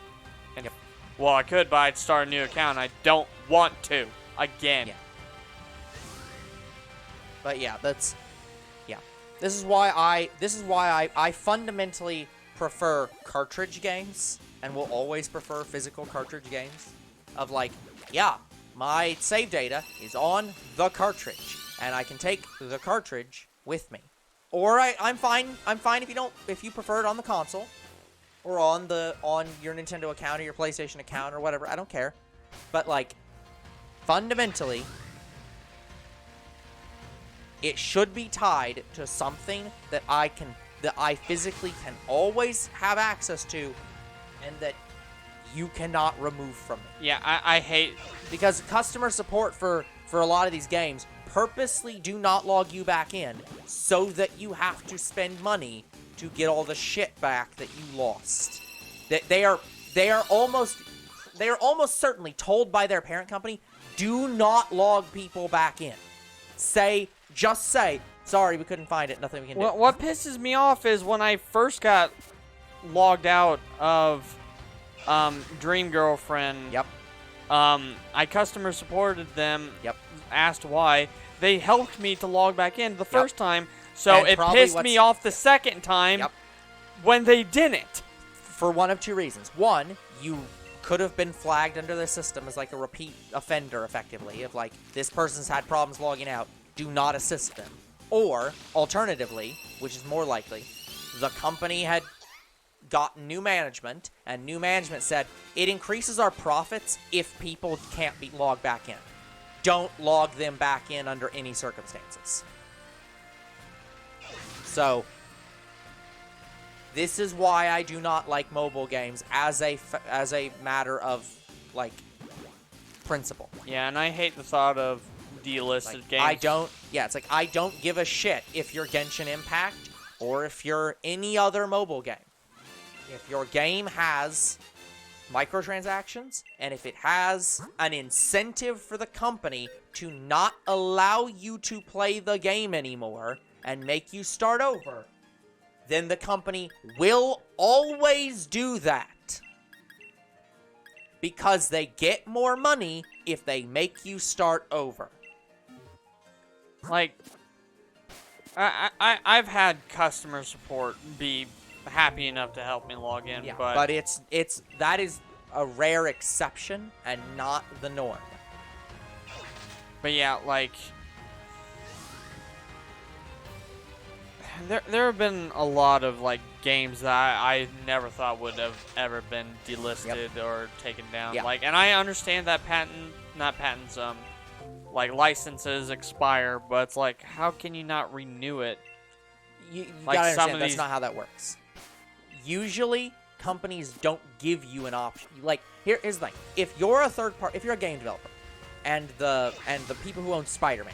And, well, I could, but I'd start a new account, and I don't want to, again. Yeah. But, yeah, this is why I fundamentally prefer cartridge games, and will always prefer physical cartridge games, of like, yeah, my save data is on the cartridge, and I can take the cartridge with me. Or I'm fine if you prefer it on the console, or on your Nintendo account or your PlayStation account or whatever. I don't care. But like, fundamentally, it should be tied to something that I physically can always have access to, and that you cannot remove from me. Yeah, I hate... Because customer support for a lot of these games purposely do not log you back in so that you have to spend money to get all the shit back that you lost. They are almost certainly told by their parent company, do not log people back in. just say, sorry, we couldn't find it, nothing we can do. What pisses me off is when I first got logged out of Dream Girlfriend. Yep. I customer supported them. Yep. Asked why. They helped me to log back in the first time, so And it probably pissed me off the second time Yep. when they didn't. For one of two reasons. One, you could have been flagged under the system as like a repeat offender, effectively, of like, this person's had problems logging out, do not assist them. Or, alternatively, which is more likely, the company had gotten new management, and new management said, it increases our profits if people can't be logged back in. Don't log them back in under any circumstances. So, this is why I do not like mobile games as a matter of, like, principle. Yeah, and I hate the thought of delisted Like, games. it's like, I don't give a shit if you're Genshin Impact or if you're any other mobile game. If your game has microtransactions, and if it has an incentive for the company to not allow you to play the game anymore and make you start over, then the company will always do that. Because they get more money if they make you start over. Like, I've had customer support be happy enough to help me log in, Yeah, but that is a rare exception and not the norm. But yeah, like, there have been a lot of like games that I never thought would have ever been delisted or taken down. Yeah. Like, and I understand that like licenses expire, but it's like, how can you not renew it? You Like gotta some understand of that's these- not how that works. Usually, companies don't give you an option. Like, here's the thing: if you're a game developer, and the people who own Spider-Man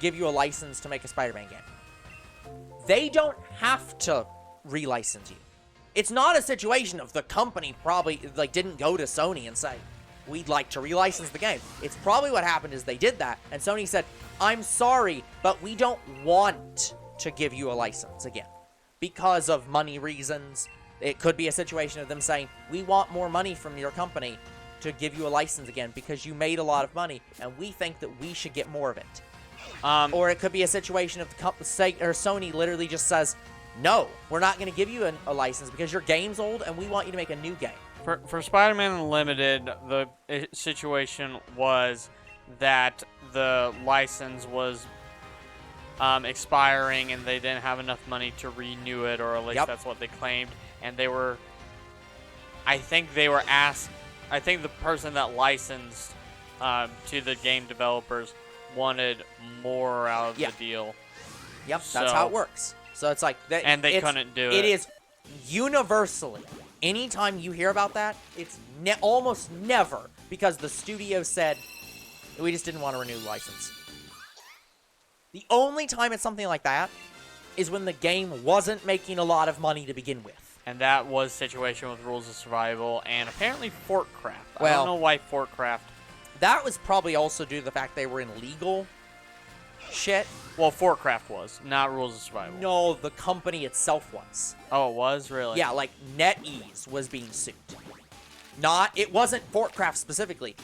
give you a license to make a Spider-Man game, they don't have to relicense you. It's not a situation of the company probably like didn't go to Sony and say, we'd like to relicense the game. It's probably what happened is they did that, and Sony said, I'm sorry, but we don't want to give you a license again. Because of money reasons. It could be a situation of them saying, we want more money from your company to give you a license again because you made a lot of money, and we think that we should get more of it. Or it could be a situation of Sony literally just says, no, we're not going to give you a license because your game's old and we want you to make a new game. For Spider-Man Unlimited, the situation was that the license was expiring and they didn't have enough money to renew it, or at least that's what they claimed. And I think the person that licensed to the game developers wanted more out of the deal. Yep, that's how it works. So it's like and they couldn't do it. It is universally, anytime you hear about that, it's almost never because the studio said, we just didn't want to renew the license. The only time it's something like that is when the game wasn't making a lot of money to begin with. And that was the situation with Rules of Survival and apparently Fortcraft. I Well, don't know why Fortcraft. That was probably also due to the fact they were in legal shit. Well, Fortcraft was, not Rules of Survival. No, the company itself was. Oh, it was? Really? Yeah, like NetEase was being sued. It wasn't Fortcraft specifically.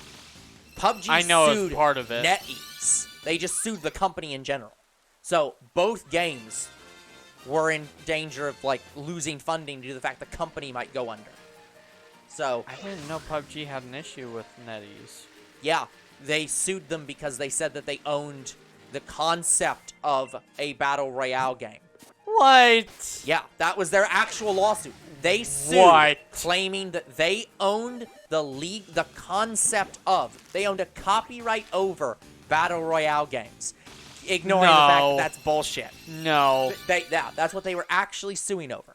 PUBG I know sued it's part of it. NetEase. They just sued the company in general. So both games were in danger of like losing funding due to the fact the company might go under. So I didn't know PUBG had an issue with NetEase. yeah, they sued them because they said that they owned the concept of a battle royale game. What? Yeah, that was their actual lawsuit. They sued, What? claiming that they owned the concept of. They owned a copyright over battle royale games, ignoring the fact that that's bullshit. No. That's what they were actually suing over.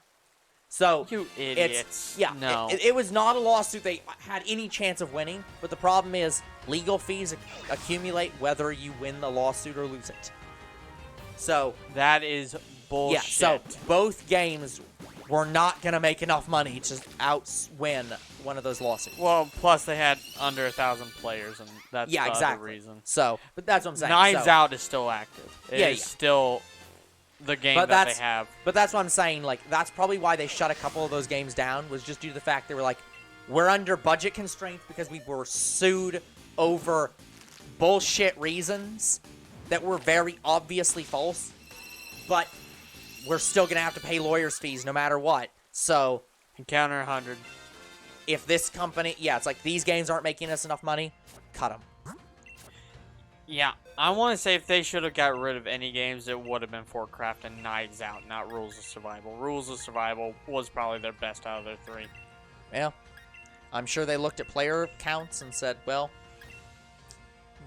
So You idiots. yeah, No. it was not a lawsuit they had any chance of winning, but the problem is legal fees accumulate whether you win the lawsuit or lose it. So That is bullshit. yeah, so both games we're not going to make enough money to outwin one of those lawsuits. Well, plus they had under 1,000 players, and that's the other reason. So, but that's what I'm saying. Knives Out is still active. It is still the game that they have. But that's what I'm saying. Like, that's probably why they shut a couple of those games down, was just due to the fact they were like, we're under budget constraints because we were sued over bullshit reasons that were very obviously false. But we're still going to have to pay lawyers' fees no matter what. So, Encounter 100. If this company... Yeah, it's like, these games aren't making us enough money, cut them. Yeah, I want to say if they should have got rid of any games, it would have been Fortcraft and Knives Out, not Rules of Survival. Rules of Survival was probably their best out of their three. Yeah. I'm sure they looked at player counts and said, well,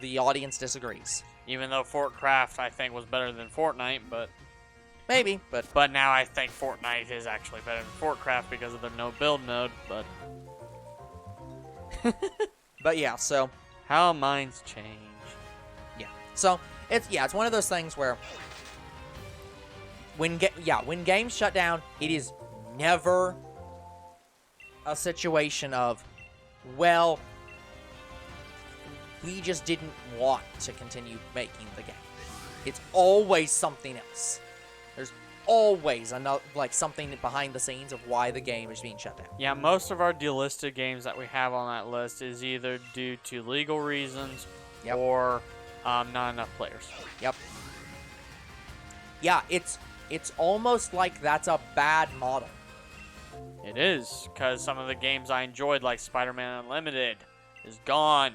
the audience disagrees. Even though Fortcraft, I think, was better than Fortnite, but... Maybe, but... But now I think Fortnite is actually better than Fortcraft because of their no-build mode, but... But yeah, so... How minds change. Yeah. So, it's one of those things where... When games shut down, it is never a situation of, well, we just didn't want to continue making the game. It's always something else. There's always another, like, something behind the scenes of why the game is being shut down. Yeah, most of our delisted games that we have on that list is either due to legal reasons or not enough players. Yep. Yeah, it's almost like that's a bad model. It is, because some of the games I enjoyed, like Spider-Man Unlimited, is gone.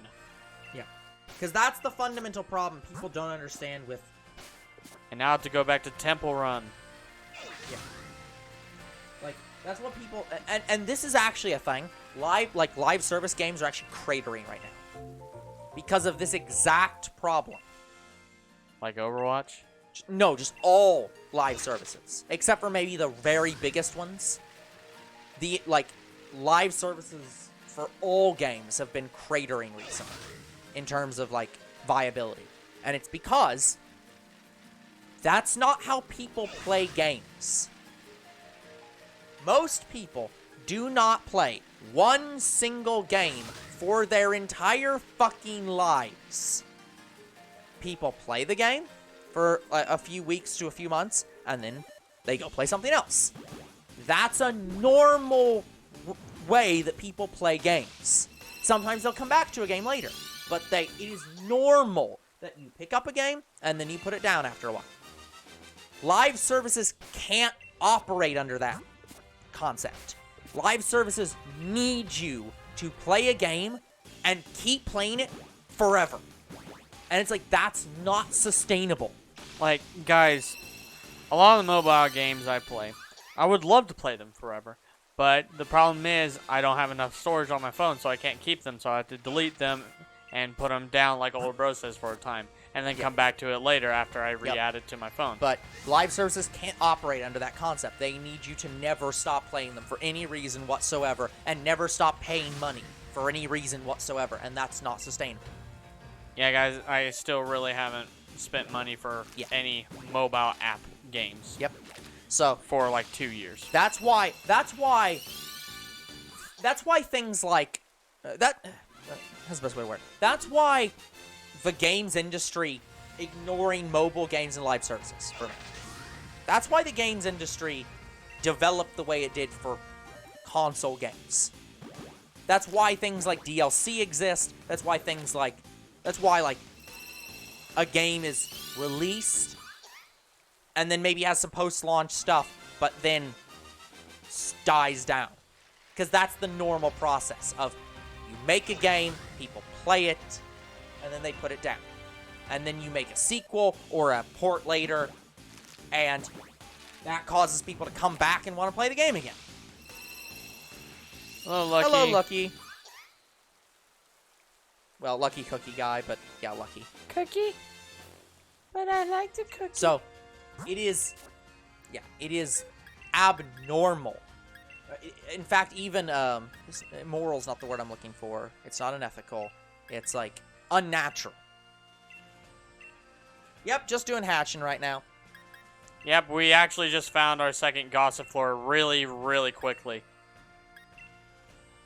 Yeah. Because that's the fundamental problem people don't understand with... And now I have to go back to Temple Run. Yeah. Like, that's what people... And this is actually a thing. Live service games are actually cratering right now. Because of this exact problem. Like Overwatch? No, just all live services. Except for maybe the very biggest ones. The, like, live services for all games have been cratering recently. In terms of, like, viability. And it's because... that's not how people play games. Most people do not play one single game for their entire fucking lives. People play the game for a few weeks to a few months, and then they go play something else. That's a normal way that people play games. Sometimes they'll come back to a game later, but it is normal that you pick up a game, and then you put it down after a while. Live services can't operate under that concept. Live services need you to play a game and keep playing it forever. And it's like, that's not sustainable. Like, guys, a lot of the mobile games I play, I would love to play them forever. But the problem is, I don't have enough storage on my phone, so I can't keep them. So I have to delete them and put them down like Old Bro says for a time. And then come back to it later after I re-add it to my phone. But live services can't operate under that concept. They need you to never stop playing them for any reason whatsoever, and never stop paying money for any reason whatsoever, and that's not sustainable. Yeah, guys, I still really haven't spent money for any mobile app games. Yep. So for like 2 years. That's why things like that's the best way to word it. That's why the games industry ignoring mobile games and live services for me. That's why the games industry developed the way it did for console games. That's why things like DLC exist. That's why a game is released and then maybe has some post-launch stuff, but then dies down. Because that's the normal process of you make a game, people play it, and then they put it down. And then you make a sequel or a port later, and that causes people to come back and want to play the game again. Hello, Lucky. Hello, Lucky. Well, Lucky Cookie guy, but yeah, Lucky. Cookie? But I like the cookie. So, it is abnormal. In fact, even, moral's not the word I'm looking for. It's not unethical. It's, like, unnatural. Yep, just doing hatching right now. Yep, we actually just found our second Gossifleur really, really quickly.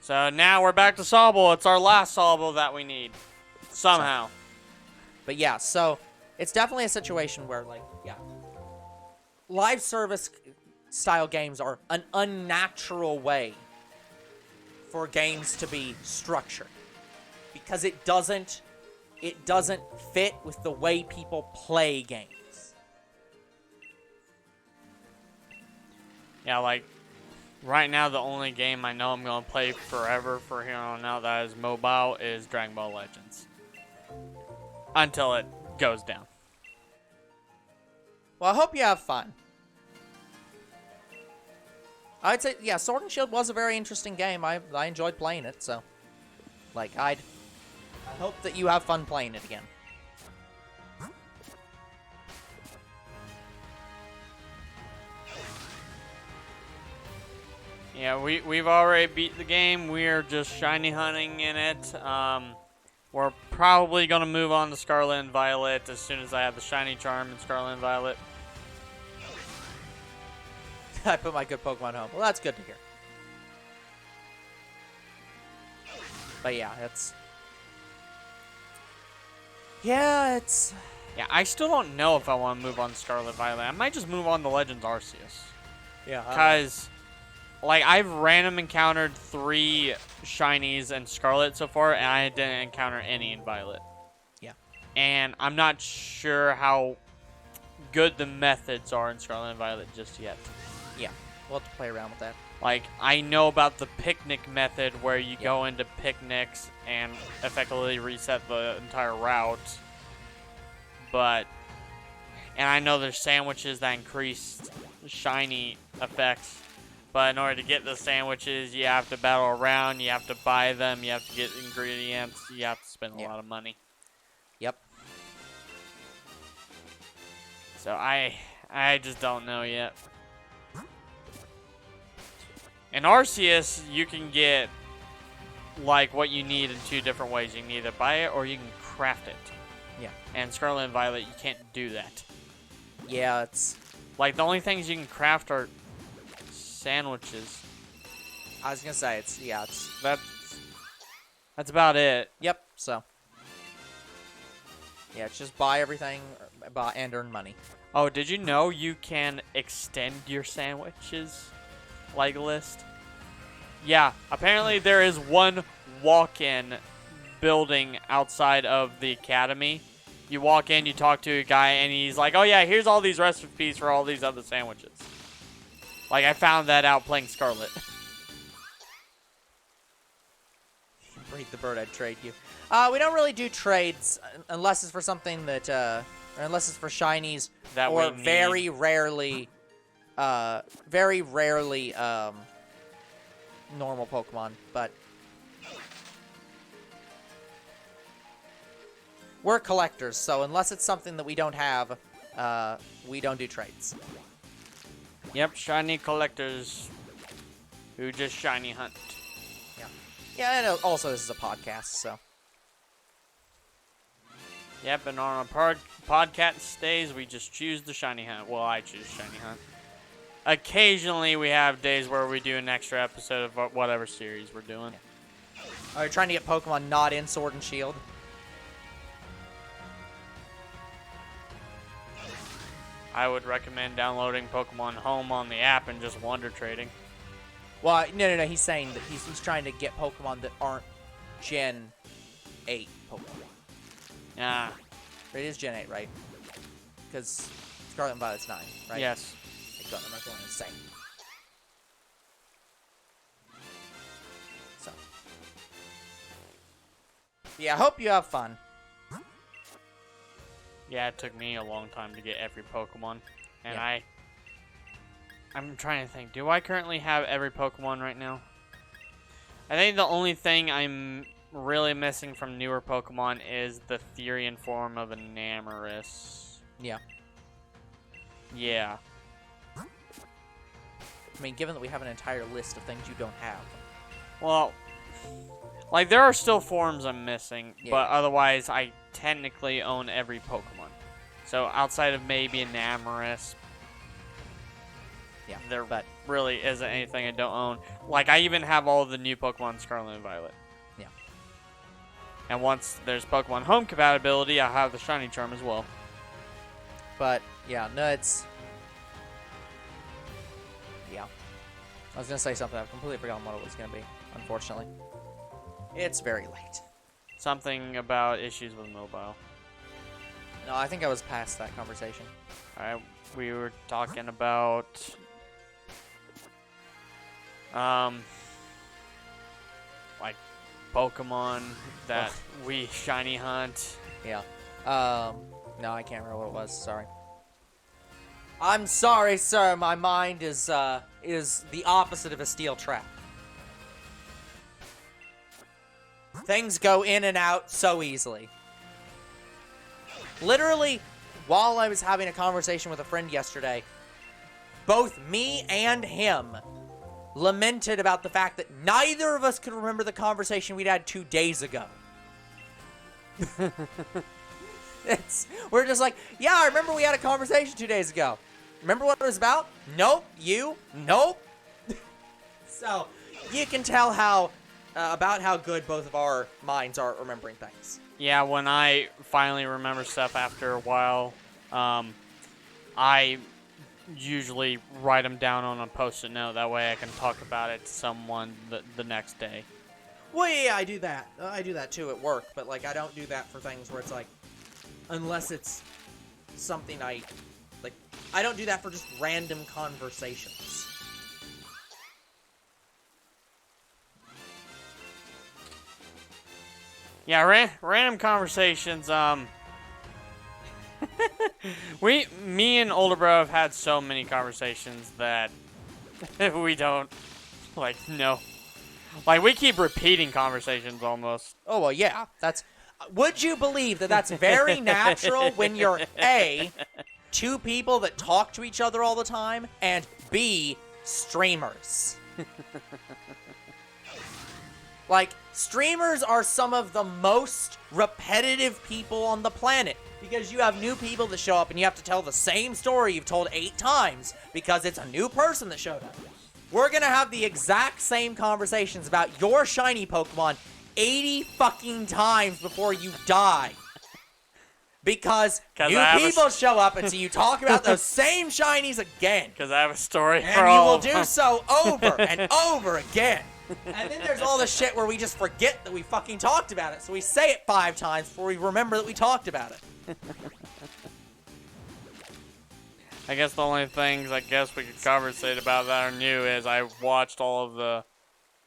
So now we're back to Sobble. It's our last Sobble that we need. Somehow. But yeah, so it's definitely a situation where, like, yeah, live service style games are an unnatural way for games to be structured because it doesn't fit with the way people play games. Yeah, like, right now the only game I know I'm going to play forever for here on out that is mobile is Dragon Ball Legends. Until it goes down. Well, I hope you have fun. I'd say, yeah, Sword and Shield was a very interesting game. I enjoyed playing it, so, like, I hope that you have fun playing it again. Yeah, we've already beat the game. We're just shiny hunting in it. We're probably going to move on to Scarlet and Violet as soon as I have the shiny charm in Scarlet and Violet. I put my good Pokemon home. Well, that's good to hear. But yeah, it's... Yeah, it's... Yeah, I still don't know if I want to move on to Scarlet Violet. I might just move on to Legends Arceus. Yeah. Because, like, I've random encountered 3 shinies in Scarlet so far, and I didn't encounter any in Violet. Yeah. And I'm not sure how good the methods are in Scarlet and Violet just yet. Yeah, we'll have to play around with that. Like, I know about the picnic method where you go into picnics and effectively reset the entire route. But, and I know there's sandwiches that increase shiny effects. But in order to get the sandwiches, you have to battle around, you have to buy them, you have to get ingredients, you have to spend a lot of money. Yep. So I just don't know yet. In Arceus, you can get, like, what you need in 2 different ways. You can either buy it or you can craft it. Yeah. And Scarlet and Violet, you can't do that. Yeah, it's... Like, the only things you can craft are sandwiches. I was gonna say, it's... Yeah, it's... That's about it. Yep, so... Yeah, it's just buy everything and earn money. Oh, did you know you can extend your sandwiches? Like list? Yeah, apparently there is one walk-in building outside of the academy. You walk in, you talk to a guy, and he's like, oh yeah, here's all these recipes for all these other sandwiches. Like, I found that out playing Scarlet. Breed the bird, I'd trade you. We don't really do trades unless it's for something that, or unless it's for shinies, That or we need. very rarely, normal Pokemon, but we're collectors, so unless it's something that we don't have, we don't do trades. Yep, shiny collectors who just shiny hunt. Yeah. Yeah, and also this is a podcast, so. Yep, and on our podcast days, we just choose the shiny hunt. Well, I choose shiny hunt. Occasionally, we have days where we do an extra episode of whatever series we're doing. Yeah. Are you trying to get Pokemon not in Sword and Shield? I would recommend downloading Pokemon Home on the app and just wonder trading. Well, no. He's saying that he's trying to get Pokemon that aren't Gen 8 Pokemon. Yeah. It is Gen 8, right? Because Scarlet and Violet's 9, right? Yes. God, I'm not going insane. So. Yeah, I hope you have fun. Yeah, it took me a long time to get every Pokemon. And Yeah. I'm trying to think. Do I currently have every Pokemon right now? I think the only thing I'm really missing from newer Pokemon is the Therian form of Enamorus. Yeah. Yeah. I mean, given that we have an entire list of things you don't have. Well, like, there are still forms I'm missing, Yeah. but otherwise I technically own every Pokemon. So outside of maybe Enamorus, Yeah, there but really isn't anything I don't own. Like, I even have all of the new Pokemon Scarlet and Violet. yeah. And once there's Pokemon Home compatibility, I have the Shiny Charm as well. But yeah, no, it's yeah. I was gonna say something. I've completely forgotten what it was gonna be. Unfortunately, it's very late. Something about issues with mobile. No, I think I was past that conversation. Alright, we were talking about like Pokemon that we shiny hunt. Yeah. No, I can't remember what it was. Sorry. I'm sorry, sir. My mind is the opposite of a steel trap. Things go in and out so easily. Literally, while I was having a conversation with a friend yesterday, both me and him lamented about the fact that neither of us could remember the conversation we'd had 2 days ago. We're just like, yeah, I remember we had a conversation 2 days ago. Remember what it was about? Nope. You? Nope. So, you can tell how about how good both of our minds are at remembering things. Yeah, when I finally remember stuff after a while, I usually write them down on a post-it note. That way I can talk about it to someone the next day. Well, yeah, I do that. I do that too at work, but like I don't do that for things where it's like, unless it's something I don't do that for just random conversations. Yeah, random conversations. Me and older bro have had so many conversations that we don't know. Like, we keep repeating conversations almost. Oh well, yeah. That's. Would you believe that that's very natural when you're A, two people that talk to each other all the time, and B, streamers. Like, streamers are some of the most repetitive people on the planet because you have new people that show up and you have to tell the same story you've told 8 times because it's a new person that showed up. We're gonna have the exact same conversations about your shiny Pokemon 80 fucking times before you die. Because new people show up and so you talk about those same shinies again. Because I have a story and for you all will of do them. so over and over again. And then there's all the shit where we just forget that we fucking talked about it. So we say it 5 times before we remember that we talked about it. I guess the only things we could conversate about that are new is I watched all of the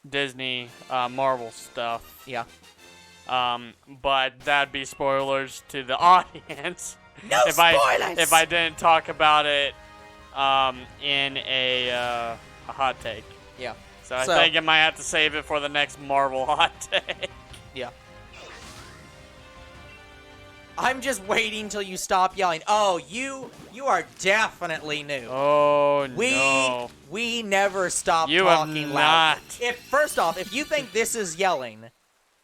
Disney Marvel stuff. Yeah. But that'd be spoilers to the audience. No spoilers! If I didn't talk about it in a hot take. Yeah. So I think I might have to save it for the next Marvel hot take. Yeah. I'm just waiting till you stop yelling. Oh, you are definitely new. Oh, no. We never stop You talking have loud. not. First off, if you think this is yelling,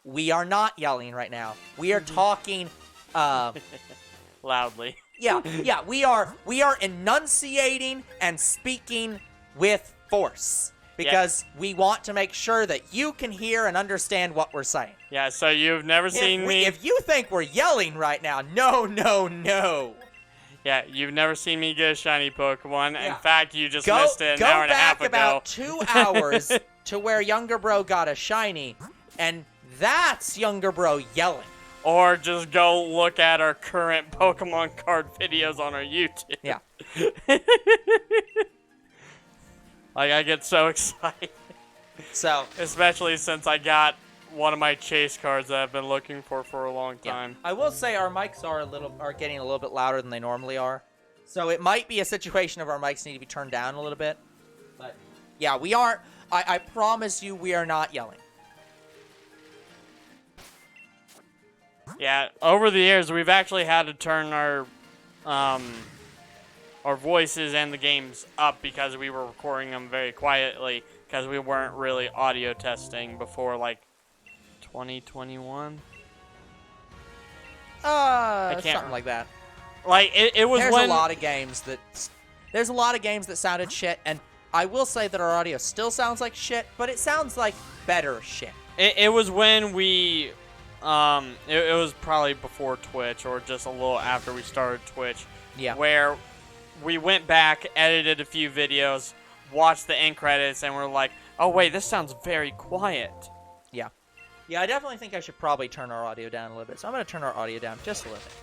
we are not yelling right now. We are talking loudly. Yeah, we are enunciating and speaking with force. Because we want to make sure that you can hear and understand what we're saying. Yeah, so you've never seen me... If you think we're yelling right now, no. Yeah, you've never seen me get a shiny Pokemon. Yeah. In fact, you just missed it an hour and a half ago. Go back about 2 hours to where younger bro got a shiny, and that's younger bro yelling. Or just go look at our current Pokemon card videos on our YouTube. Yeah. I get so excited. So, especially since I got one of my chase cards that I've been looking for a long time. I will say our mics are getting a little bit louder than they normally are. So it might be a situation of our mics need to be turned down a little bit. But yeah, we aren't. I promise you we are not yelling. Yeah, over the years we've actually had to turn our voices and the games up because we were recording them very quietly because we weren't really audio testing before 2021. Something like that. It was There's when a lot of games that There's a lot of games that sounded shit, and I will say that our audio still sounds like shit, but it sounds like better shit. It was when we, it was probably before Twitch or just a little after we started Twitch. Yeah. Where we went back, edited a few videos, watched the end credits, and we're like, oh wait, this sounds very quiet. Yeah. Yeah, I definitely think I should probably turn our audio down a little bit, so I'm going to turn our audio down just a little bit.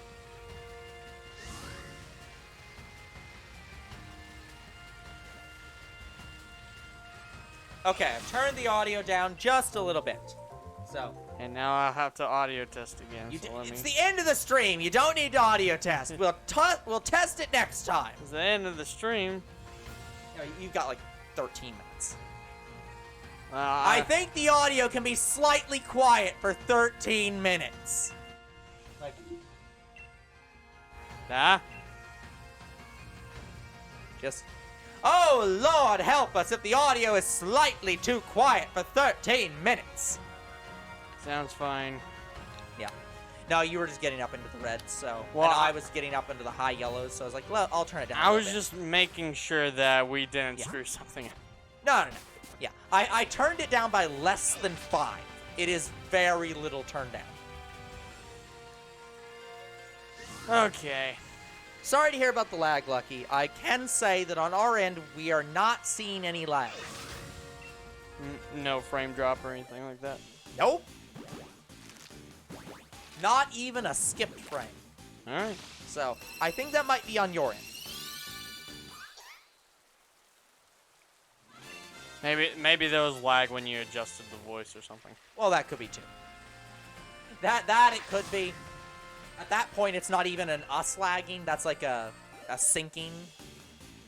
Okay, I've turned the audio down just a little bit. So, And now I have to audio test again. it's the end of the stream. You don't need to audio test. We'll test it next time. It's the end of the stream. You know, you've got like 13 minutes. I I think the audio can be slightly quiet for 13 minutes. Like, just, oh Lord, help us if the audio is slightly too quiet for 13 minutes. sounds fine. Yeah. No, you were just getting up into the reds, so. Well, and I was getting up into the high yellows, so I was like, well, I'll turn it down. I a was little bit. just making sure that we didn't Yeah. screw something up. No. Yeah, I turned it down by less than 5. It is very little turned down. Okay. Sorry to hear about the lag, Lucky. I can say that on our end, we are not seeing any lag. No frame drop or anything like that. Nope. Not even a skipped frame. Alright. So, I think that might be on your end. Maybe there was lag when you adjusted the voice or something. Well, that could be too. That it could be. At that point, it's not even an us lagging. That's like a syncing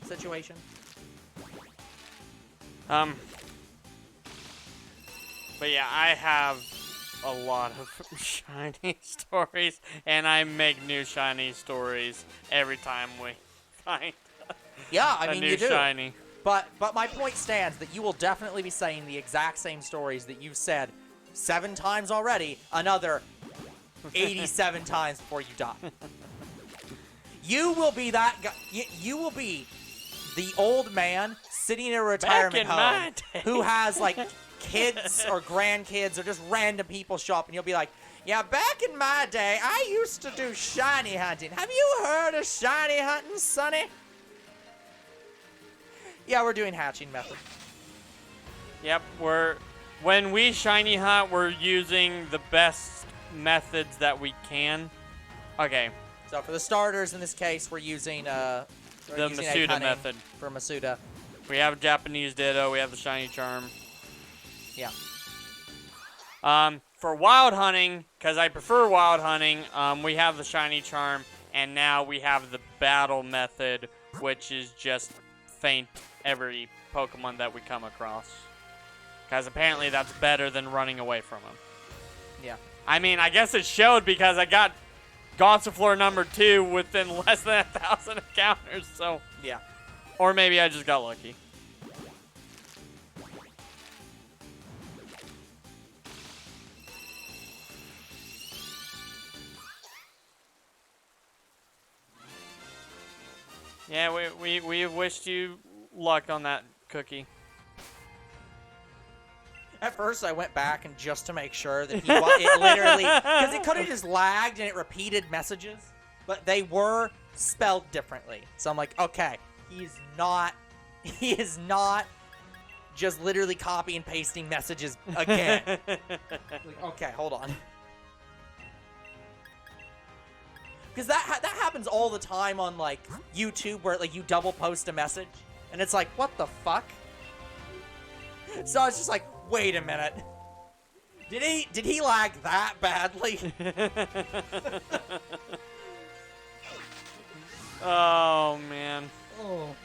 situation. But yeah, I have a lot of shiny stories, and I make new shiny stories every time we find Yeah, I a mean, new you do. shiny. But my point stands that you will definitely be saying the exact same stories that you've said 7 times already, another 87 times before you die. You will be that guy. You will be the old man sitting in a retirement in my home day. who has like kids or grandkids or just random people show up, and you'll be like, yeah, back in my day, I used to do shiny hunting. Have you heard of shiny hunting, Sonny? Yeah, we're doing hatching method. Yep, when we shiny hunt, we're using the best methods that we can. Okay, So for the starters, in this case, we're using the using egg Masuda hunting method. for Masuda. We have Japanese Ditto, we have the shiny charm. Yeah. For wild hunting, because I prefer wild hunting, we have the shiny charm, and now we have the battle method, which is just feint every Pokemon that we come across. Because apparently that's better than running away from them. Yeah. I mean, I guess it showed because I got Gossifleur number 2 within less than 1,000 encounters, so. Yeah. Or maybe I just got lucky. Yeah, we wished you luck on that cookie. At first, I went back and just to make sure that it literally, because it could have just lagged and it repeated messages, but they were spelled differently. So I'm like, okay, he is not just literally copy and pasting messages again. Like, okay, hold on. Because that happens all the time on like YouTube, where like you double post a message, and it's like, what the fuck? So it's just like, wait a minute. Did he lag that badly? Oh man. Oh.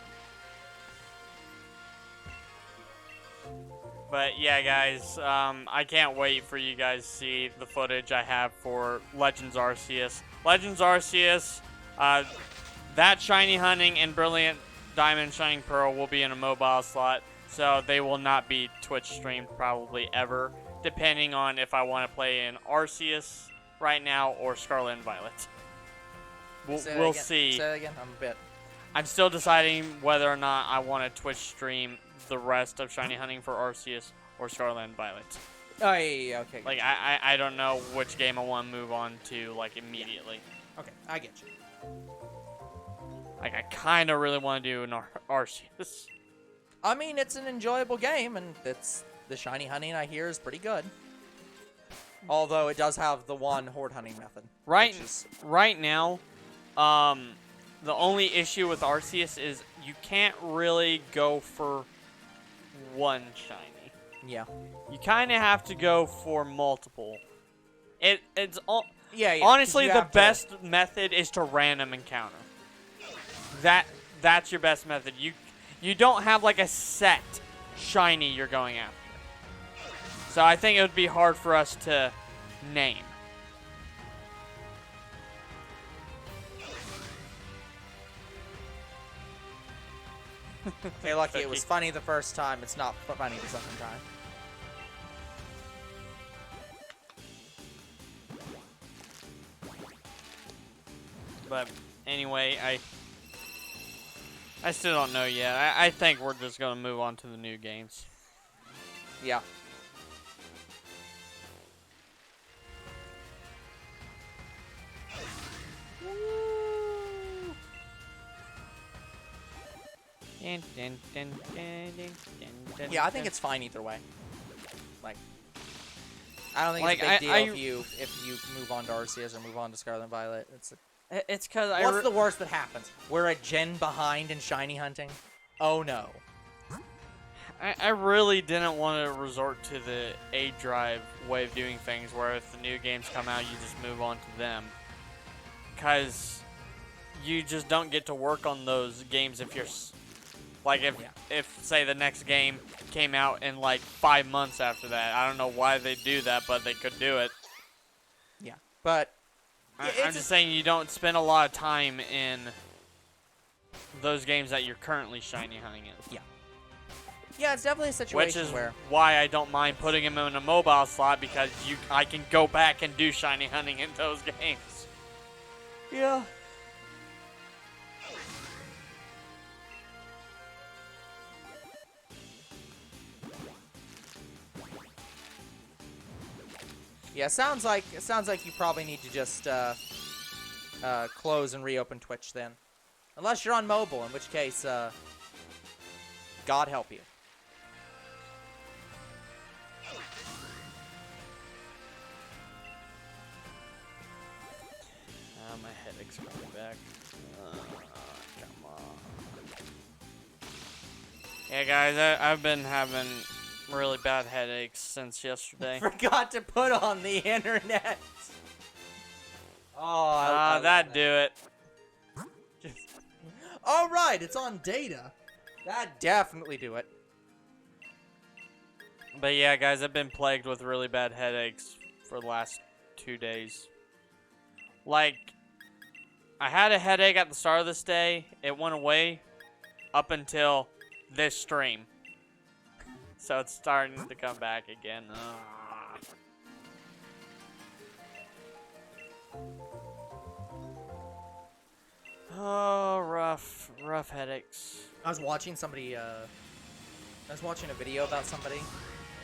But yeah, guys, I can't wait for you guys to see the footage I have for Legends Arceus. Legends Arceus, that shiny hunting and Brilliant Diamond Shining Pearl will be in a mobile slot, so they will not be Twitch streamed probably ever, depending on if I want to play in Arceus right now or Scarlet and Violet. We'll see. Say that again. I'm a bit. I'm still deciding whether or not I want to Twitch stream the rest of Shiny Hunting for Arceus or Scarlet and Violet. Oh, yeah, okay. Like, I don't know which game I want to move on to, like, immediately. Okay, I get you. Like, I kind of really want to do an Arceus. I mean, it's an enjoyable game, and it's the Shiny Hunting I hear is pretty good. Although it does have the one horde hunting method. Right now, the only issue with Arceus is you can't really go for one shiny. Yeah. You kind of have to go for multiple. It's all. Yeah. Honestly, the best method is to random encounter. That's your best method. You don't have like a set shiny you're going after. So I think it would be hard for us to name. Hey, Lucky, it was funny the first time. It's not funny the second time. But anyway, I still don't know yet. I think we're just going to move on to the new games. Yeah. Yeah, I think it's fine either way. Like, I don't think it's a big deal if you move on to Arceus or move on to Scarlet and Violet. It's because what's the worst that happens? We're a gen behind in Shiny Hunting. Oh no. I really didn't want to resort to the A drive way of doing things, where if the new games come out, you just move on to them. Because you just don't get to work on those games if you're like if say the next game came out in like 5 months after that. I don't know why they do that, but they could do it. Yeah, but I'm just saying you don't spend a lot of time in those games that you're currently shiny hunting in. Yeah. Yeah, it's definitely a situation Which is why I don't mind putting him in a mobile slot, because I can go back and do shiny hunting in those games. Yeah. Yeah, it sounds like you probably need to just close and reopen Twitch then, unless you're on mobile, in which case, God help you. My headache's coming back. Come on. Yeah, guys, I've been having really bad headaches since yesterday. Forgot to put on the internet. Oh, that'd do it. All right, it's on data. That'd definitely do it. But yeah, guys, I've been plagued with really bad headaches for the last 2 days. Like, I had a headache at the start of this day. It went away up until this stream. So it's starting to come back again. Oh, rough headaches. I was watching somebody, I was watching a video about somebody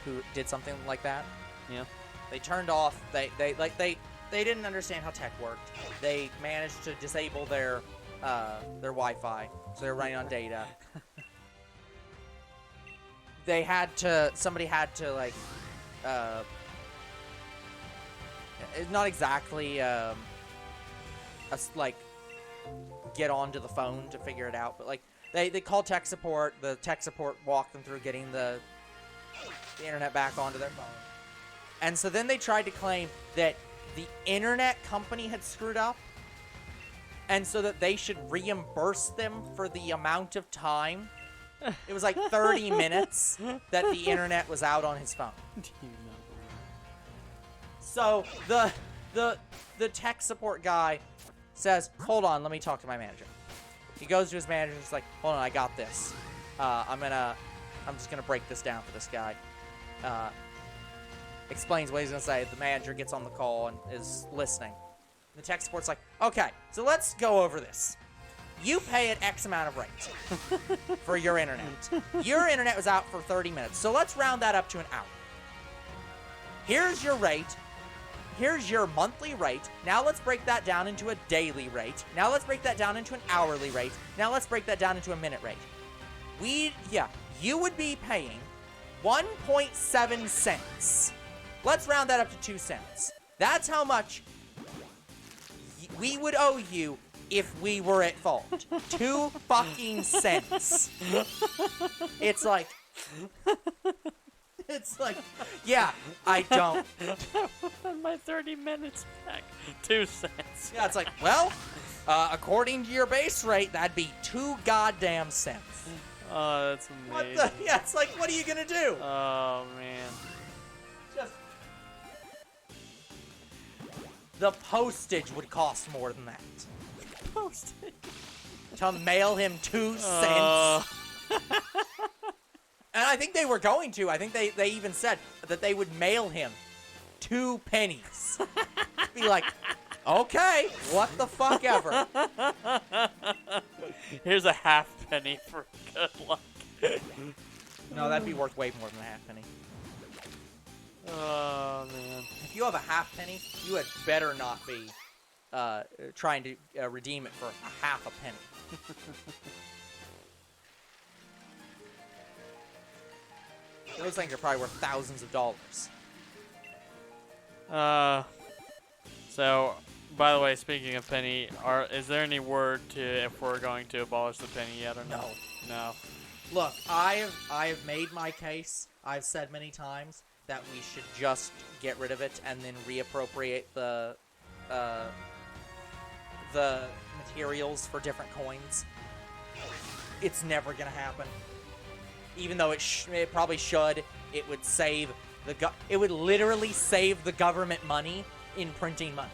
who did something like that. Yeah. They turned off, they didn't understand how tech worked. They managed to disable their Wi-Fi, so they're running on data. Somebody had to, like, not exactly, like, get onto the phone to figure it out, but, like, they called tech support. The tech support walked them through getting the internet back onto their phone. And so then they tried to claim that the internet company had screwed up, and so that they should reimburse them for the amount of time. It was like 30 minutes that the internet was out on his phone. So the tech support guy says, "Hold on, let me talk to my manager." He goes to his manager and he's like, "Hold on, I got this. I'm just gonna break this down for this guy." Explains what he's gonna say. The manager gets on the call and is listening. The tech support's like, "Okay, so let's go over this. You pay an X amount of rate for your internet. Your internet was out for 30 minutes, so let's round that up to an hour. Here's your rate. Here's your monthly rate. Now let's break that down into a daily rate. Now let's break that down into an hourly rate. Now let's break that down into a minute rate. You would be paying 1.7 cents. Let's round that up to 2 cents. That's how much we would owe you if we were at fault. 2 fucking cents. It's like, yeah, I don't. My 30 minutes back. 2 cents. Yeah, it's like, well, according to your base rate, that'd be 2 goddamn cents. Oh, that's What amazing. the? Yeah, it's like, what are you gonna do? Oh, man. Just the postage would cost more than that. Postage. To mail him 2 cents. And I think they were going to. I think they even said that they would mail him 2 pennies. Be like, okay, what the fuck ever. Here's a half penny for good luck. No, that'd be worth way more than a half penny. Oh, man. If you have a half penny, you had better not be trying to redeem it for a half a penny. Those things are probably worth thousands of dollars. So, by the way, speaking of penny, is there any word to if we're going to abolish the penny yet or no? No. Look, I have made my case. I've said many times that we should just get rid of it and then reappropriate the materials for different coins. It's never gonna happen. Even though it probably should, it would save it would literally save the government money in printing money.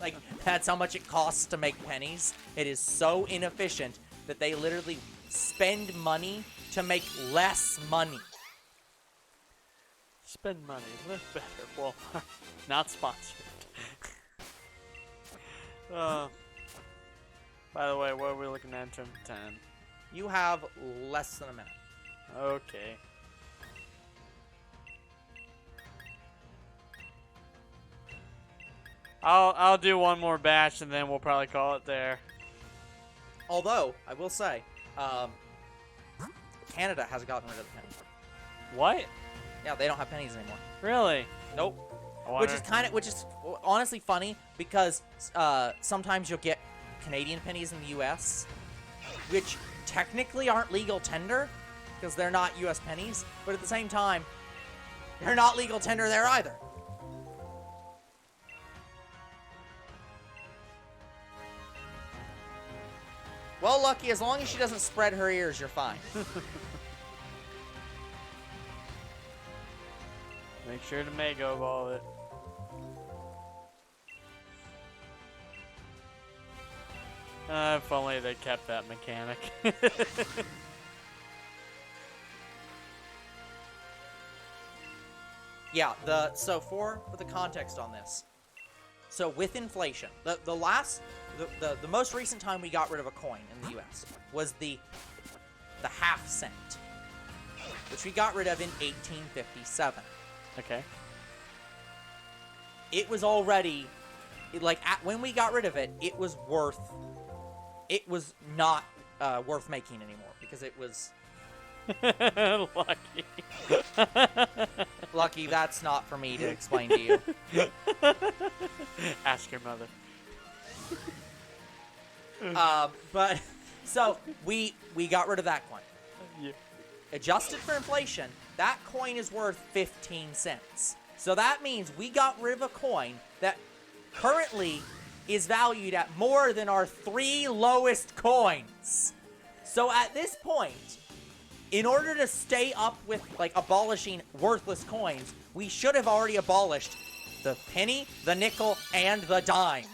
Like, that's how much it costs to make pennies. It is so inefficient that they literally spend money to make less money. Spend money, live better. Walmart, not sponsored. By the way, what are we looking at in terms of time? You have less than a minute. Okay. I'll do one more batch and then we'll probably call it there. Although, I will say, Canada has gotten rid of the penny. What? Yeah, they don't have pennies anymore. Really? Nope. I wonder- Which is honestly funny because sometimes you'll get Canadian pennies in the U.S., which technically aren't legal tender because they're not U.S. pennies, but at the same time, they're not legal tender there either. Well, Lucky, as long as she doesn't spread her ears, you're fine. Make sure to Mego ball it. If only they kept that mechanic. Yeah, so for the context on this. So with inflation, the most recent time we got rid of a coin in the US was the half cent, which we got rid of in 1857. Okay. It was already when we got rid of it, it was not worth making anymore because it was Lucky. Lucky. That's not for me to explain to you. Ask your mother. But so we got rid of that coin. Yeah. Adjusted for inflation, that coin is worth 15 cents. So that means we got rid of a coin that currently is valued at more than our 3 lowest coins. So at this point, in order to stay up with abolishing worthless coins, we should have already abolished the penny, the nickel, and the dime.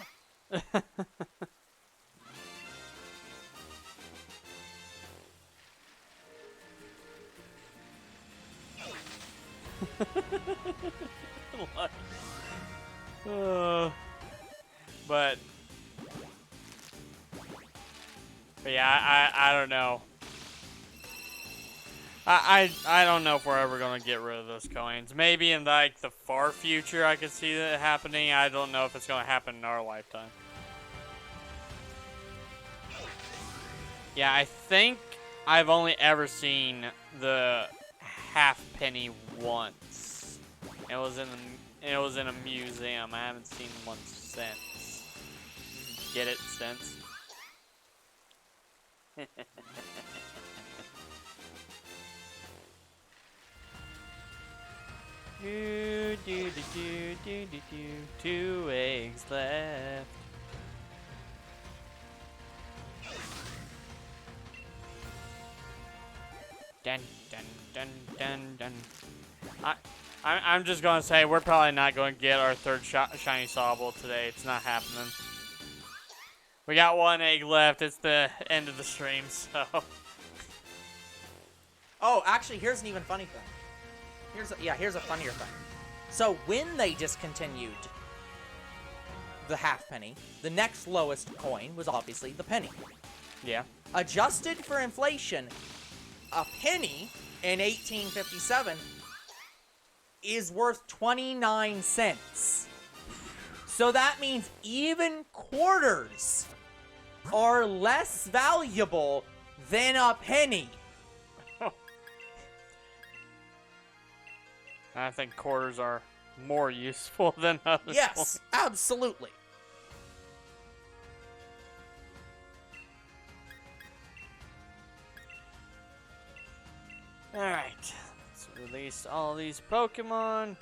But yeah, I don't know. I don't know if we're ever gonna get rid of those coins. Maybe in like the far future I could see that happening. I don't know if it's gonna happen in our lifetime. Yeah, I think I've only ever seen the half penny once. It was in a museum. I haven't seen one since. Get it? Since? Two eggs left. Dun dun dun dun dun. I'm just gonna say we're probably not gonna get our third shiny Sobble today. It's not happening. We got one egg left. It's the end of the stream, so. Oh, actually, here's an even funny thing. Here's a funnier thing. So when they discontinued the half penny, the next lowest coin was obviously the penny. Yeah. Adjusted for inflation, a penny in 1857 is worth 29 cents. So that means even quarters are less valuable than a penny. I think quarters are more useful than others. Yes, absolutely. Alright, let's release all these Pokemon.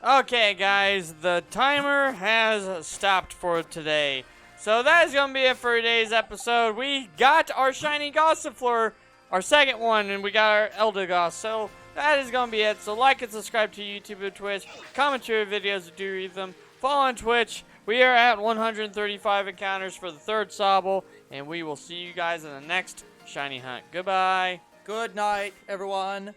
Okay, guys, the timer has stopped for today. So that is going to be it for today's episode. We got our Shiny Gossifleur, our second one, and we got our Eldegoss. So that is going to be it. So like and subscribe to YouTube and Twitch. Comment your videos if you read them. Follow on Twitch. We are at 135 encounters for the third Sobble, and we will see you guys in the next Shiny Hunt. Goodbye. Good night, everyone.